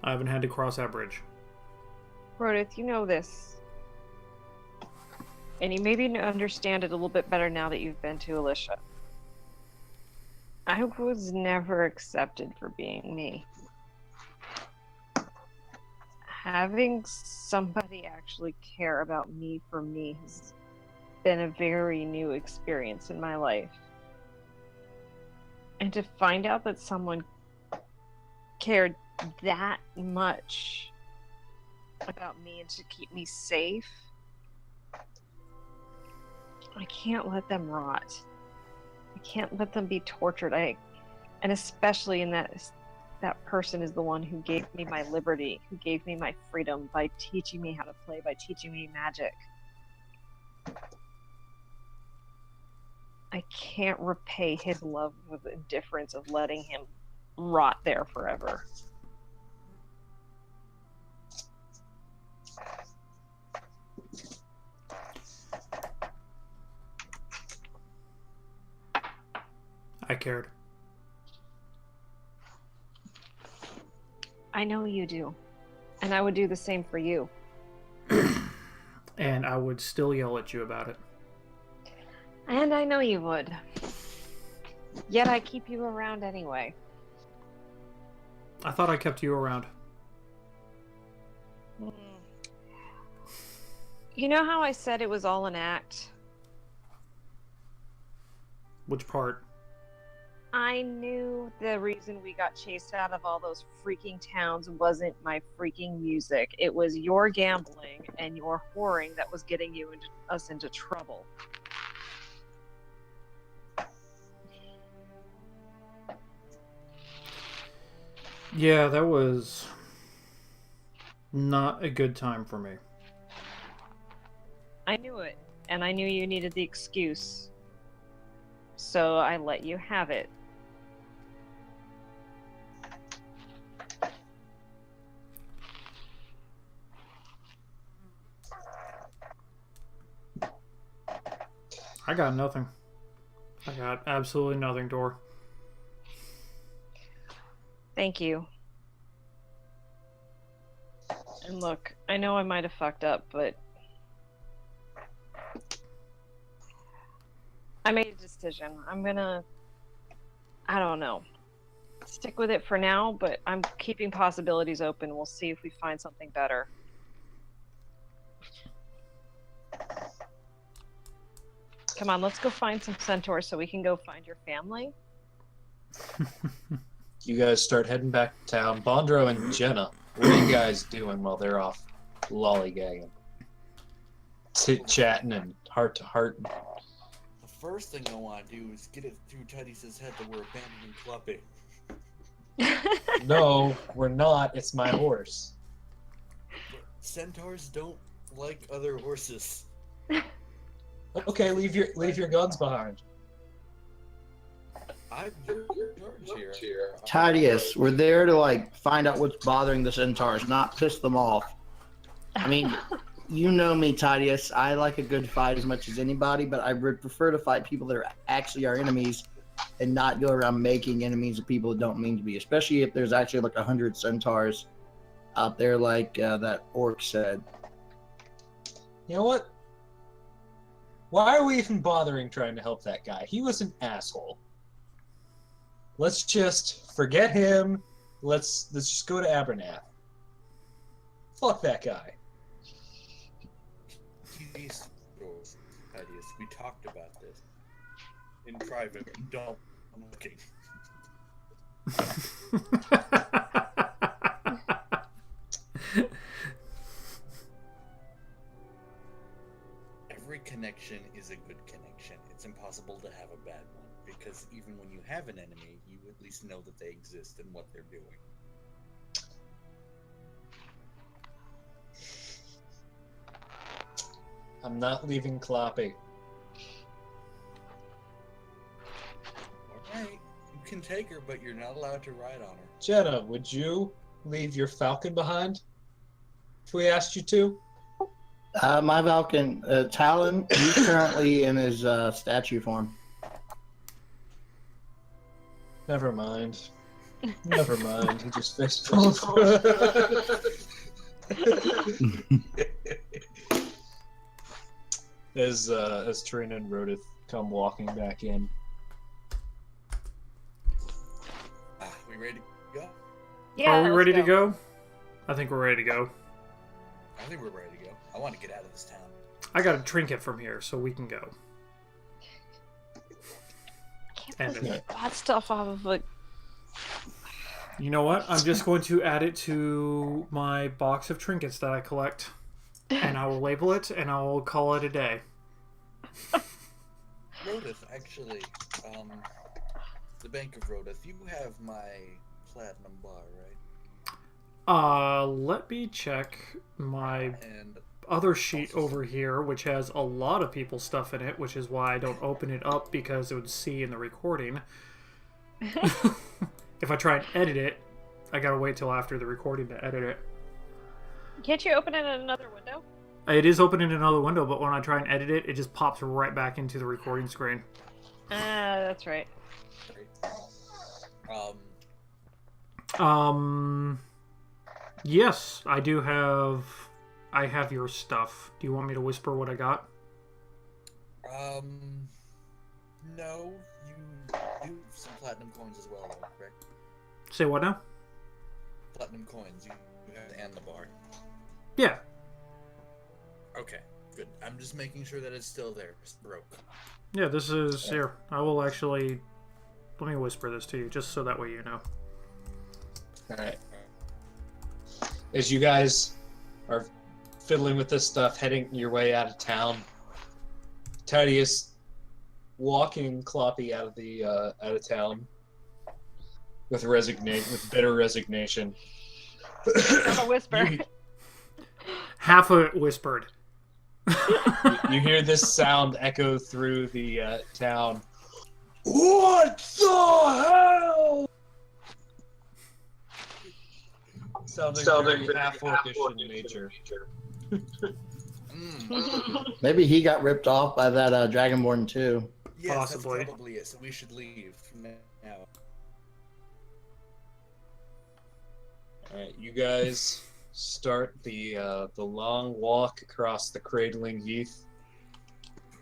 I haven't had to cross that bridge. Rodith, you know this. And you maybe understand it a little bit better now that you've been to Alicia. I was never accepted for being me. Having somebody actually care about me for me has been a very new experience in my life. And to find out that someone cared that much about me and to keep me safe, I can't let them rot. I can't let them be tortured. And especially in that person is the one who gave me my liberty, who gave me my freedom by teaching me how to play, by teaching me magic. I can't repay his love with indifference of letting him rot there forever. I cared. I know you do. And I would do the same for you. And I would still yell at you about it. And I know you would. Yet I keep you around anyway. I thought I kept you around. You know how I said it was all an act? Which part? I knew the reason we got chased out of all those freaking towns wasn't my freaking music. It was your gambling and your whoring that was getting us into trouble. Yeah, that was not a good time for me. I knew it, and I knew you needed the excuse. So I let you have it. I got nothing. I got absolutely nothing, Dor. Thank you. And look, I know I might have fucked up, but I made a decision. I don't know, stick with it for now, but I'm keeping possibilities open. We'll see if we find something better. Come on, let's go find some centaurs so we can go find your family. You guys start heading back to town. Bondro and Jenna, what are you guys doing while they're off lollygagging? Chit-chatting and heart-to-heart. The first thing I want to do is get it through Tidy's head that we're abandoning Cluppy. No, we're not. It's my horse. But centaurs don't like other horses. Okay, leave your guns behind. I'm George here. Tidius, we're there to find out what's bothering the centaurs, not piss them off. I mean, you know me, Tidius. I like a good fight as much as anybody, but I would prefer to fight people that are actually our enemies and not go around making enemies of people that don't mean to be, especially if there's actually 100 centaurs out there like that orc said. You know what? Why are we even bothering trying to help that guy? He was an asshole. Let's just forget him. Let's just go to Abernath. Fuck that guy. These ideas. We talked about this in private. Don't. I'm looking. Every connection is a good connection. It's impossible to have a bad one, because even when you have an enemy, you at least know that they exist and what they're doing. I'm not leaving Kloppy. Alright, you can take her, but you're not allowed to ride on her. Jenna, would you leave your falcon behind if we asked you to? My Falcon, Talon, he's currently in his statue form. Never mind. Never mind. He just fist pulled. As Trina and Rodith come walking back in. We ready to go? Yeah, Are we let's ready to go? I think we're ready to go. I think we're ready to go. I want to get out of this town. I got a trinket from here, so we can go. Can't put bad stuff off of it. You know what? I'm just going to add it to my box of trinkets that I collect. And I will label it, and I will call it a day. Rodith, actually, the Bank of Rodith, you have my platinum bar, right? Let me check my... And other sheet over here, which has a lot of people's stuff in it, which is why I don't open it up, because it would see in the recording. If I try and edit it, I gotta wait till after the recording to edit it. Can't you open it in another window? It is open in another window, but when I try and edit it, it just pops right back into the recording screen. That's right. Yes, I do have... I have your stuff. Do you want me to whisper what I got? No. You do have some platinum coins as well, though, correct? Say what now? Platinum coins. You have to and the bar. Yeah. Okay, good. I'm just making sure that it's still there. It's broke. Yeah, this is... Here, I will actually... Let me whisper this to you, just so that way you know. Alright. As you guys are fiddling with this stuff, heading your way out of town, Tidius walking Kloppy out of town with bitter resignation. Have a whisper. Half of it whispered. You hear this sound echo through the town. What the hell? Sounding very half-orcish in nature. Maybe he got ripped off by that Dragonborn too. Yes, Possibly. that's probably it. So we should leave now. Alright, you guys start the long walk across the cradling heath.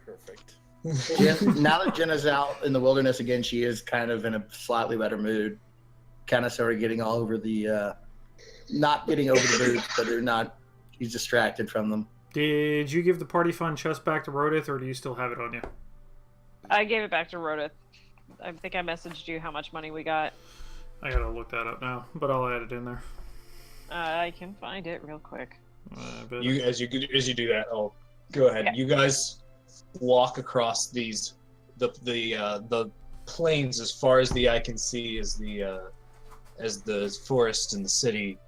Perfect. Now that Jenna's out in the wilderness again, she is kind of in a slightly better mood. Kind of sort of getting all over the, not getting over the boots, but they're not. He's distracted from them. Did you give the party fund chest back to Rodith, or do you still have it on you? I gave it back to Rodith. I think I messaged you how much money we got. I gotta look that up now, but I'll add it in there. I can find it real quick. As you do that, I'll go ahead. Yeah. You guys walk across the plains as far as the eye can see as the forest and the city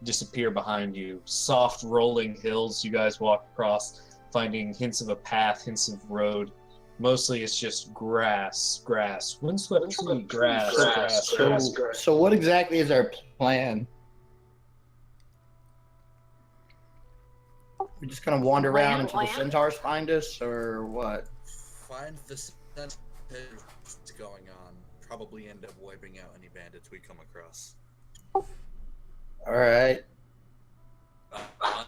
disappear behind you. Soft rolling hills you guys walk across, finding hints of a path, hints of road. Mostly it's just grass. Windswept tree, grass. So what exactly is our plan? We just kind of wander around until the centaurs find us, or what? Find the centaurs going on. Probably end up wiping out any bandits we come across. All right.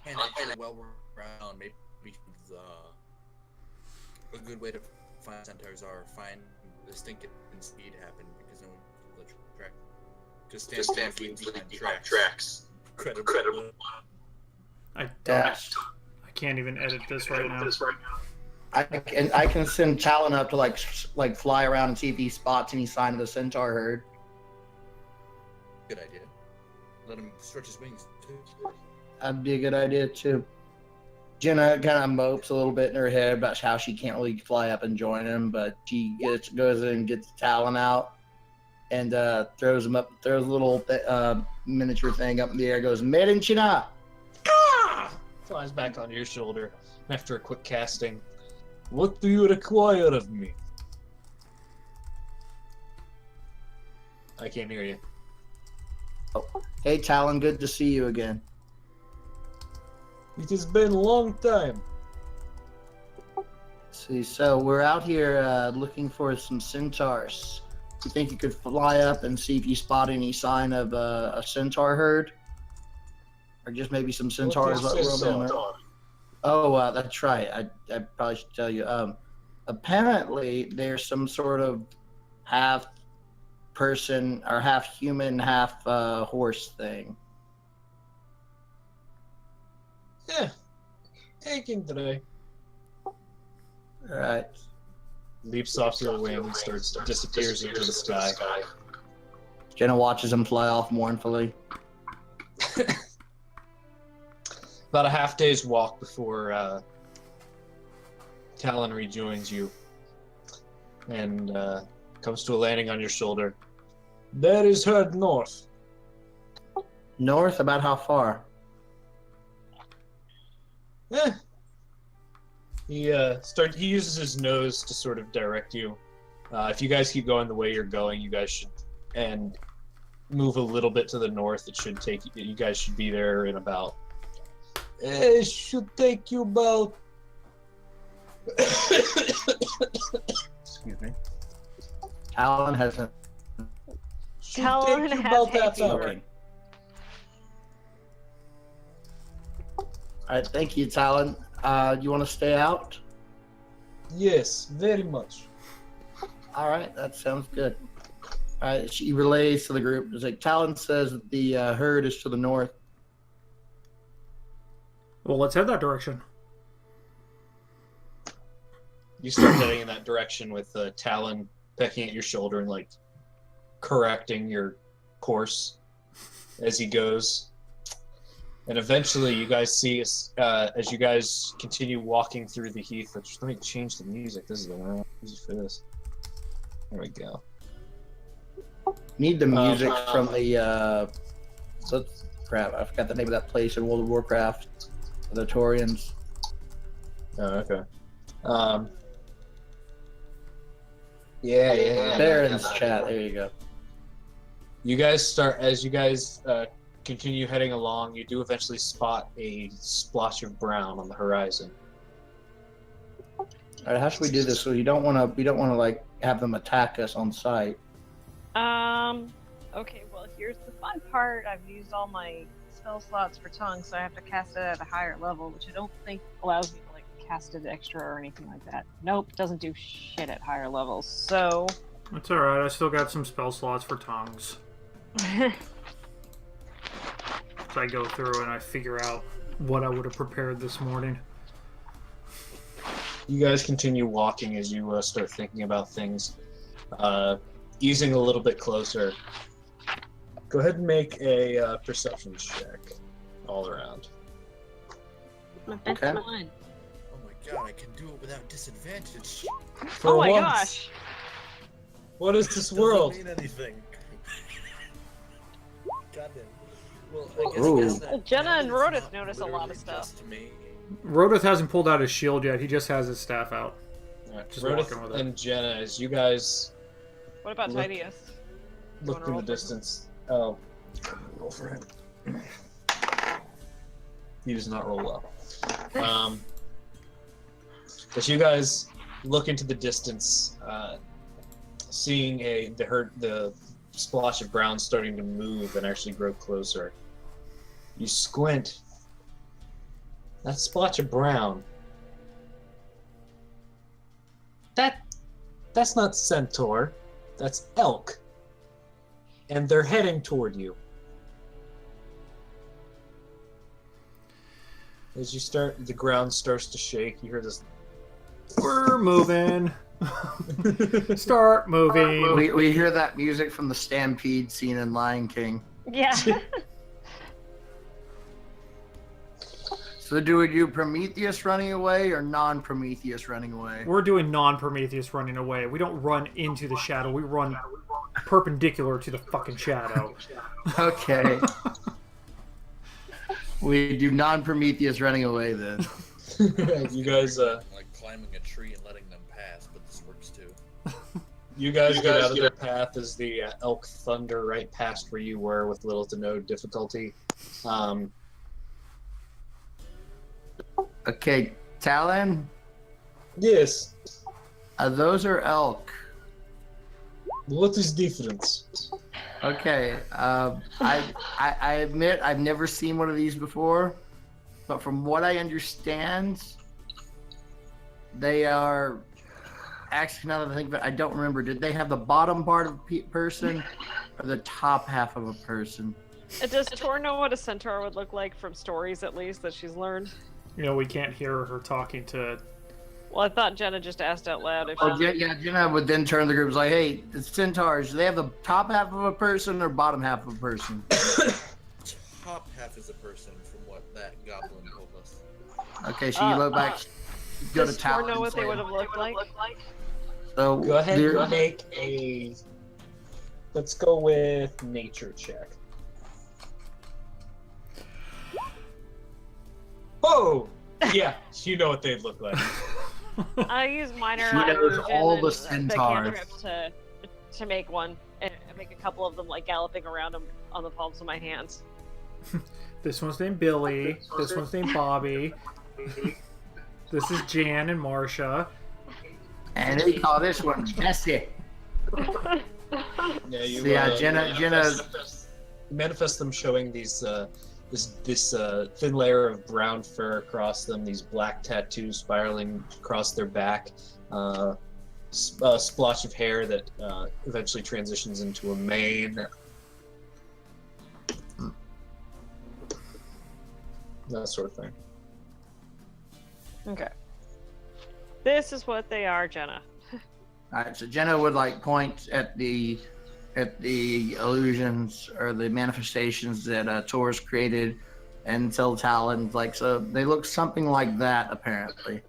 And well, we're around. Maybe a good way to find centaurs are find the stinking speed happen because no one will track. Because stampede behind tracks. Incredible. I Dash. I can't even edit this right now. I can send Talon up to like fly around and see if he spots any sign of the centaur herd. Good idea. Let him stretch his wings too. That'd be a good idea too. Jenna kind of mopes a little bit in her head about how she can't really fly up and join him, but she goes in and gets Talon out and throws him up. Throws a little miniature thing up in the air. Goes Medinchina. Flies back on your shoulder after a quick casting. What do you require of me? I can't hear you. Hey Talon, good to see you again. It has been a long time. See, so we're out here looking for some centaurs. You think you could fly up and see if you spot any sign of a centaur herd? Or just maybe some centaurs What is roaming around? centaur? Oh, that's right. I probably should tell you. Apparently, there's some sort of half person or half human, half horse thing. Yeah. Taking today. All right. Leaps off your wing and disappears into the sky. Jenna watches him fly off mournfully. About a half day's walk before Talon rejoins you and comes to a landing on your shoulder. There is herd north. North, about how far? He he uses his nose to sort of direct you. If you guys keep going the way you're going, you guys should and move a little bit to the north. It should take you guys should be there in about. It should take you about. Excuse me. Talon hasn't. Talon has hay fever. Okay. All right, thank you, Talon. You want to stay out? Yes, very much. All right, that sounds good. All right, she relays to the group. It's like Talon says that the herd is to the north. Well, let's head that direction. You start heading in that direction with Talon pecking at your shoulder and like correcting your course as he goes. And eventually, you guys see as you guys continue walking through the heath. Let me change the music. This is the wrong music for this. There we go. Need the music from the crap. I forgot the name of that place in World of Warcraft. The Torians. Oh, okay. Yeah. Baron's chat. There you go. You guys start as you guys continue heading along. You do eventually spot a splotch of brown on the horizon. All right, how should we do this? So we don't want to like have them attack us on sight. Okay, well, here's the fun part. I've used all my spell slots for tongue, so I have to cast it at a higher level, which I don't think allows me to, like, cast it extra or anything like that. Nope, doesn't do shit at higher levels, so... That's alright, I still got some spell slots for tongues. So I go through and I figure out what I would have prepared this morning. You guys continue walking as you start thinking about things. Easing a little bit closer. Go ahead and make a perception check all around. That's Okay. one. Oh my god, I can do it without disadvantage. For Oh my once. gosh! What is this world? Doesn't mean anything. Goddamn. Well, I Ooh. guess that Jenna now and that it's Rodith not notice a lot of literally stuff. just me. Rodith hasn't pulled out his shield yet, he just has his staff out. Right, Just Rodith walking with it. and Jenna, as you guys What about Look- Tidius? look Wanna in roll the for him? distance. Oh, roll for him. He does not roll well. As you guys look into the distance, seeing the splotch of brown starting to move and actually grow closer, you squint. That splotch of brown. That's not centaur. That's elk. And they're heading toward you. As the ground starts to shake, you hear this. We're moving. Start moving. We hear that music from the Stampede scene in Lion King. Yeah. So do we do Prometheus running away or non-Prometheus running away? We're doing non-Prometheus running away. We don't run into the shadow. We run perpendicular to the fucking shadow. Okay. We do non-Prometheus running away then. You guys, Like climbing a tree and letting them pass, but this works too. you guys get out of their path as the elk thunder right past where you were with little to no difficulty. Okay, Talon, Yes. those are elk. What is difference? Okay, I admit I've never seen one of these before, but from what I understand, they are actually, now that I think of it, I don't remember. Did they have the bottom part of a person or the top half of a person? Does Tor know what a centaur would look like from stories, at least, that she's learned? You know, we can't hear her talking to... Well, I thought Jenna just asked out loud if Oh, yeah, Jenna would then turn to the group and was like, hey, the centaurs, do they have the top half of a person or bottom half of a person? Top half is a person, from what that goblin told us. Okay, so you look back, go to does Tor Talon. know what they would have looked like? So Go ahead there- and make a. Let's go with nature check. Oh, Yeah, you know what they'd look like. I use minor She knows illusion all and the the centaurs. cantrip to make one and make a couple of them like galloping around them on the palms of my hands. This one's named Billy. This one's named Bobby. This is Jan and Marcia. And they call this one Jesse. Yeah, you. So yeah, you Jenna. manifest them showing these this thin layer of brown fur across them, these black tattoos spiraling across their back, a splotch of hair that eventually transitions into a mane. That sort of thing. Okay. This is what they are, Jenna. All right, so Jenna would like point at the illusions or the manifestations that Tor's created, and tell Talon like, so they look something like that apparently.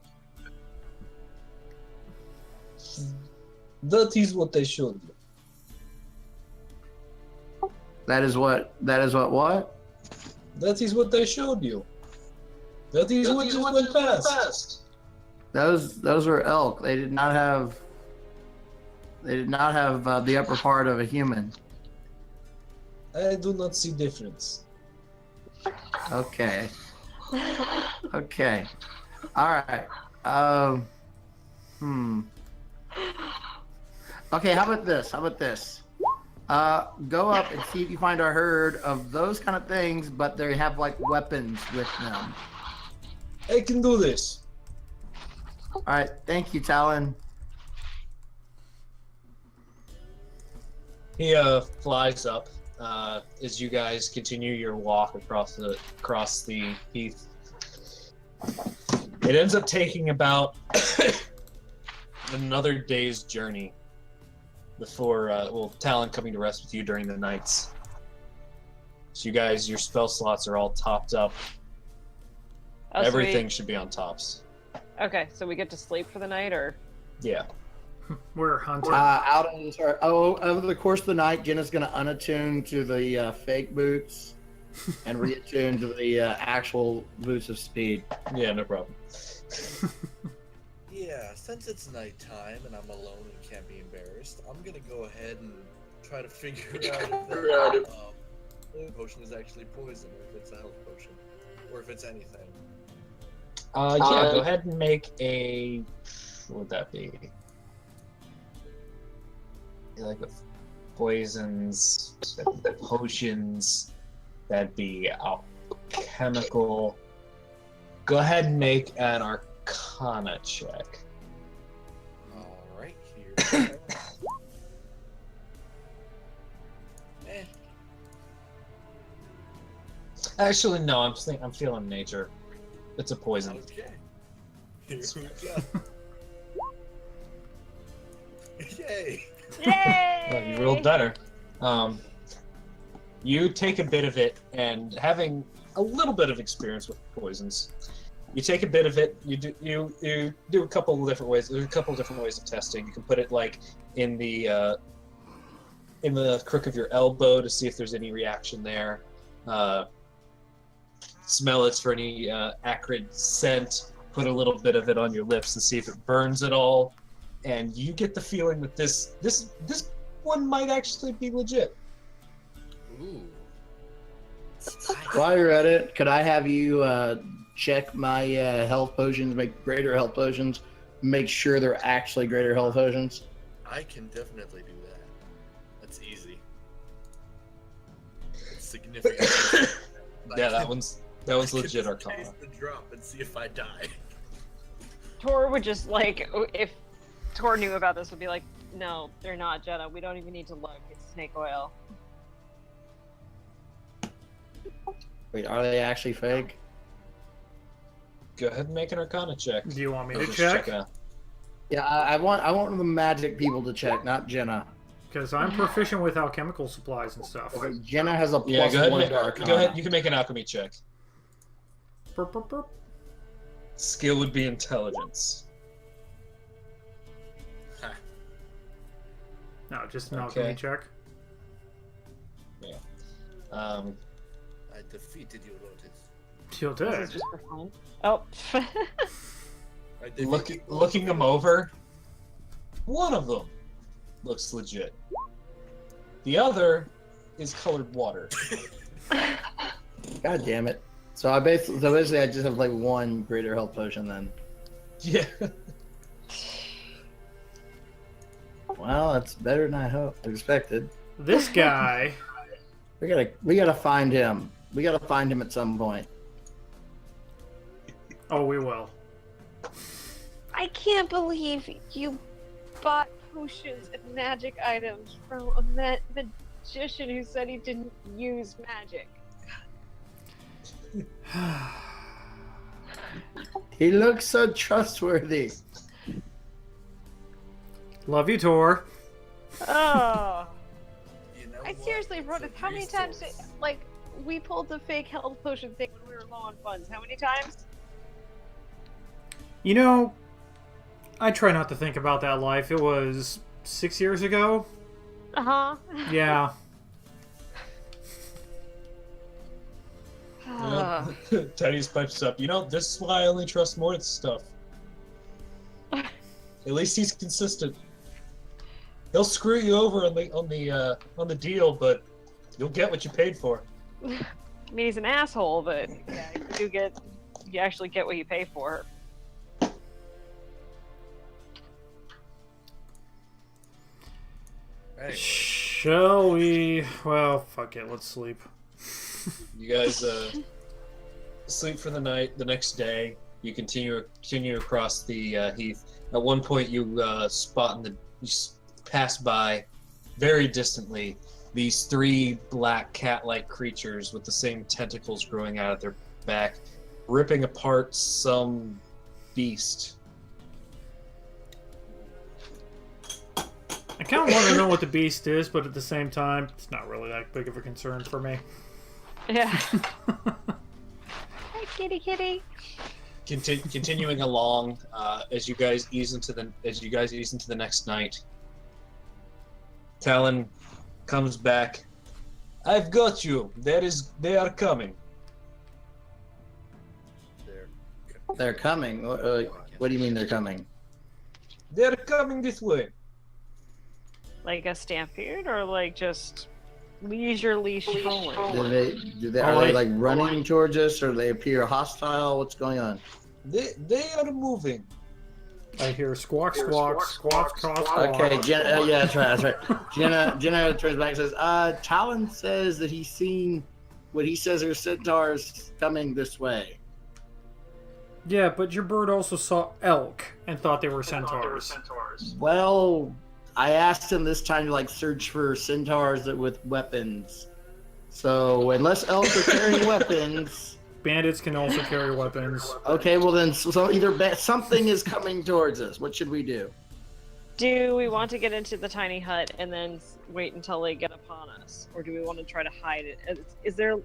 That is what they showed you. That is what what? That is what they showed you. That is what just went past. Those were elk. They did not have the upper part of a human. I do not see difference. Okay. Okay. All right. Okay, how about this? Go up and see if you find a herd of those kind of things, but they have like weapons with them. I can do this. All right, thank you, Talon. He flies up as you guys continue your walk across the heath. It ends up taking about another day's journey before Talon coming to rest with you during the nights. So you guys, your spell slots are all topped up. Oh, so Everything should be on tops. Okay, so we get to sleep for the night, or? Yeah. We're hunting. Over the course of the night, Jenna's gonna unattune to the fake boots and reattune to the actual boots of speed. Yeah, no problem. Yeah, since it's nighttime and I'm alone and can't be embarrassed, I'm gonna go ahead and try to figure out if the potion is actually poison, or if it's a health potion, or if it's anything. Yeah, go ahead and make a. What would that be? Like a poisons, potions. That'd be alchemical. Go ahead and make an Arcana check. Alright, here we go. Actually, no. I'm feeling nature. It's a poison. Okay. Here we go. Yay! Yay! Well, you rolled better. You take a bit of it, and having a little bit of experience with poisons, you take a bit of it. You do a couple of different ways. There's a couple of different ways of testing. You can put it like in the crook of your elbow to see if there's any reaction there. Smell it for any acrid scent. Put a little bit of it on your lips to see if it burns at all. And you get the feeling that this one might actually be legit. Ooh. While you're at it, could I have you check my health potions, make greater health potions, make sure they're actually greater health potions? I can definitely do that. That's easy. It's significant. Yeah, that one's legit I Arcana. can taste the drop and see if I die. Tor would just like, if Tor knew about this, would be like, no, they're not, Jenna. We don't even need to look. It's snake oil. Wait, are they actually fake? Go ahead and make an Arcana check. Do you want me I'll to just check? out. Yeah, I want the magic people to check, not Jenna. Because I'm proficient with alchemical supplies and stuff. Okay, Jenna has a Yeah, plus go ahead. one And to Arcana. go ahead. You can make an alchemy check. Burp, burp, burp. Skill would be intelligence. No, just an Okay. alchemy check. Um, I defeated you, Lotus. You'll do This it. is just for fun. Oh. I did Looking them over, one of them looks legit. The other is colored water. God damn it. So basically I just have like one greater health potion then. Yeah. Well, that's better than I expected. This guy. We gotta find him. We gotta find him at some point. Oh, we will. I can't believe you bought potions and magic items from a magician who said he didn't use magic. He looks so trustworthy. Love you, Tor. Oh. You know I what? seriously wrote it. It's a How many times resource. like we pulled the fake health potion thing when we were low on funds? How many times? You know, I try not to think about that life. It was 6 years ago. Uh-huh. Yeah. Tidy's pipes up. You know, this is why I only trust Mord's stuff. At least he's consistent. He'll screw you over on the deal, but you'll get what you paid for. I mean, he's an asshole, but yeah, you actually get what you pay for. Anyway, Shall we? Well, fuck it. Let's sleep. You guys sleep for the night. The next day, you continue across the heath. At one point, you pass by, very distantly, these three black cat-like creatures with the same tentacles growing out of their back, ripping apart some beast. I kind of want to know what the beast is, but at the same time, it's not really that big of a concern for me. Yeah. Hi, kitty, kitty. Continuing along, as you guys ease into the next night, Talon comes back. I've got you. They are coming. They're coming. What do you mean they're coming? They're coming this way. Like a stampede, or like just leisurely strolling? Are they like running towards us, or they appear hostile? What's going on? They are moving. I hear squawk, squawk, squawk, squawk, squawk. Okay, Jenna. Yeah, that's right. Jenna turns back and says, Talon says that he's seen what he says are centaurs coming this way. Yeah, but your bird also saw elk and thought they were centaurs. Well, I asked him this time to like search for centaurs with weapons. So unless elk are carrying weapons, Bandits can also carry weapons. okay. Well then, so either something is coming towards us. What should we do? Do we want to get into the tiny hut and then wait until they get upon us, or do we want to try to hide it?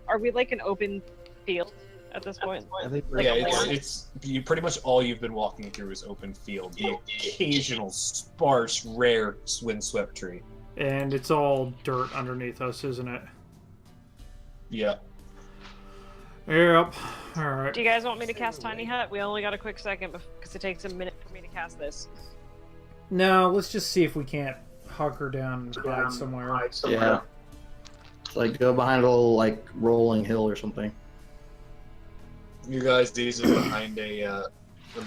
Are we like an open field at this point? I think Like Yeah, a lawn? it's you. Pretty much all you've been walking through is open field. The occasional sparse, rare windswept tree. And it's all dirt underneath us, isn't it? Yeah. Yep. Alright. Do you guys want me to cast tiny hut? We only got a quick second because it takes a minute for me to cast this. No, let's just see if we can't hunker down and hide somewhere. Yeah. It's like go behind a little like rolling hill or something. You guys, these are behind a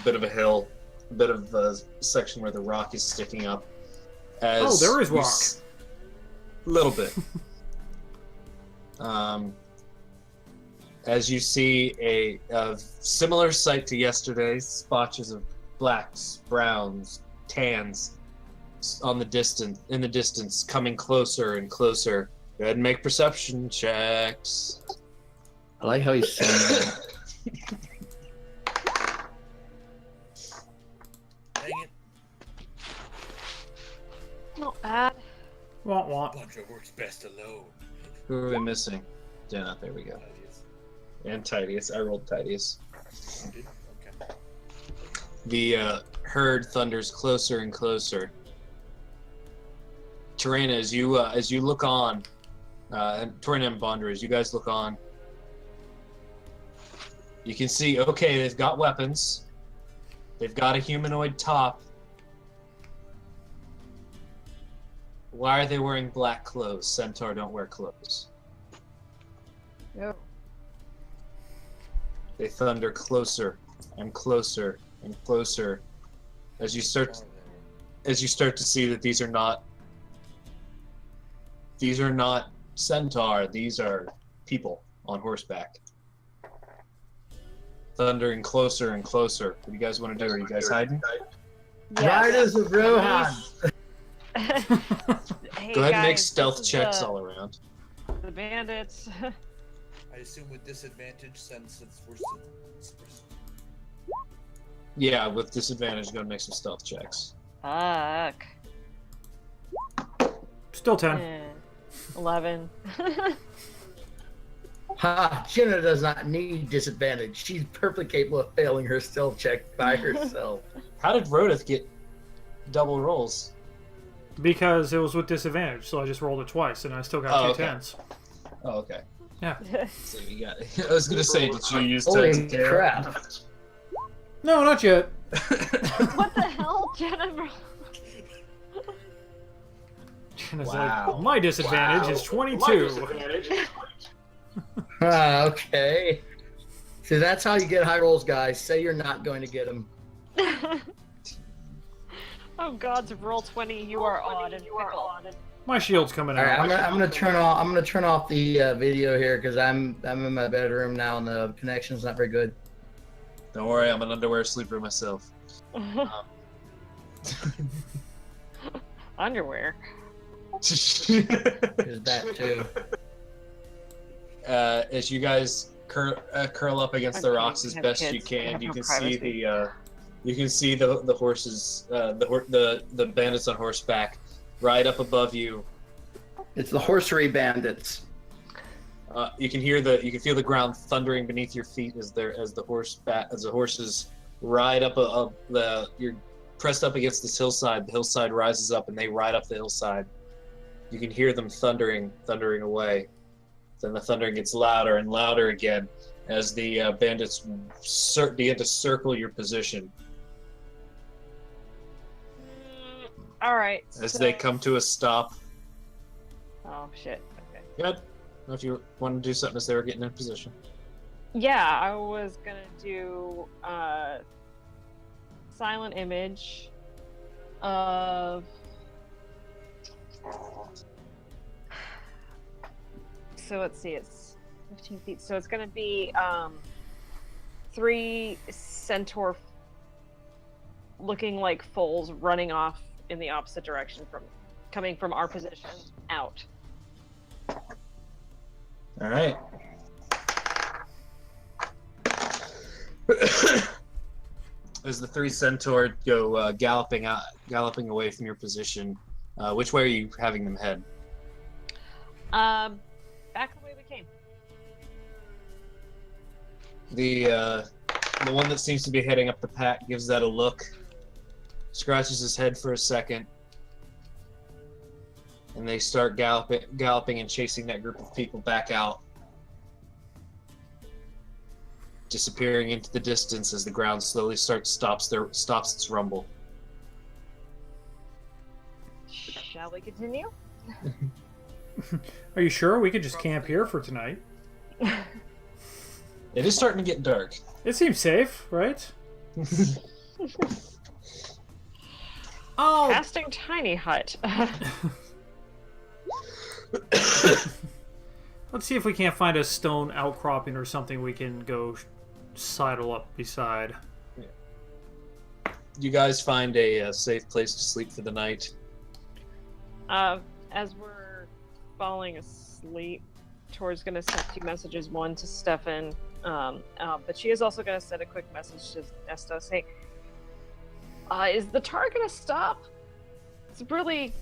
bit of a hill, a bit of a section where the rock is sticking up. Oh, there is rock. A little bit. As you see a similar sight to yesterday's, spotches of blacks, browns, tans in the distance, coming closer and closer. Go ahead and make perception checks. I like how he's saying that. dang it. Not bad. Want, want. Bonjo works best alone. Who are we missing? Jenna, there we go. And Tidius. I rolled Tidius. Okay. The herd thunders closer and closer. Terena, as you look on, and Terena and Bonder, as you guys look on, You can see, okay, they've got weapons. They've got a humanoid top. Why are they wearing black clothes? Centaur don't wear clothes. No. They thunder closer and closer and closer as you start to see that these are not centaur, these are people on horseback. Thundering closer and closer. What do you guys want to do? Are you guys hiding? Riders of Rohan. Hey, Go ahead and make guys, stealth this is checks all around. The bandits. I assume with disadvantage since we're Yeah, with disadvantage, go and make some stealth checks. Fuck. Still 10. 11. Ha! Jenna does not need disadvantage. She's perfectly capable of failing her stealth check by herself. How did Rodith get double rolls? Because it was with disadvantage, so I just rolled it twice, and I still got two okay. 10s. Oh, okay. Yeah. So you got. I was gonna say, did you use Holy 10? crap! No, not yet. What the hell, Jennifer? Jenna's Wow. like, my disadvantage is 22. Okay. So that's how you get high rolls, guys. Say you're not going to get them. Oh god, to roll 20, you are odd and fickle. My shield's coming All right, out. I'm gonna turn off the video here because I'm in my bedroom now and the connection's not very good. Don't worry, I'm an underwear sleeper myself. Underwear. There's that too. As you guys curl up against the Okay, rocks as have best kids. you I can, have you no can privacy. see the horses, the bandits on horseback, right up above you. It's the horsery bandits. You can feel the ground thundering beneath your feet as the horses ride up you're pressed up against this hillside. The hillside rises up and they ride up the hillside. You can hear them thundering away. Then the thundering gets louder and louder again as the bandits begin to circle your position. Alright. As they come to a stop. Oh shit. Okay. Good. I don't know if you want to do something as they were getting in position. Yeah, I was gonna do silent image of so let's see, it's 15 feet. So it's gonna be 3 centaur looking like foals running off in the opposite direction coming from our position out. All right. As the 3 centaur go galloping away from your position, which way are you having them head? Back the way we came. The one that seems to be heading up the path gives that a look, scratches his head for a second, and they start galloping and chasing that group of people back out, disappearing into the distance as the ground slowly stops its rumble. Shall we continue? Are you sure we could just camp here for tonight? It is starting to get dark. It seems safe, right? Oh, Casting tiny hut. let's see if we can't find a stone outcropping or something we can go sidle up beside. You guys find a safe place to sleep for the night. As we're falling asleep, Tor's gonna send 2 messages, one to Stefan, but she is also gonna send a quick message to Nesta saying, is the tar gonna stop? It's really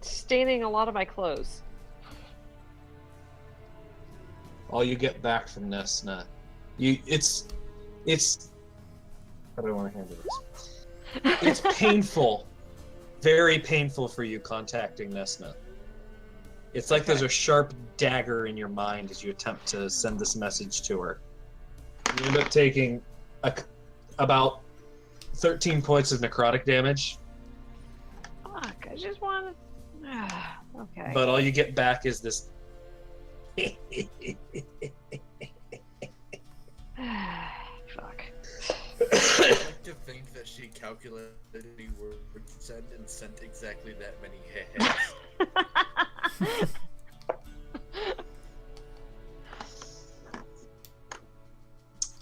staining a lot of my clothes. All you get back from Nesta, it's how do I want to handle this? It's painful, very painful for you contacting Nesna. It's like there's a sharp dagger in your mind as you attempt to send this message to her. You end up taking about 13 points of necrotic damage, Fuck, I just want to. Okay. but all you get back is this. Fuck. I like to think that she calculated the word said and sent exactly that many hits.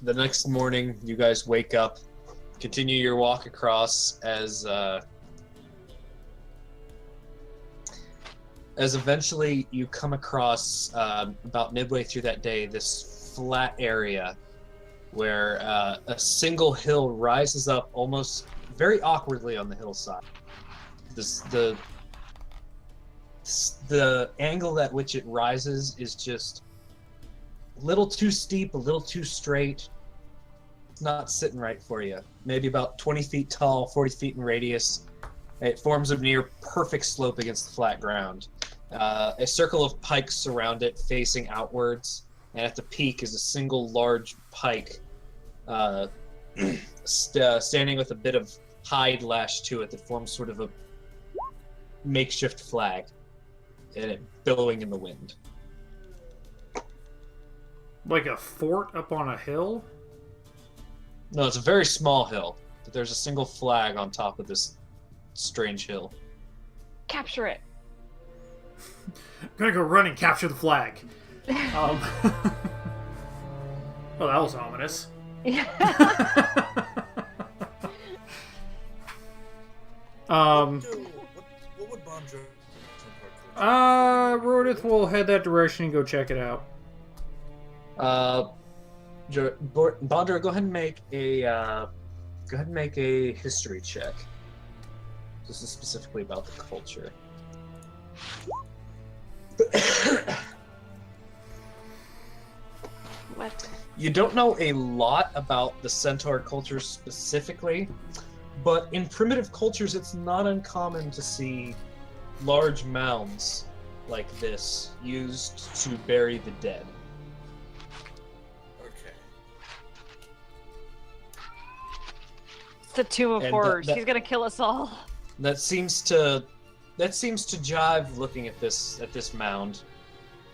The next morning, you guys wake up, continue your walk across as eventually you come across about midway through that day this flat area where a single hill rises up almost very awkwardly on the hillside. The angle at which it rises is just a little too steep, a little too straight. It's not sitting right for you. Maybe about 20 feet tall, 40 feet in radius. It forms a near perfect slope against the flat ground. A circle of pikes surround it, facing outwards, and at the peak is a single large pike standing with a bit of hide lashed to it that forms sort of a makeshift flag, and it billowing in the wind. Like a fort up on a hill? No, it's a very small hill, but there's a single flag on top of this strange hill. Capture it. I'm gonna go run and capture the flag. Well, that was ominous. Yeah. What would Bondra? Rodith will head that direction and go check it out. Bondra, go ahead and make a history check. This is specifically about the culture. What? You don't know a lot about the centaur culture specifically, but in primitive cultures it's not uncommon to see large mounds like this used to bury the dead. Okay. It's the Tomb of And Horrors. that- He's gonna kill us all. That seems to jive looking at this mound,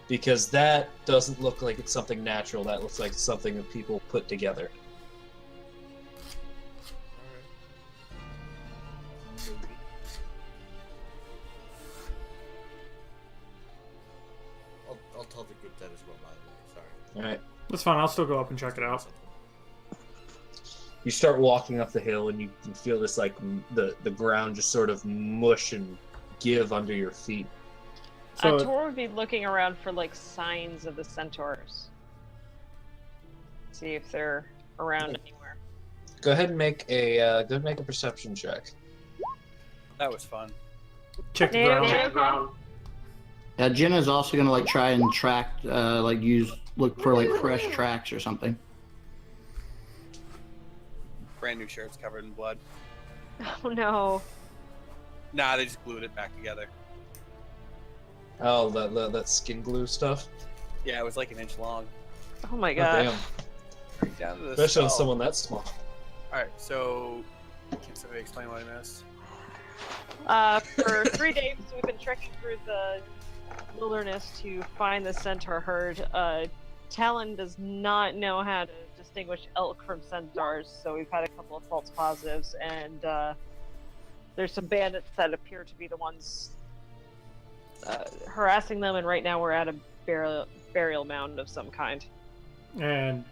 because that doesn't look like it's something natural. That looks like something that people put together. I'll tell the group that as well, by the way. Sorry. All right. That's fine, I'll still go up and check it out. You start walking up the hill, and you feel this like the ground just sort of mush and give under your feet. So, Tor would be looking around for like signs of the centaurs. See if they're around anywhere. Go ahead and make a perception check. That was fun. check the Yeah, ground. okay. Jenna's also gonna like try and track, look for like fresh tracks or something. Brand new shirts covered in blood. Oh no. Nah, they just glued it back together. Oh, that skin glue stuff. Yeah, it was like an inch long. Oh my Oh, god. damn. Right down to the Especially on skull. someone that small. Alright, so can somebody explain what I missed? For 3 days, we've been trekking through the wilderness to find the centaur herd. Talon does not know how to distinguish elk from centaurs, so we've had a couple of false positives, and there's some bandits that appear to be the ones harassing them, and right now we're at a burial mound of some kind. And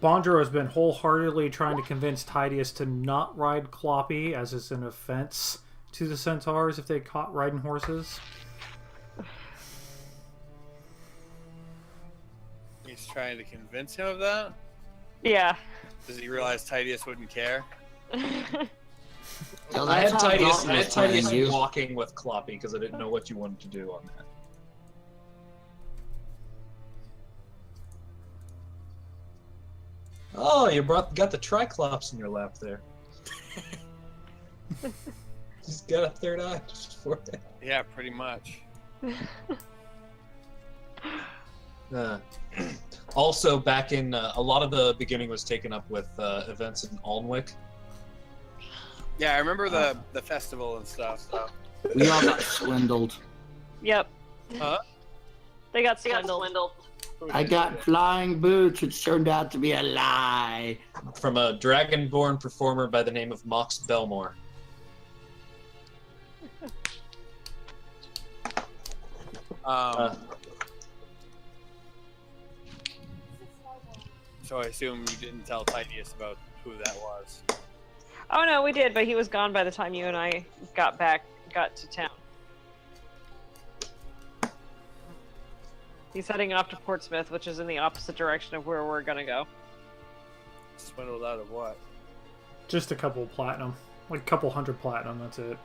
Bondro has been wholeheartedly trying to convince Titius to not ride Kloppy, as it's an offense to the centaurs if they caught riding horses. He's trying to convince him of that? Yeah. Does he realize Titius wouldn't care? Well, I had that's how Titius Gauntlet's playing you. walking with Kloppy because I didn't know what you wanted to do on that. Oh, you got the Triclops in your lap there. He's got a third eye just for it. Yeah, pretty much. Also, back in a lot of the beginning was taken up with events in Alnwick. Yeah, I remember the festival and stuff. We all got swindled. Yep. Huh? They got swindled. I got flying boots, which turned out to be a lie. From a dragonborn performer by the name of Mox Belmore. So I assume you didn't tell Titius about who that was. Oh no, we did, but he was gone by the time you and I got to town. He's heading off to Portsmouth, which is in the opposite direction of where we're gonna go. Swindled out of what? Just a couple of platinum. Like a couple hundred platinum, that's it.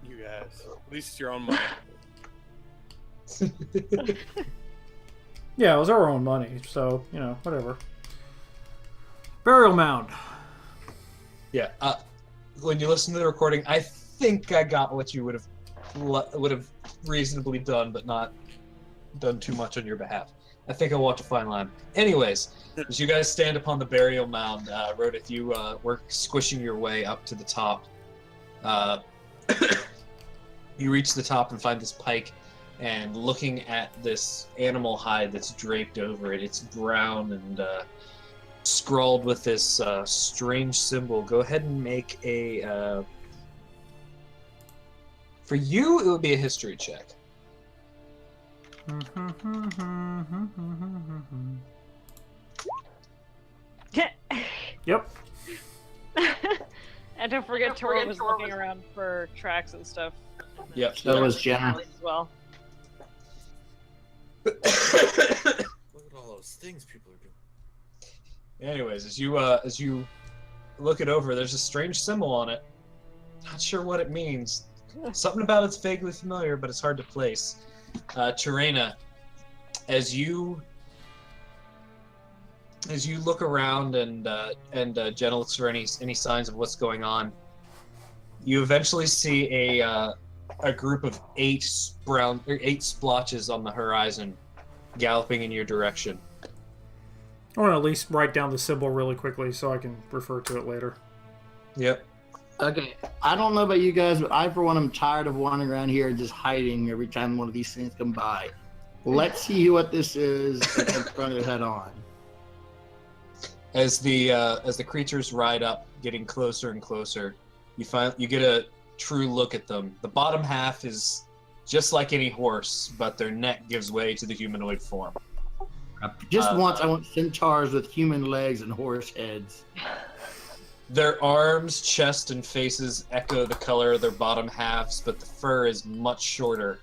You guys. At least it's your own money. Yeah, it was our own money, so, you know, whatever. Burial mound. Yeah. When you listen to the recording, I think I got what you would have reasonably done, but not done too much on your behalf. I think I walked a fine line. Anyways, as you guys stand upon the burial mound, Rodith, you were squishing your way up to the top. You reach the top and find this pike, and looking at this animal hide that's draped over it, it's brown and scrawled with this strange symbol. Go ahead and make a... For you, it would be a history check. Yep. And don't forget, Tora was looking around for tracks and stuff. Yep. So was Jenna. As well. Look at all those things people are doing. Anyways, as you look it over, there's a strange symbol on it. Not sure what it means. Something about it's vaguely familiar, but it's hard to place. Terena, as you look around and Jenna looks for any signs of what's going on, you eventually see a group of eight splotches on the horizon, galloping in your direction. I want to at least write down the symbol really quickly so I can refer to it later. Yep. Okay, I don't know about you guys, but I, for one, am tired of wandering around here and just hiding every time one of these things come by. Let's see what this is and front of it head on. As the creatures ride up, getting closer and closer, you get a true look at them. The bottom half is just like any horse, but their neck gives way to the humanoid form. Just once, I want centaurs with human legs and horse heads. Their arms, chest, and faces echo the color of their bottom halves, but the fur is much shorter.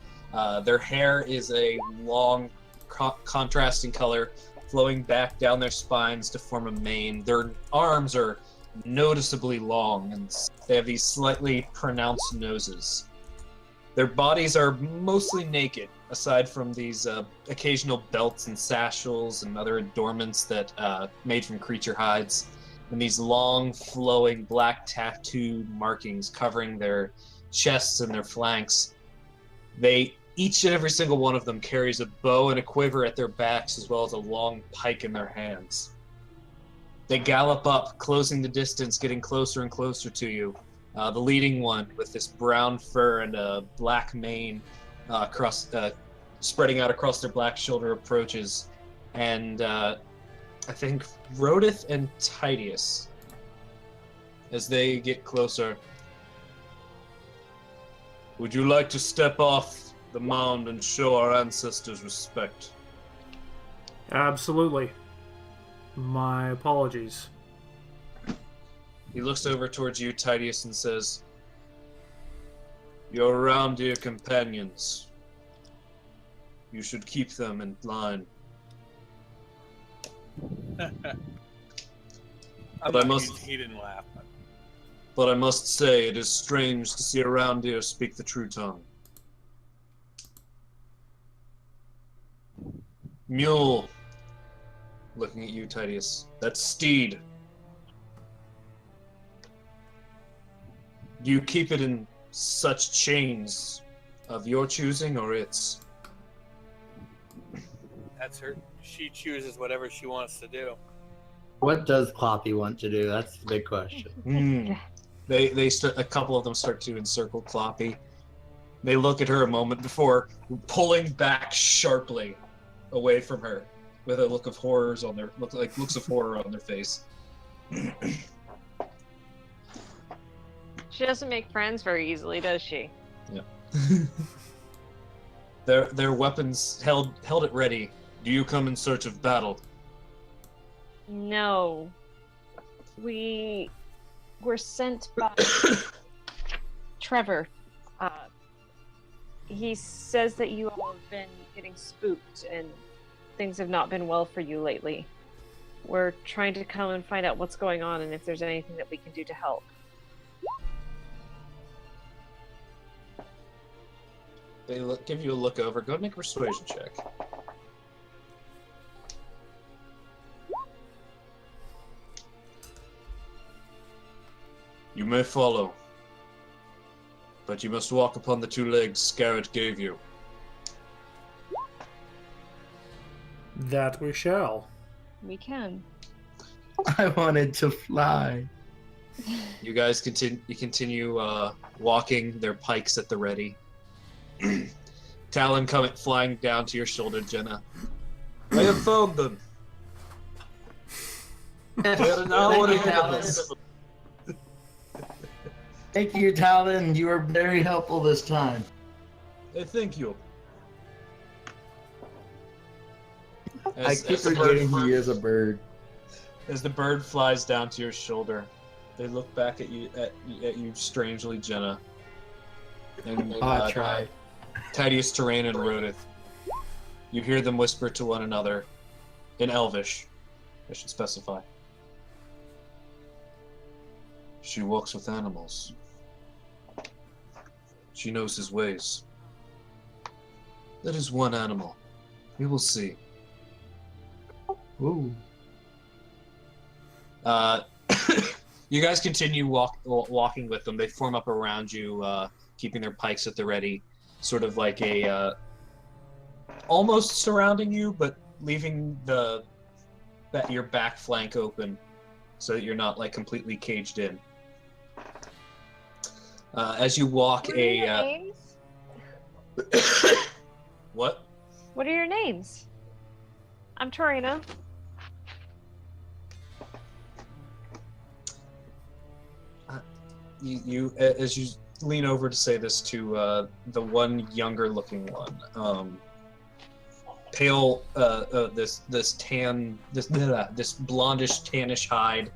Their hair is a long, contrasting color, flowing back down their spines to form a mane. Their arms are noticeably long, and they have these slightly pronounced noses. Their bodies are mostly naked, aside from these occasional belts and sashels and other adornments that made from creature hides, and these long, flowing black tattooed markings covering their chests and their flanks. Each and every single one of them carries a bow and a quiver at their backs, as well as a long pike in their hands. They gallop up, closing the distance, getting closer and closer to you. The leading one, with this brown fur and a black mane spreading out across their black shoulder, approaches. And I think Rodith and Titius, as they get closer. Would you like to step off the mound and show our ancestors respect? Absolutely. My apologies. He looks over towards you, Titius, and says, "You're around dear companions. You should keep them in line." He didn't laugh. But I must say, it is strange to see a Roundeer speak the true tongue. Mule. Looking at you, Titius. That's steed. Do you keep it in such chains of your choosing or its? That's her. She chooses whatever she wants to do. What does Cloppy want to do? That's the big question. They start. A couple of them start to encircle Cloppy. They look at her a moment before pulling back sharply away from her, with a look of horrors on their looks of horror on their face. She doesn't make friends very easily, does she? Yeah. Their weapons held at ready. Do you come in search of battle? No. We were sent by Trevor. He says that you all have been getting spooked and things have not been well for you lately. We're trying to come and find out what's going on and if there's anything that we can do to help. They give you a look over. Go make a persuasion check. You may follow, but you must walk upon the 2 legs Scarrett gave you. That we shall. We can. I wanted to fly. You guys continue walking, their pikes at the ready. Talon coming flying down to your shoulder, Jenna. I have found them. They're now ahead of us. Thank you, Talon. You were very helpful this time. Thank you. I keep forgetting he is a bird. As the bird flies down to your shoulder, they look back at you strangely, Jenna. And I tried. Titius, Terrain, and Rodith. You hear them whisper to one another in Elvish, I should specify. She walks with animals. She knows his ways. That is one animal. We will see. Ooh. You guys continue walking with them. They form up around you, keeping their pikes at the ready, sort of like a almost surrounding you, but leaving your back flank open, so that you're not like completely caged in. As you walk What are your names? What? What are your names? I'm Torina. You as you lean over to say this to the one younger looking one, pale, this blondish tannish hide,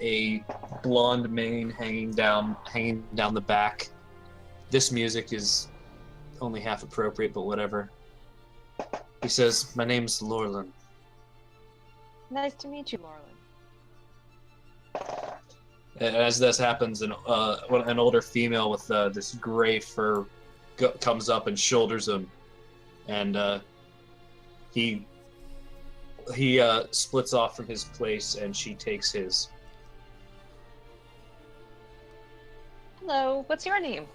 a blonde mane hanging down the back. This music is only half appropriate, but whatever. He says, "My name's Lorlin." Nice to meet you, Lorlin. As this happens, an older female with this gray fur comes up and shoulders him, and he splits off from his place, and she takes his. Hello, what's your name?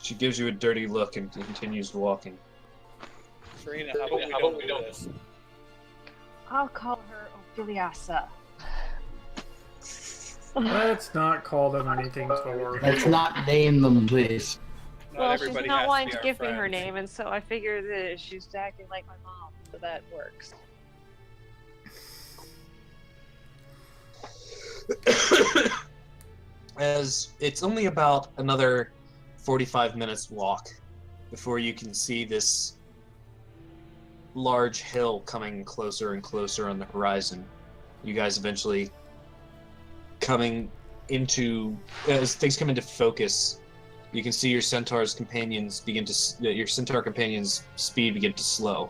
She gives you a dirty look and continues walking. Serena, how about we don't do this? I'll call her Ophiliasa. Let's not call them anything for. Let's not name them, please. Well, she's everybody not has wanting be to our give me her friend. name, and so I figured that she's acting like my mom, so that works. As it's only about another 45 minutes walk before you can see this large hill coming closer and closer on the horizon. You guys eventually coming into, as things come into focus, you can see your centaur companion's speed begin to slow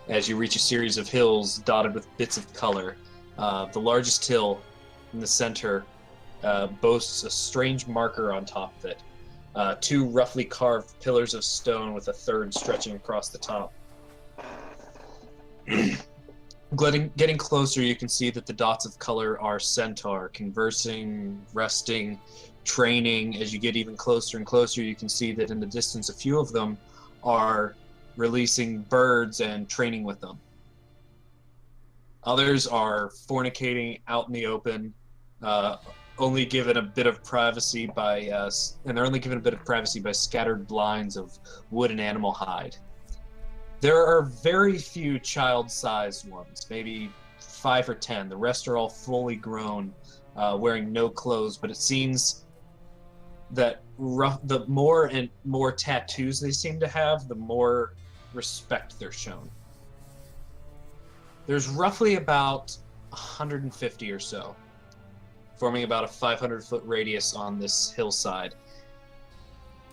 as you reach a series of hills dotted with bits of color. The largest hill in the center boasts a strange marker on top of it. 2 roughly carved pillars of stone with a third stretching across the top. Getting closer, you can see that the dots of color are centaur, conversing, resting, training. As you get even closer and closer, you can see that in the distance, a few of them are releasing birds and training with them. Others are fornicating out in the open, only given a bit of privacy by, and they're only given a bit of privacy by scattered blinds of wood and animal hide. There are very few child-sized ones, maybe 5 or 10. The rest are all fully grown, wearing no clothes. But it seems that the more and more tattoos they seem to have, the more respect they're shown. There's roughly about 150 or so, forming about a 500-foot radius on this hillside.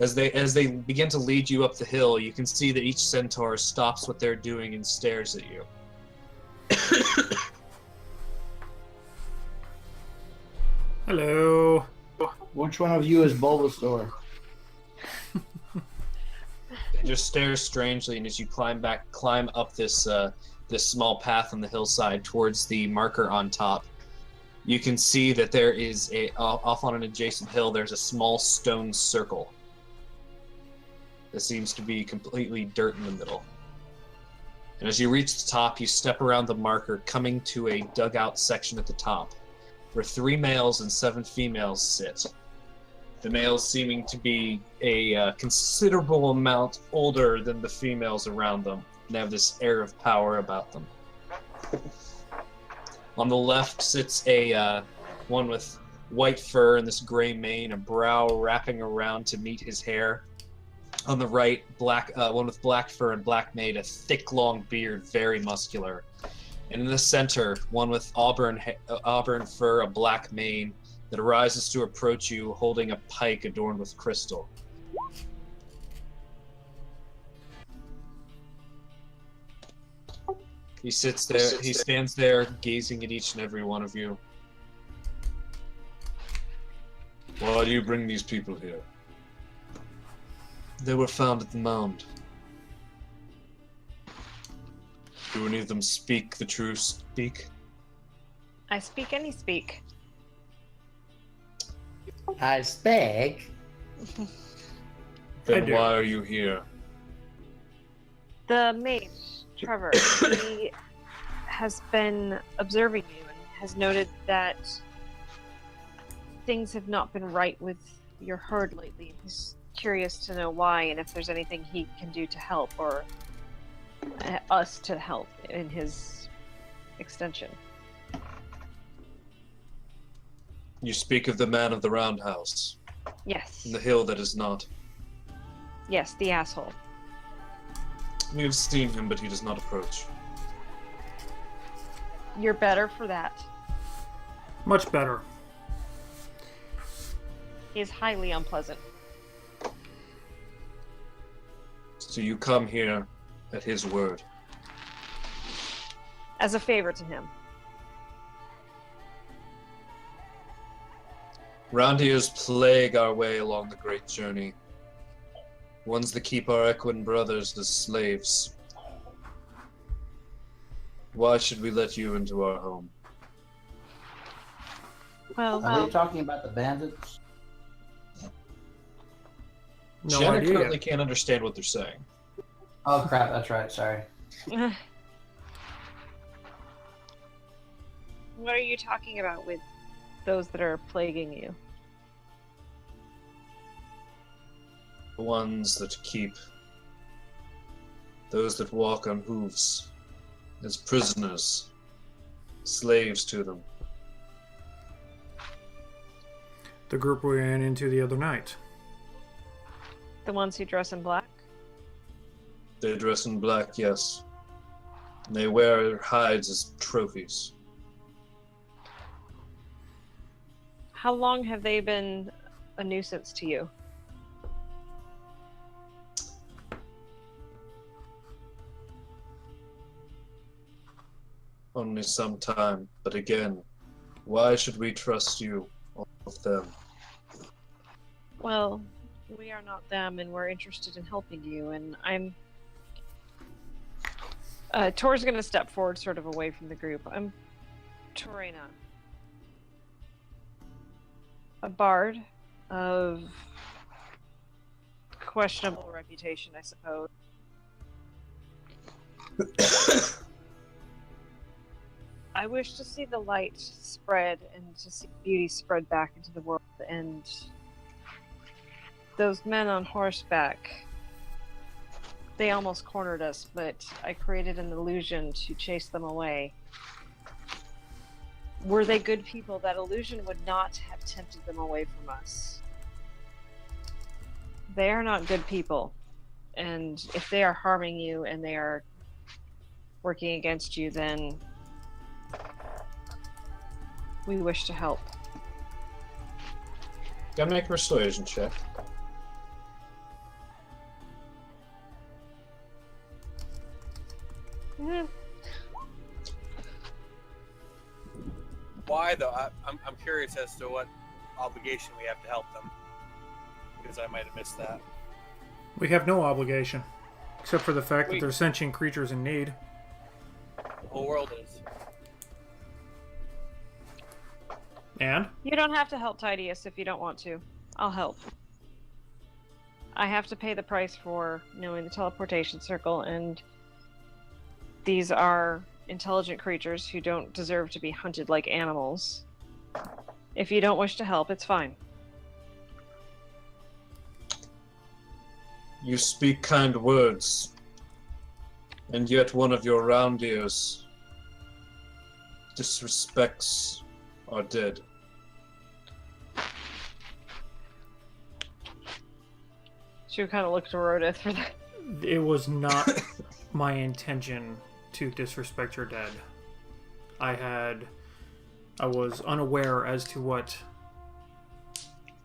As they begin to lead you up the hill, you can see that each centaur stops what they're doing and stares at you. Hello. Which one of you is Bulbasaur? They just stare strangely, and as you climb up this small path on the hillside towards the marker on top, you can see that there is off on an adjacent hill. There's a small stone circle. That seems to be completely dirt in the middle. And as you reach the top, you step around the marker, coming to a dugout section at the top, where 3 males and 7 females sit. The males seeming to be a considerable amount older than the females around them, and have this air of power about them. On the left sits a one with white fur and this gray mane, a brow wrapping around to meet his hair. On the right, one with black fur and black mane, a thick, long beard, very muscular. And in the center, one with auburn fur, a black mane, that arises to approach you, holding a pike adorned with crystal. He sits there. He stands there, gazing at each and every one of you. Why do you bring these people here? They were found at the mound. Do any of them speak the true speak? I speak any speak. I speak. Then do. why are you here? The mage, Trevor, he has been observing you and has noted that things have not been right with your herd lately. He's curious to know why and if there's anything he can do to help, or us to help in his extension. You speak of the man of the roundhouse, Yes. and the hill that is not. Yes, the asshole. We have seen him, but he does not approach. You're better for that. Much better. He is highly unpleasant. So you come here at his word. As a favor to him. Round here's plague our way along the great journey. Ones that keep our Equine brothers as slaves. Why should we let you into our home? Well, Are they talking about the bandits? No Jenna idea. currently can't understand what they're saying. Oh crap, that's right, sorry. what are you talking about with those that are plaguing you? The ones that keep those that walk on hooves as prisoners, slaves to them. The group we ran into the other night. The ones who dress in black? They dress in black, yes. And they wear hides as trophies. How long have they been a nuisance to you? Only some time, but again, why should we trust you, all of them? Well, we are not them, and we're interested in helping you, and I'm... Tor's gonna step forward sort of away from the group. I'm Torena. A bard of questionable reputation, I suppose. I wish to see the light spread and to see beauty spread back into the world. And those men on horseback, they almost cornered us, but I created an illusion to chase them away. Were they good people? That illusion would not have tempted them away from us. They are not good people. And if they are harming you and they are working against you, then we wish to help. Gotta make a persuasion check. Mhm. Why though? I'm curious as to what obligation we have to help them, because I might have missed that. We have no obligation, except for the fact that Wait. they're sentient creatures in need. The whole world is. And? You don't have to help Tidius if you don't want to. I'll help. I have to pay the price for knowing the teleportation circle, and these are intelligent creatures who don't deserve to be hunted like animals. If you don't wish to help, it's fine. You speak kind words, and yet one of your round ears disrespects our dead. She would kind of look to Rodith for that. It was not my intention to disrespect your dead. I was unaware as to what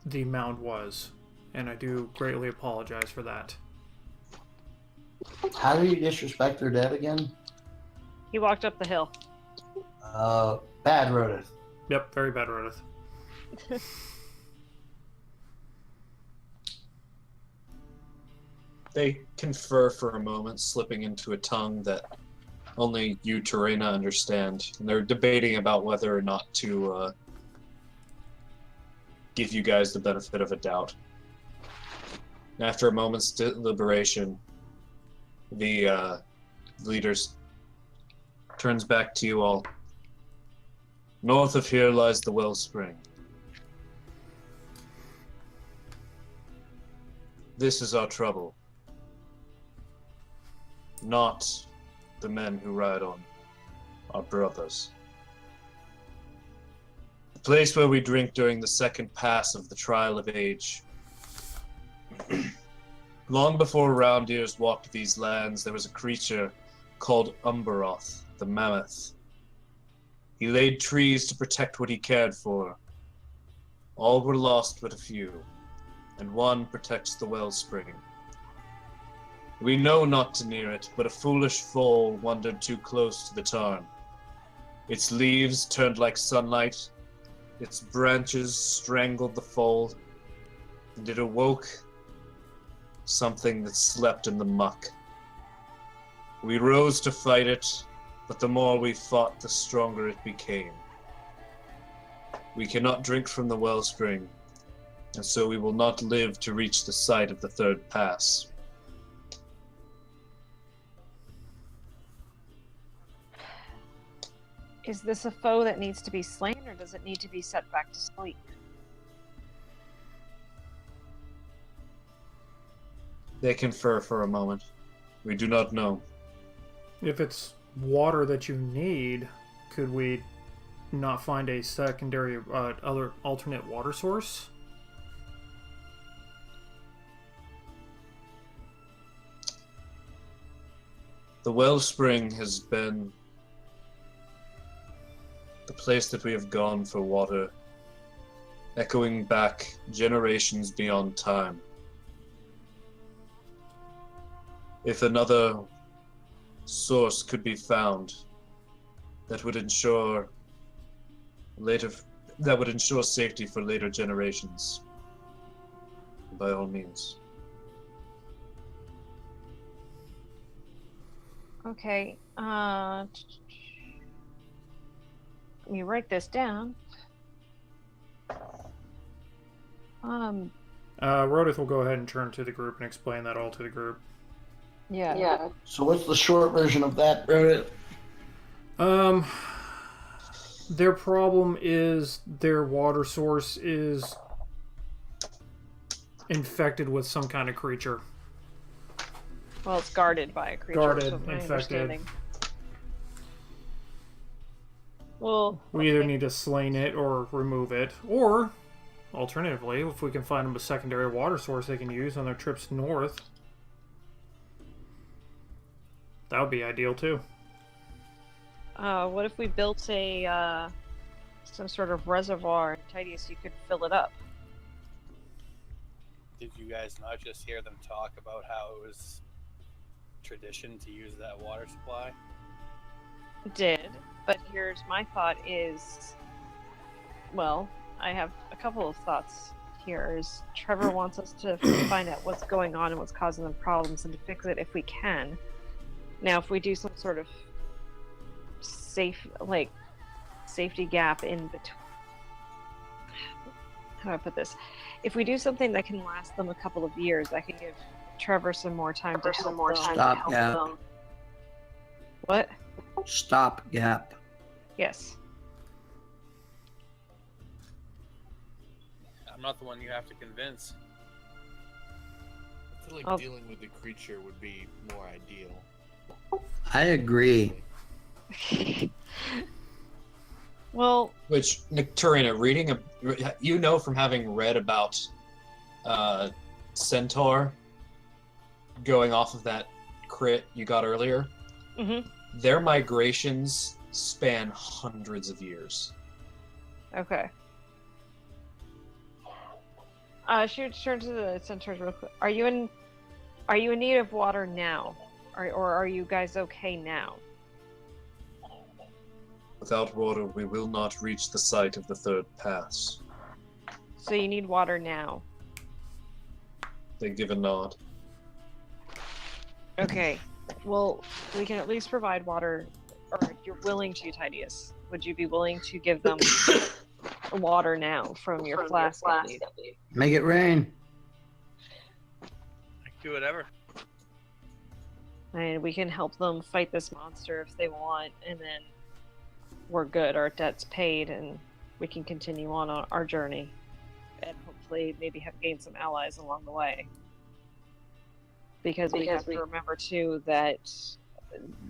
the mound was, and I do greatly apologize for that. How do you disrespect their dead again? He walked up the hill. Bad Rodith. Yep, very bad, Rodith. They confer for a moment, slipping into a tongue that only you, Terena, understand. And they're debating about whether or not to give you guys the benefit of a doubt. And after a moment's deliberation, the leaders turns back to you all. North of here lies the wellspring. This is our trouble. Not the men who ride on our brothers. The place where we drink during the second pass of the trial of age. Long before round ears walked these lands, there was a creature called Umberoth, the mammoth. He laid trees to protect what he cared for. All were lost but a few, and one protects the wellspring. We know not to near it, but a foolish foal wandered too close to the tarn. Its leaves turned like sunlight, its branches strangled the foal, and it awoke something that slept in the muck. We rose to fight it, but the more we fought, the stronger it became. We cannot drink from the wellspring, and so we will not live to reach the site of the third pass. Is this a foe that needs to be slain, or does it need to be set back to sleep? They confer for a moment. We do not know. If it's water that you need, could we not find a secondary, other alternate water source? The wellspring has been the place that we have gone for water, echoing back generations beyond time. If another source could be found that would ensure safety for later generations, by all means. Okay, let me write this down. Rodith will go ahead and turn to the group and explain that all to the group. Yeah. So what's the short version of that, Rodent? Their problem is their water source is infected with some kind of creature. Well, it's guarded by a creature. Guarded, so my infected. understanding. Well, We either need to slay it or remove it, or alternatively, if we can find them a secondary water source they can use on their trips north, that would be ideal too. what if we built a some sort of reservoir and Tidius, you could fill it up? Did you guys not just hear them talk about how it was tradition to use that water supply? Did, but here's my thought is, well, I have a couple of thoughts here. Is Trevor wants us to find out what's going on and what's causing the problems and to fix it if we can. Now, if we do some sort of safety gap in between, how do I put this? If we do something that can last them a couple of years, that can give Trevor some more time to help them. Stop gap. What? Stop gap. Yes. I'm not the one you have to convince. I feel like Oh. dealing with the creature would be more ideal. I agree. Well, Which, Victorina, you know from having read about Centaur going off of that crit you got earlier, their migrations span hundreds of years. okay. Should turn to the centaurs real quick. Are you in need of water now, or are you guys okay now? Without water, we will not reach the site of the third pass. So you need water now. They give a nod. Okay. Well, we can at least provide water, or you're willing to, Tidius. Would you be willing to give them water now from your flask? At least? Make it rain. I can do whatever. And we can help them fight this monster if they want, and then we're good. Our debt's paid, and we can continue on our journey, and hopefully maybe have gained some allies along the way. Because we have to remember too that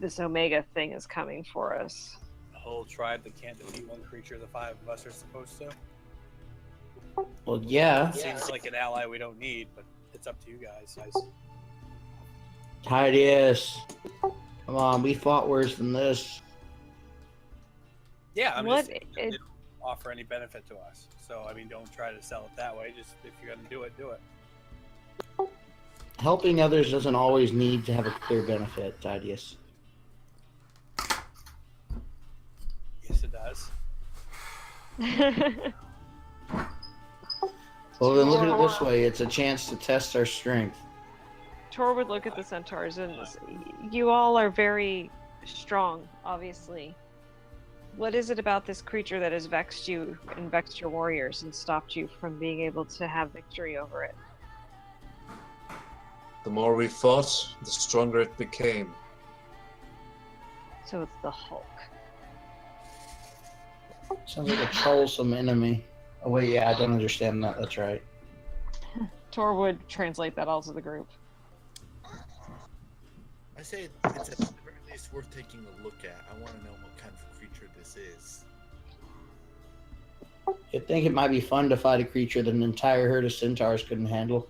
this Omega thing is coming for us. A whole tribe that can't defeat one creature the five of us are supposed to. Well, yeah. Seems like an ally we don't need, but it's up to you guys. Tidius. Come on, we fought worse than this. Yeah, I'm What just saying that they don't offer any benefit to us. So, I mean, don't try to sell it that way. Just if you're going to do it, do it. Helping others doesn't always need to have a clear benefit, Tidius. Yes, it does. Well, then look at it this way. It's a chance to test our strength. Tor would look at the centaurs, and you all are very strong, obviously. What is it about this creature that has vexed you and vexed your warriors and stopped you from being able to have victory over it? The more we fought, the stronger it became. So it's the Hulk. Sounds like a troublesome enemy. Oh, wait, yeah, I don't understand that. That's right. Tor would translate that all to the group. I say it's at the very least worth taking a look at. I want to know what kind of creature this is. You'd think it might be fun to fight a creature that an entire herd of centaurs couldn't handle.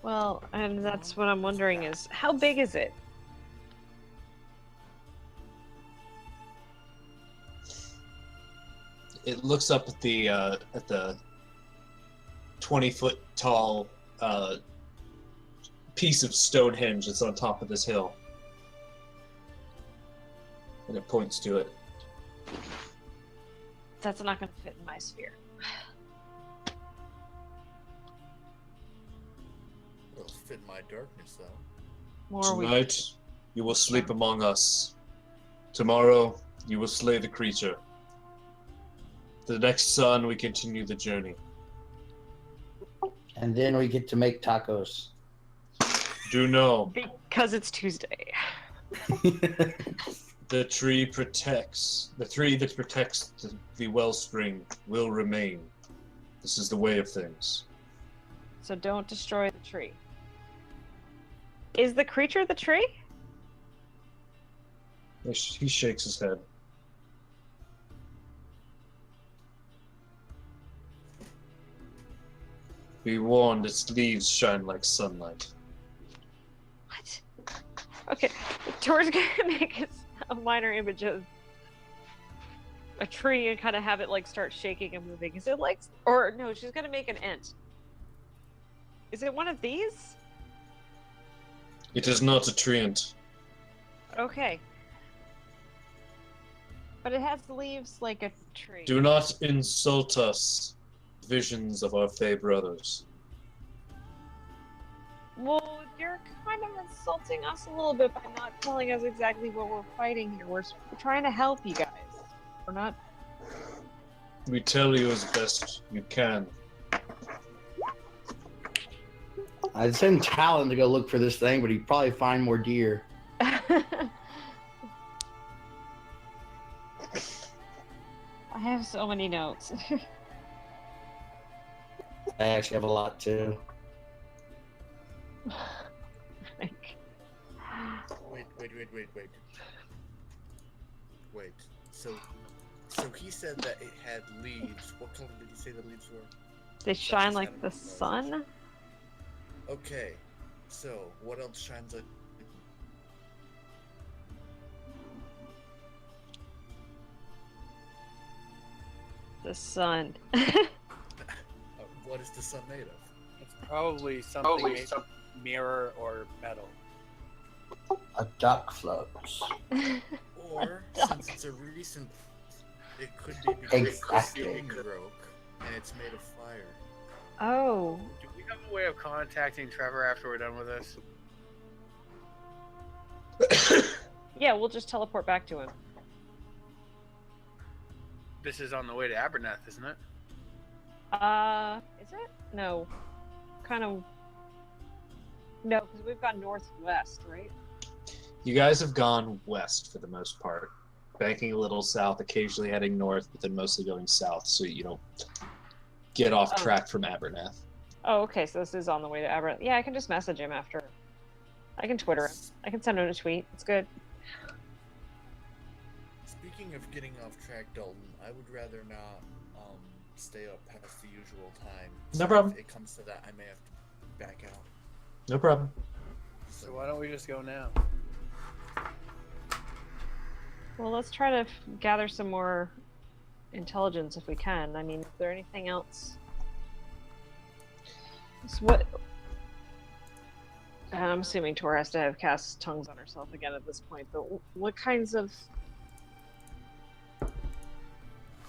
Well, and that's what I'm wondering is, how big is it? It looks up at the 20-foot tall piece of Stonehenge that's on top of this hill, and it points to it. That's not going to fit in my sphere. It'll fit my darkness, though. More we. Tonight, you will sleep among us. Tomorrow, you will slay the creature. The next sun, we continue the journey. And then we get to make tacos. Do know Because it's Tuesday. the tree that protects the wellspring will remain. This is the way of things. So don't destroy the tree. Is the creature the tree? He shakes his head. Be warned, its leaves shine like sunlight. What? Okay, Tor's gonna make a minor image of a tree and kind of have it like start shaking and moving. Is it like, or no, she's gonna make an ent. Is it one of these? It is not a treant. Okay. But it has leaves like a tree. Do not insult us, visions of our Fey brothers. Well, you're kind of insulting us a little bit by not telling us exactly what we're fighting here. We're trying to help you guys. We're not. We tell you as best you can. I'd send Talon to go look for this thing, but he'd probably find more deer. I have so many notes. I actually have a lot too. Like, Wait. So he said that it had leaves. What color did he say the leaves were? they shine like the sun? Okay. So what else shines like? The sun. What is the sun made of? It's probably something made of mirror or metal. A duck floats. Or duck. since it's a recent, it could be because Exactly. the ceiling broke and it's made of fire. Oh. Do we have a way of contacting Trevor after we're done with this? Yeah, we'll just teleport back to him. This is on the way to Aberneth, isn't it? Is it? No. Kind of. No, because we've gone northwest, right? You guys have gone west for the most part, banking a little south, occasionally heading north, but then mostly going south so you don't get off track from Aberneth. Oh, okay, so this is on the way to Aberneth. Yeah, I can just message him after. I can Twitter him. I can send him a tweet. It's good. Speaking of getting off track, Dalton, I would rather not stay up past the usual time. No So problem. If it comes to that, I may have to back out. No problem. So why don't we just go now? Well, let's try to gather some more intelligence if we can. I mean, is there anything else? So what? I'm assuming Tor has to have cast tongues on herself again at this point, but what kinds of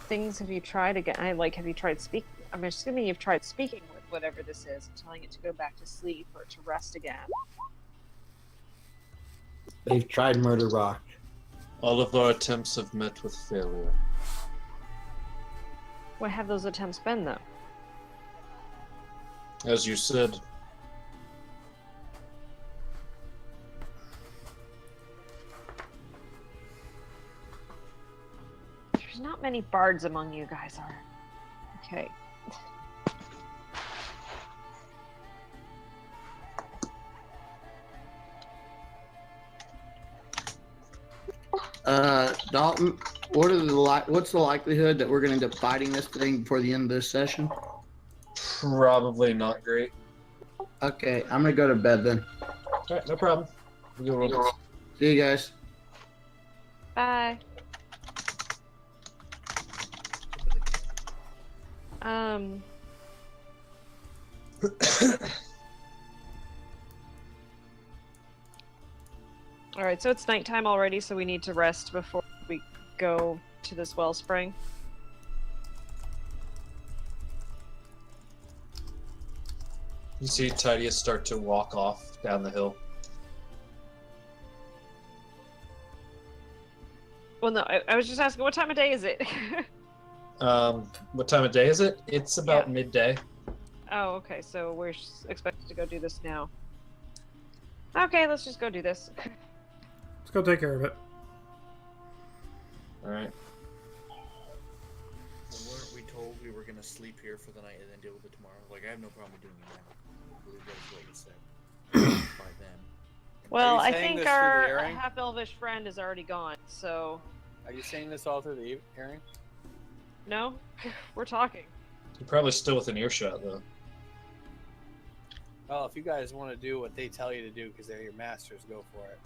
things have you tried again? Have you tried speaking? I'm assuming you've tried speaking with whatever this is and telling it to go back to sleep or to rest again. They've tried Murder Rock. All of our attempts have met with failure. What have those attempts been, though? As you said, There's not many bards among you guys, are. Okay. Dalton, what's the likelihood that we're going to end up fighting this thing before the end of this session? probably not great. Okay, I'm going to go to bed then. Alright, no problem. We'll go roll. See you guys. Bye. Um. All right, so it's nighttime already, so we need to rest before we go to this wellspring. You see Tidius start to walk off down the hill. Well, no, I was just asking, what time of day is it? What time of day is it? It's about Yeah. midday. Oh, okay. So we're expected to go do this now. Okay, let's just go do this. Let's go take care of it. Alright. Well, weren't we told we were gonna sleep here for the night and then deal with it tomorrow? Like, I have no problem with doing it now. I believe that's what you said. By then. Well, I saying think this through the our airing? half-elvish friend is already gone, so... Are you saying this all through the hearing? No? We're talking. You're probably still within earshot, though. Well, if you guys want to do what they tell you to do because they're your masters, go for it.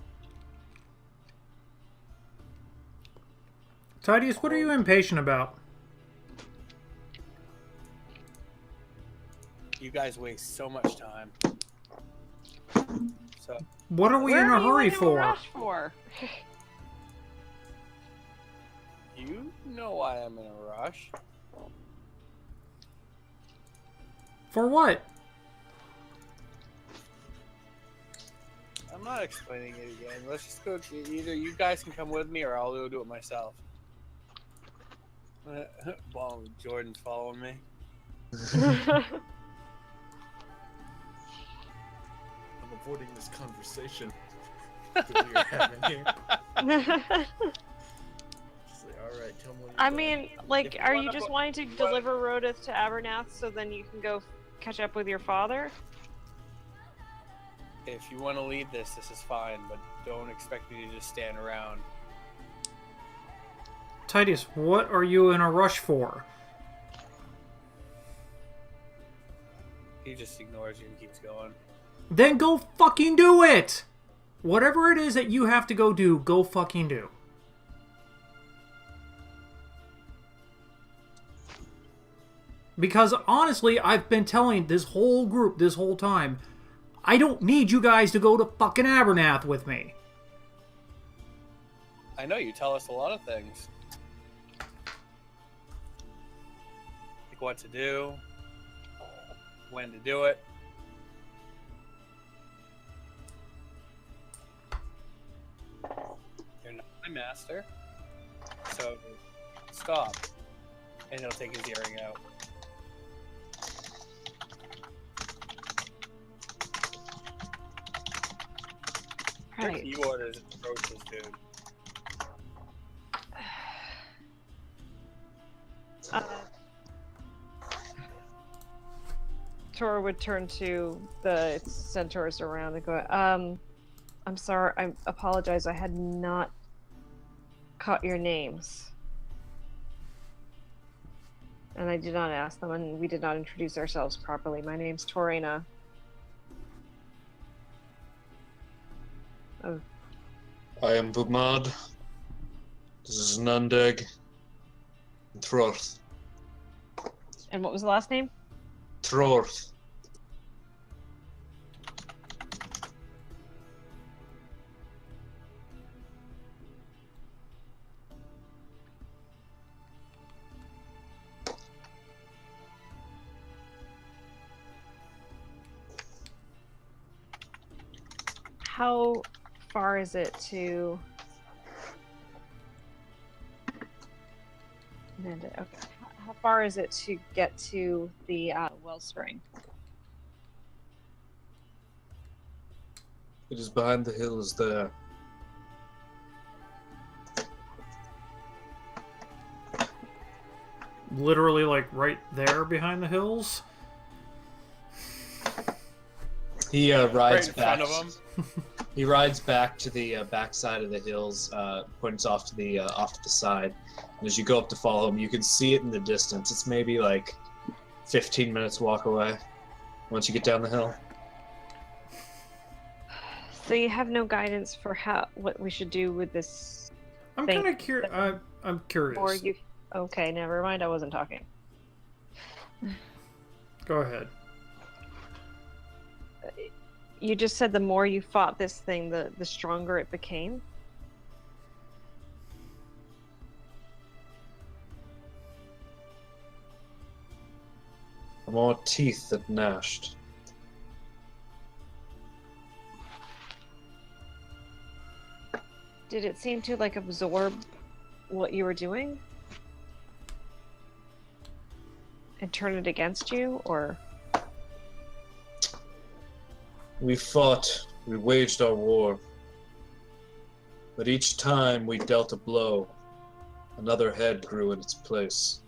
Tidius, what are you impatient about? You guys waste so much time. So What are we Where in a are you hurry in a for? rush for? you know why I'm in a rush. For what? I'm not explaining it again. Let's just go. Either you guys can come with me, or I'll do it myself. Well, Jordan's following me. I'm avoiding this conversation that we're having here. Just like, all right, tell me what I you're mean, like, If you are wanna you just go- wanting to deliver Rodith to Abernath so then you can go catch up with your father? If you want to lead this is fine, but don't expect me to just stand around. Tidius, what are you in a rush for? He just ignores you and keeps going. Then go fucking do it! Whatever it is that you have to go do, go fucking do. Because honestly, I've been telling this whole group this whole time, I don't need you guys to go to fucking Abernath with me. I know you tell us a lot of things. Like what to do, when to do it. You're not my master, so stop. And he'll take his earring out. Your Right. keyboard is atrocious, dude. Tor would turn to the centaurs around and go, I'm sorry, I apologize, I had not caught your names. And I did not ask them, and we did not introduce ourselves properly. My name's Torina. Oh, I am Bumad. This is Nundeg. Trorth. and what was the last name? Trorth. How far is it to... Okay. How far is it to get to the wellspring? It is behind the hills there. Literally, like, right there behind the hills? He rides Right in back. front of him. He rides back to the backside of the hills, points off to the side. And as you go up to follow him, you can see it in the distance. It's maybe like 15 minutes walk away once you get down the hill. So you have no guidance for what we should do with this, I'm Thank- kind of curious. I'm curious. or you? Okay, never mind. I wasn't talking. Go ahead. You just said the more you fought this thing, the stronger it became. The more teeth that gnashed. Did it seem to like absorb what you were doing and turn it against you, or? We fought, we waged our war. But each time we dealt a blow, another head grew in its place.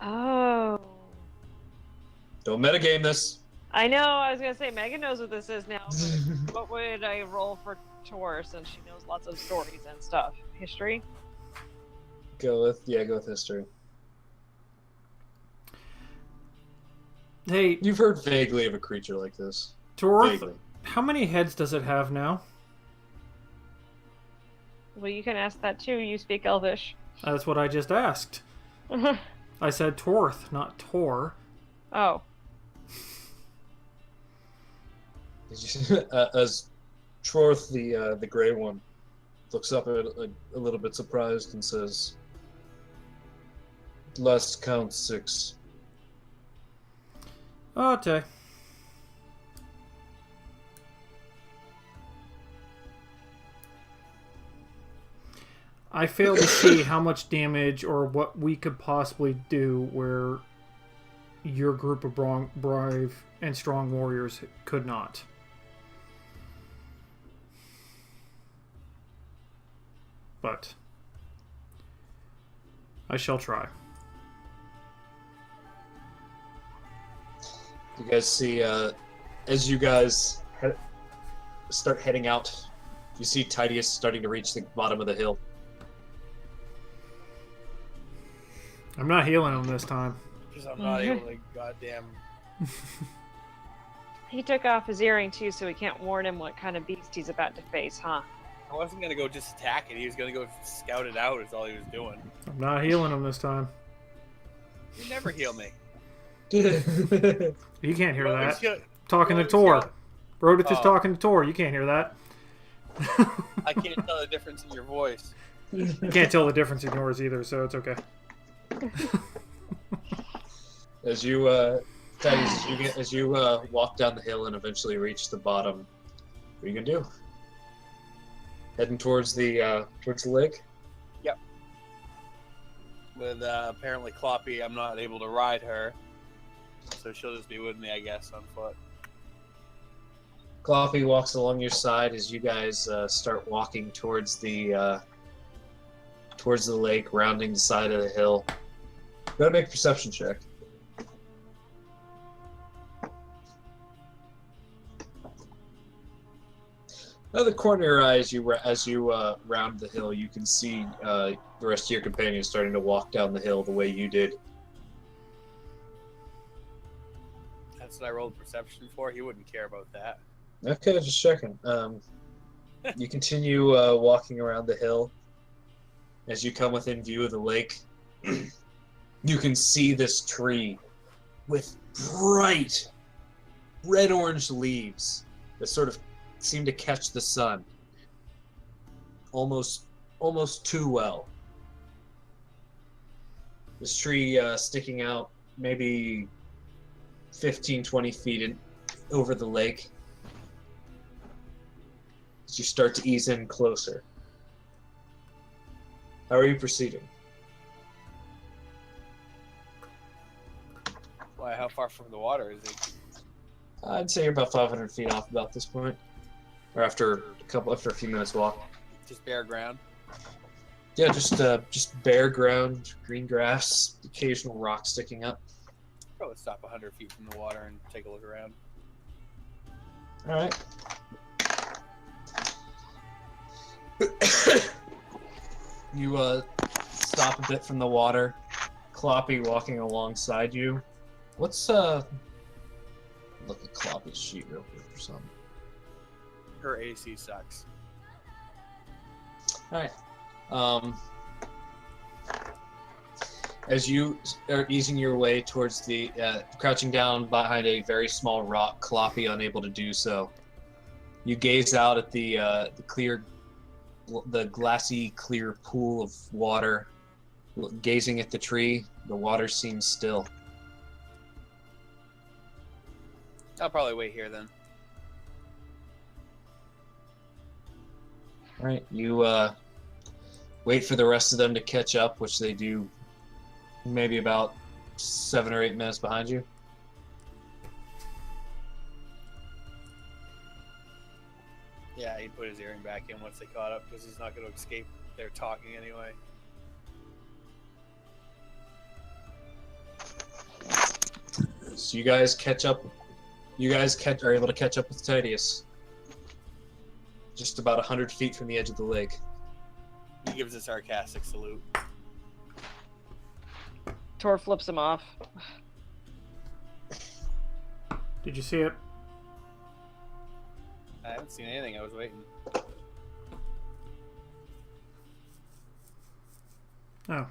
Oh. Don't metagame this. I know, I was gonna say, Megan knows what this is now, but what would I roll for Tor since she knows lots of stories and stuff? History? Go with history. Hey, You've heard vaguely of a creature like this. Torth, Vaguely. how many heads does it have now? Well, you can ask that too, you speak Elvish. That's what I just asked. I said Torth, not Tor. Oh. As Trorth, the gray one, looks up at a little bit surprised and says, "Last count 6." Okay. I fail to see how much damage or what we could possibly do where your group of brave and strong warriors could not. But I shall try. You guys see, as you guys start heading out, you see Titius starting to reach the bottom of the hill. I'm not healing him this time. Because I'm not able to goddamn. He took off his earring too, so we can't warn him what kind of beast he's about to face, huh? I wasn't gonna go just attack it. He was gonna go scout it out. Is all he was doing. I'm not healing him this time. You never heal me. You can't hear that. Talking to Tor. Rodith is talking to Tor. You can't hear that. I can't tell the difference in your voice. You can't tell the difference in yours either, so it's okay. As you, Titius, as you walk down the hill and eventually reach the bottom, what are you gonna do? Heading towards the lake? Yep. With apparently Cloppy, I'm not able to ride her, so she'll just be with me, I guess, on foot. Cloppy walks along your side as you guys start walking towards the lake, rounding the side of the hill. Go ahead and make a perception check. Out of the corner of your eye, as you round the hill, you can see the rest of your companions starting to walk down the hill the way you did. That's what I rolled perception for. He wouldn't care about that. Okay, just checking. You continue walking around the hill. As you come within view of the lake, you can see this tree with bright red-orange leaves that sort of seem to catch the sun almost too well. This tree sticking out maybe 15-20 feet over the lake as you start to ease in closer. How are you proceeding? Why? How far from the water is he? I'd say you're about 500 feet off about this point, or after a few minutes walk. Just bare ground. Yeah, just bare ground, green grass, occasional rock sticking up. Probably stop 100 feet from the water and take a look around. All right. You stop a bit from the water. Cloppy walking alongside you. What's look at Cloppy's sheet real quick or something. Her AC sucks. All right. As you are easing your way towards the crouching down behind a very small rock, Cloppy unable to do so. You gaze out at the glassy, clear pool of water. Gazing at the tree, the water seems still. I'll probably wait here then. All right, you wait for the rest of them to catch up, which they do maybe about 7 or 8 minutes behind you. Yeah, he put his earring back in once they caught up because he's not going to escape their talking anyway. So you guys catch up. Are able to catch up with Tidius. Just about 100 feet from the edge of the lake. He gives a sarcastic salute. Tor flips him off. Did you see it? I haven't seen anything. I was waiting. Oh.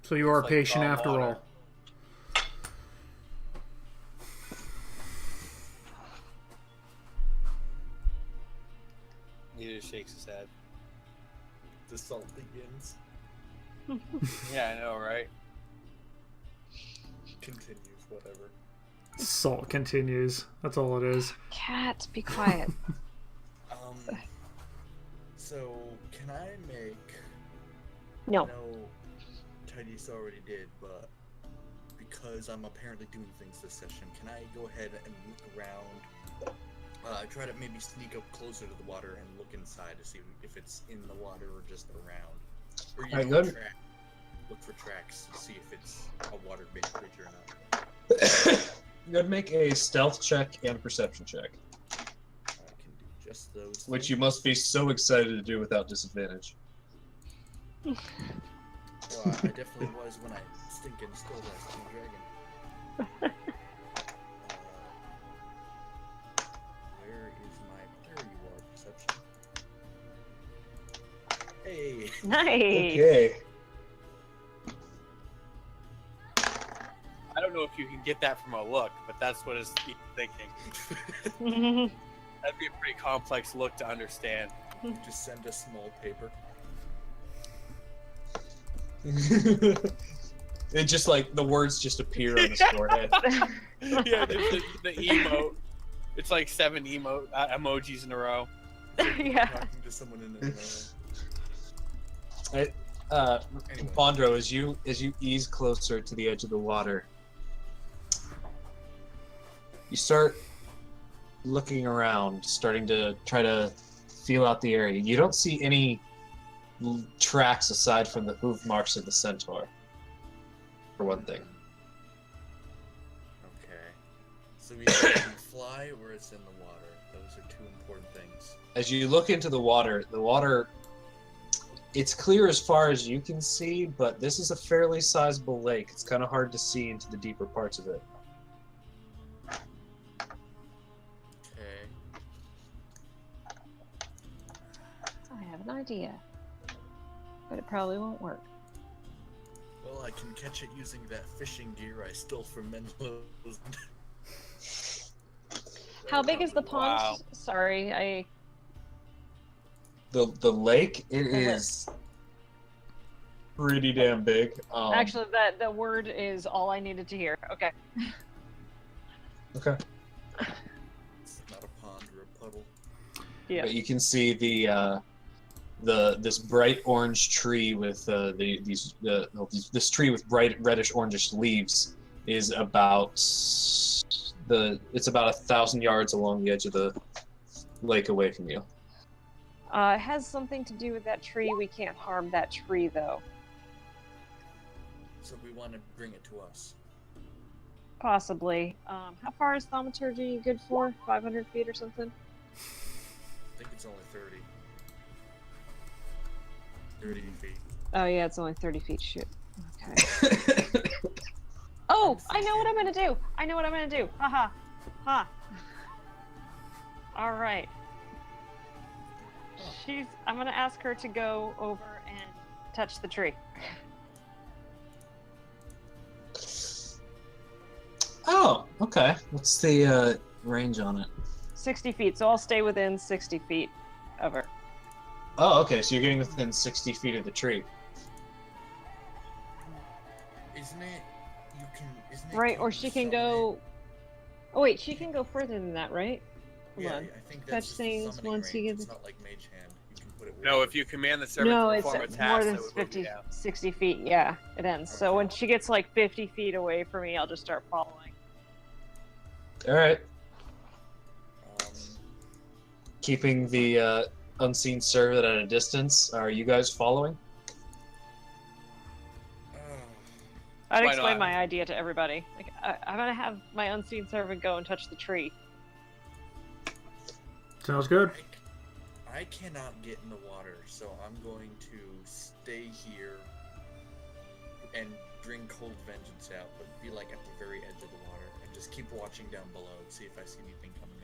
So you are It's like patient calm after water. all. He just shakes his head. The salt begins. Yeah, I know, right? Continues, whatever. Salt continues. That's all it is. Cat, be quiet. So, can I make... No. I know Tidius already did, but because I'm apparently doing things this session, can I go ahead and look around? Try to maybe sneak up closer to the water and look inside to see if it's in the water or just around. Or you Alright, know, good. look for tracks to see if it's a water-based creature or not. Go ahead and make a stealth check and a perception check, I can do just those. which you things. must be so excited to do without disadvantage. Well, I definitely was when I stinking stole that stone dragon. Where is my... There you are, perception. Hey! Nice. Okay. I don't know if you can get that from a look, but that's what he's thinking. That'd be a pretty complex look to understand. Just send a small paper. It just like the words just appear on his forehead. Yeah, just the emote. It's like 7 emojis in a row. Yeah. Talking to someone in Anyway. Bondro, as you ease closer to the edge of the water, you start looking around, starting to try to feel out the area. You don't see any tracks aside from the hoof marks of the centaur, for one thing. Okay. So either it can fly or it's in the water. Those are two important things. As you look into the water, it's clear as far as you can see, but this is a fairly sizable lake. It's kind of hard to see into the deeper parts of it. Okay. I have an idea, but it probably won't work. Well, I can catch it using that fishing gear I stole from Menlo's. How big is the pond? Wow. Sorry, The lake, it The lake. is pretty damn big. actually the word is all I needed to hear. Okay. Okay. It's not a pond or a puddle. Yeah. But you can see this bright orange tree with this tree with bright reddish orangish leaves is about 1,000 yards along the edge of the lake away from you. It has something to do with that tree. We can't harm that tree though. So we want to bring it to us. Possibly. How far is thaumaturgy good for? 500 feet or something? I think it's only 30. 30 feet. Oh yeah, it's only 30 feet. Shoot. Okay. Oh, I know what I'm gonna do. I know what I'm gonna do. Haha. Ha. All right. I'm gonna ask her to go over and touch the tree. Oh, okay. What's the range on it? 60 feet, so I'll stay within 60 feet of her. Oh, okay. So you're getting within 60 feet of the tree. Isn't it? You can. Isn't it? Right, called or she the can summon go. Oh wait, she can go further than that, right? Hold Yeah, on. I think Touch that's just the things summoning once you range. get- It's not like Mage Hand. You can put it. No, if you command the servant No, to it's perform a more task, than that would move 50, you down. 60 feet. Yeah, it ends. So when she gets like 50 feet away from me, I'll just start following. All right. Um, keeping the unseen servant at a distance. Are you guys following? I'd Why explain not? my idea to everybody. Like, I'm gonna have my unseen servant go and touch the tree. Sounds good. I cannot get in the water, so I'm going to stay here and bring Cold Vengeance out, but be like at the very edge of the water, and just keep watching down below and see if I see anything coming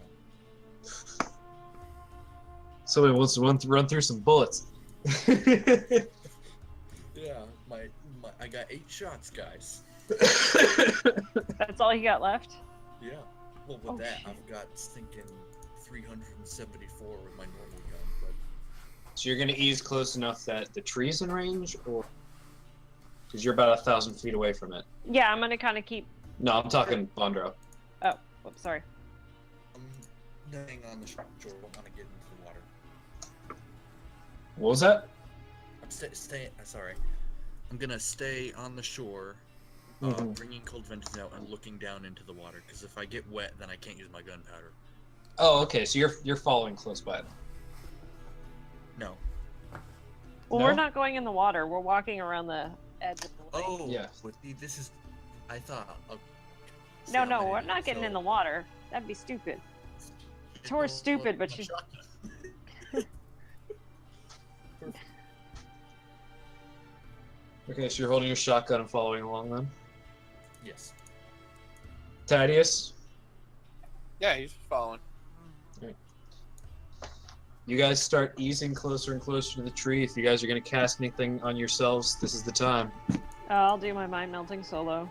up. Somebody wants to run through some bullets. Yeah, I got 8 shots, guys. That's all you got left? Yeah. Well, with that, I've got stinking 374 with my normal gun, but So you're gonna ease close enough that the tree's in range, or because you're about 1,000 feet away from it? Yeah, I'm gonna kind of keep. No, I'm talking Bondro. Oh, whoops, sorry. I'm staying on the shore. I want to get into the water. What was that? I'm sorry. I'm gonna stay on the shore, bringing Cold Vengeance out and looking down into the water. Because if I get wet, then I can't use my gunpowder. Oh, okay. So you're following close by. No. Well, No? we're not going in the water. We're walking around the edge of the lake. Oh, Yeah. But see, this is. I thought. No, we're not getting in the water. That'd be stupid. Tor's stupid, but she's. Okay, so you're holding your shotgun and following along then. Yes. Thaddeus, Yeah, he's following. you guys start easing closer and closer to the tree. If you guys are gonna cast anything on yourselves, this is the time. I'll do my mind melting solo.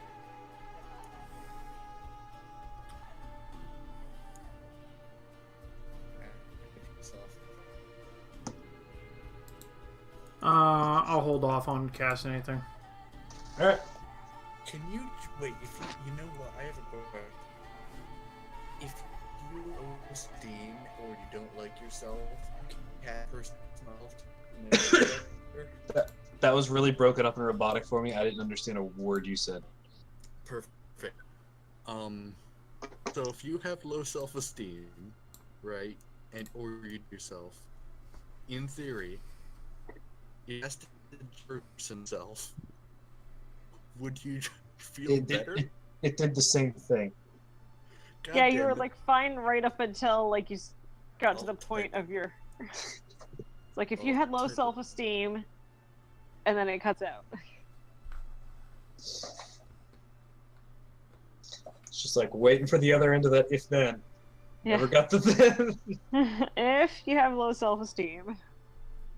I'll hold off on casting anything. All right. Can you wait? If you know what, I have a question. If you owe steam or you don't like yourself, you can cast personality. That was really broken up and robotic for me. I didn't understand a word you said. Perfect. So if you have low self-esteem, right, and or you yourself, in theory, you has to introduce himself. Would you feel better? It did the same thing. God Yeah, you damn were it. like fine right up until like you got to the point of your. It's like if you had low self-esteem, and then it cuts out. It's just like waiting for the other end of that if then. Yeah. Never got the then. If you have low self-esteem,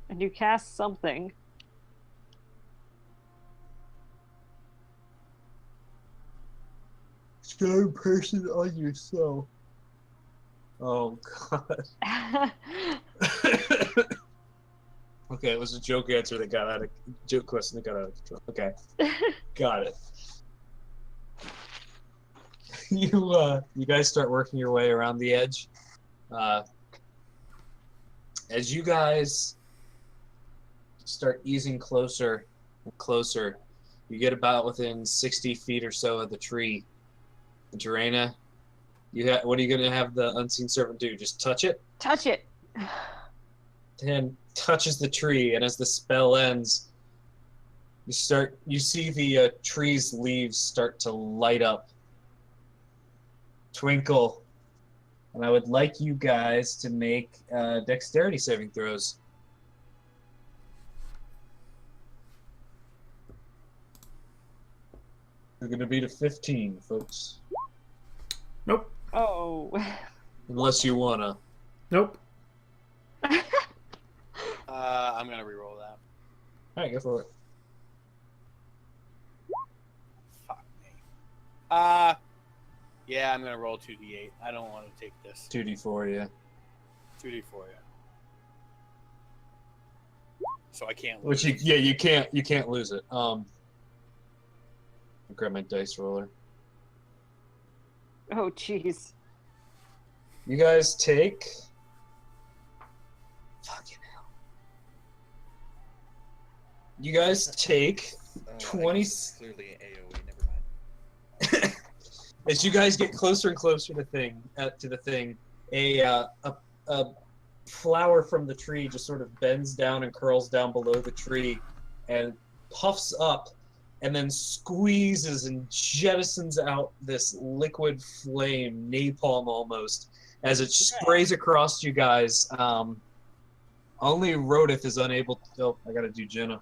and you cast something. Same person on yourself. Oh god. Okay, it was a joke answer that got out of joke question that got out of control. Okay, got it. You guys start working your way around the edge. As you guys start easing closer and closer, you get about within 60 feet or so of the tree. Jarena, what are you gonna have the unseen servant do? Just touch it? Touch it. And touches the tree, and as the spell ends, you see the tree's leaves start to light up, twinkle, and I would like you guys to make dexterity saving throws. They're gonna be to 15, folks, Nope. Oh. unless you wanna. Nope. I'm gonna reroll that. All right, go for it. Fuck me. Yeah, I'm gonna roll 2d8. I don't want to take this. 2d4, yeah. 2d4, yeah. So I can't. Which lose. you can't lose it. I'll grab my dice roller. Oh, jeez. You guys take. Fucking hell. You guys take 20. Clearly an AOE. Never mind. As you guys get closer and closer to the thing, a flower from the tree just sort of bends down and curls down below the tree and puffs up and then squeezes and jettisons out this liquid flame, napalm almost, as it sprays across you guys. Only Rodith is unable to... Oh, I gotta do Jenna.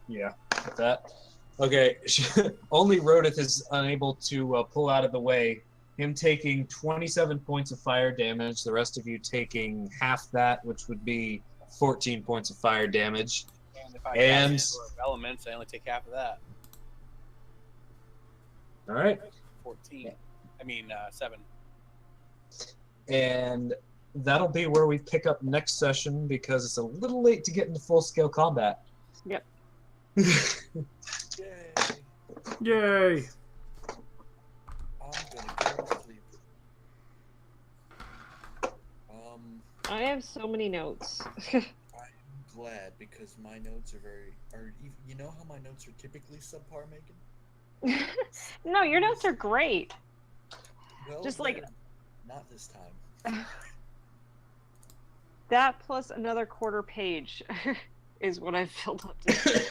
Yeah, with that. Okay, only Rodith is unable to pull out of the way. Him taking 27 points of fire damage, the rest of you taking half that, which would be 14 points of fire damage. And if I And- cast elements, I only take half of that. All right. 14. I mean, 7. And that'll be where we pick up next session because it's a little late to get into full-scale combat. Yep. Yay! Yay! I'm gonna go to sleep. I have so many notes. I'm glad because my notes are you know how my notes are typically subpar, Megan? No, your notes are great. Well, Just like- they're not this time. That plus another quarter page is what I've filled up to.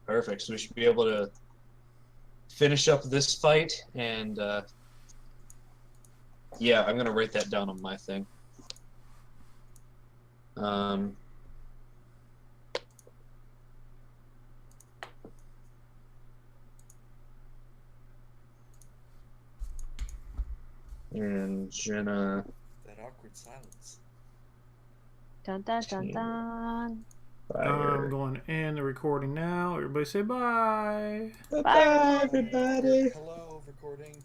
Perfect. So we should be able to finish up this fight, and yeah, I'm gonna write that down on my thing. And Jenna. That awkward silence. Dun dun dun dun. I'm going to end the recording now. Everybody say bye. Bye, everybody. Hello, recording.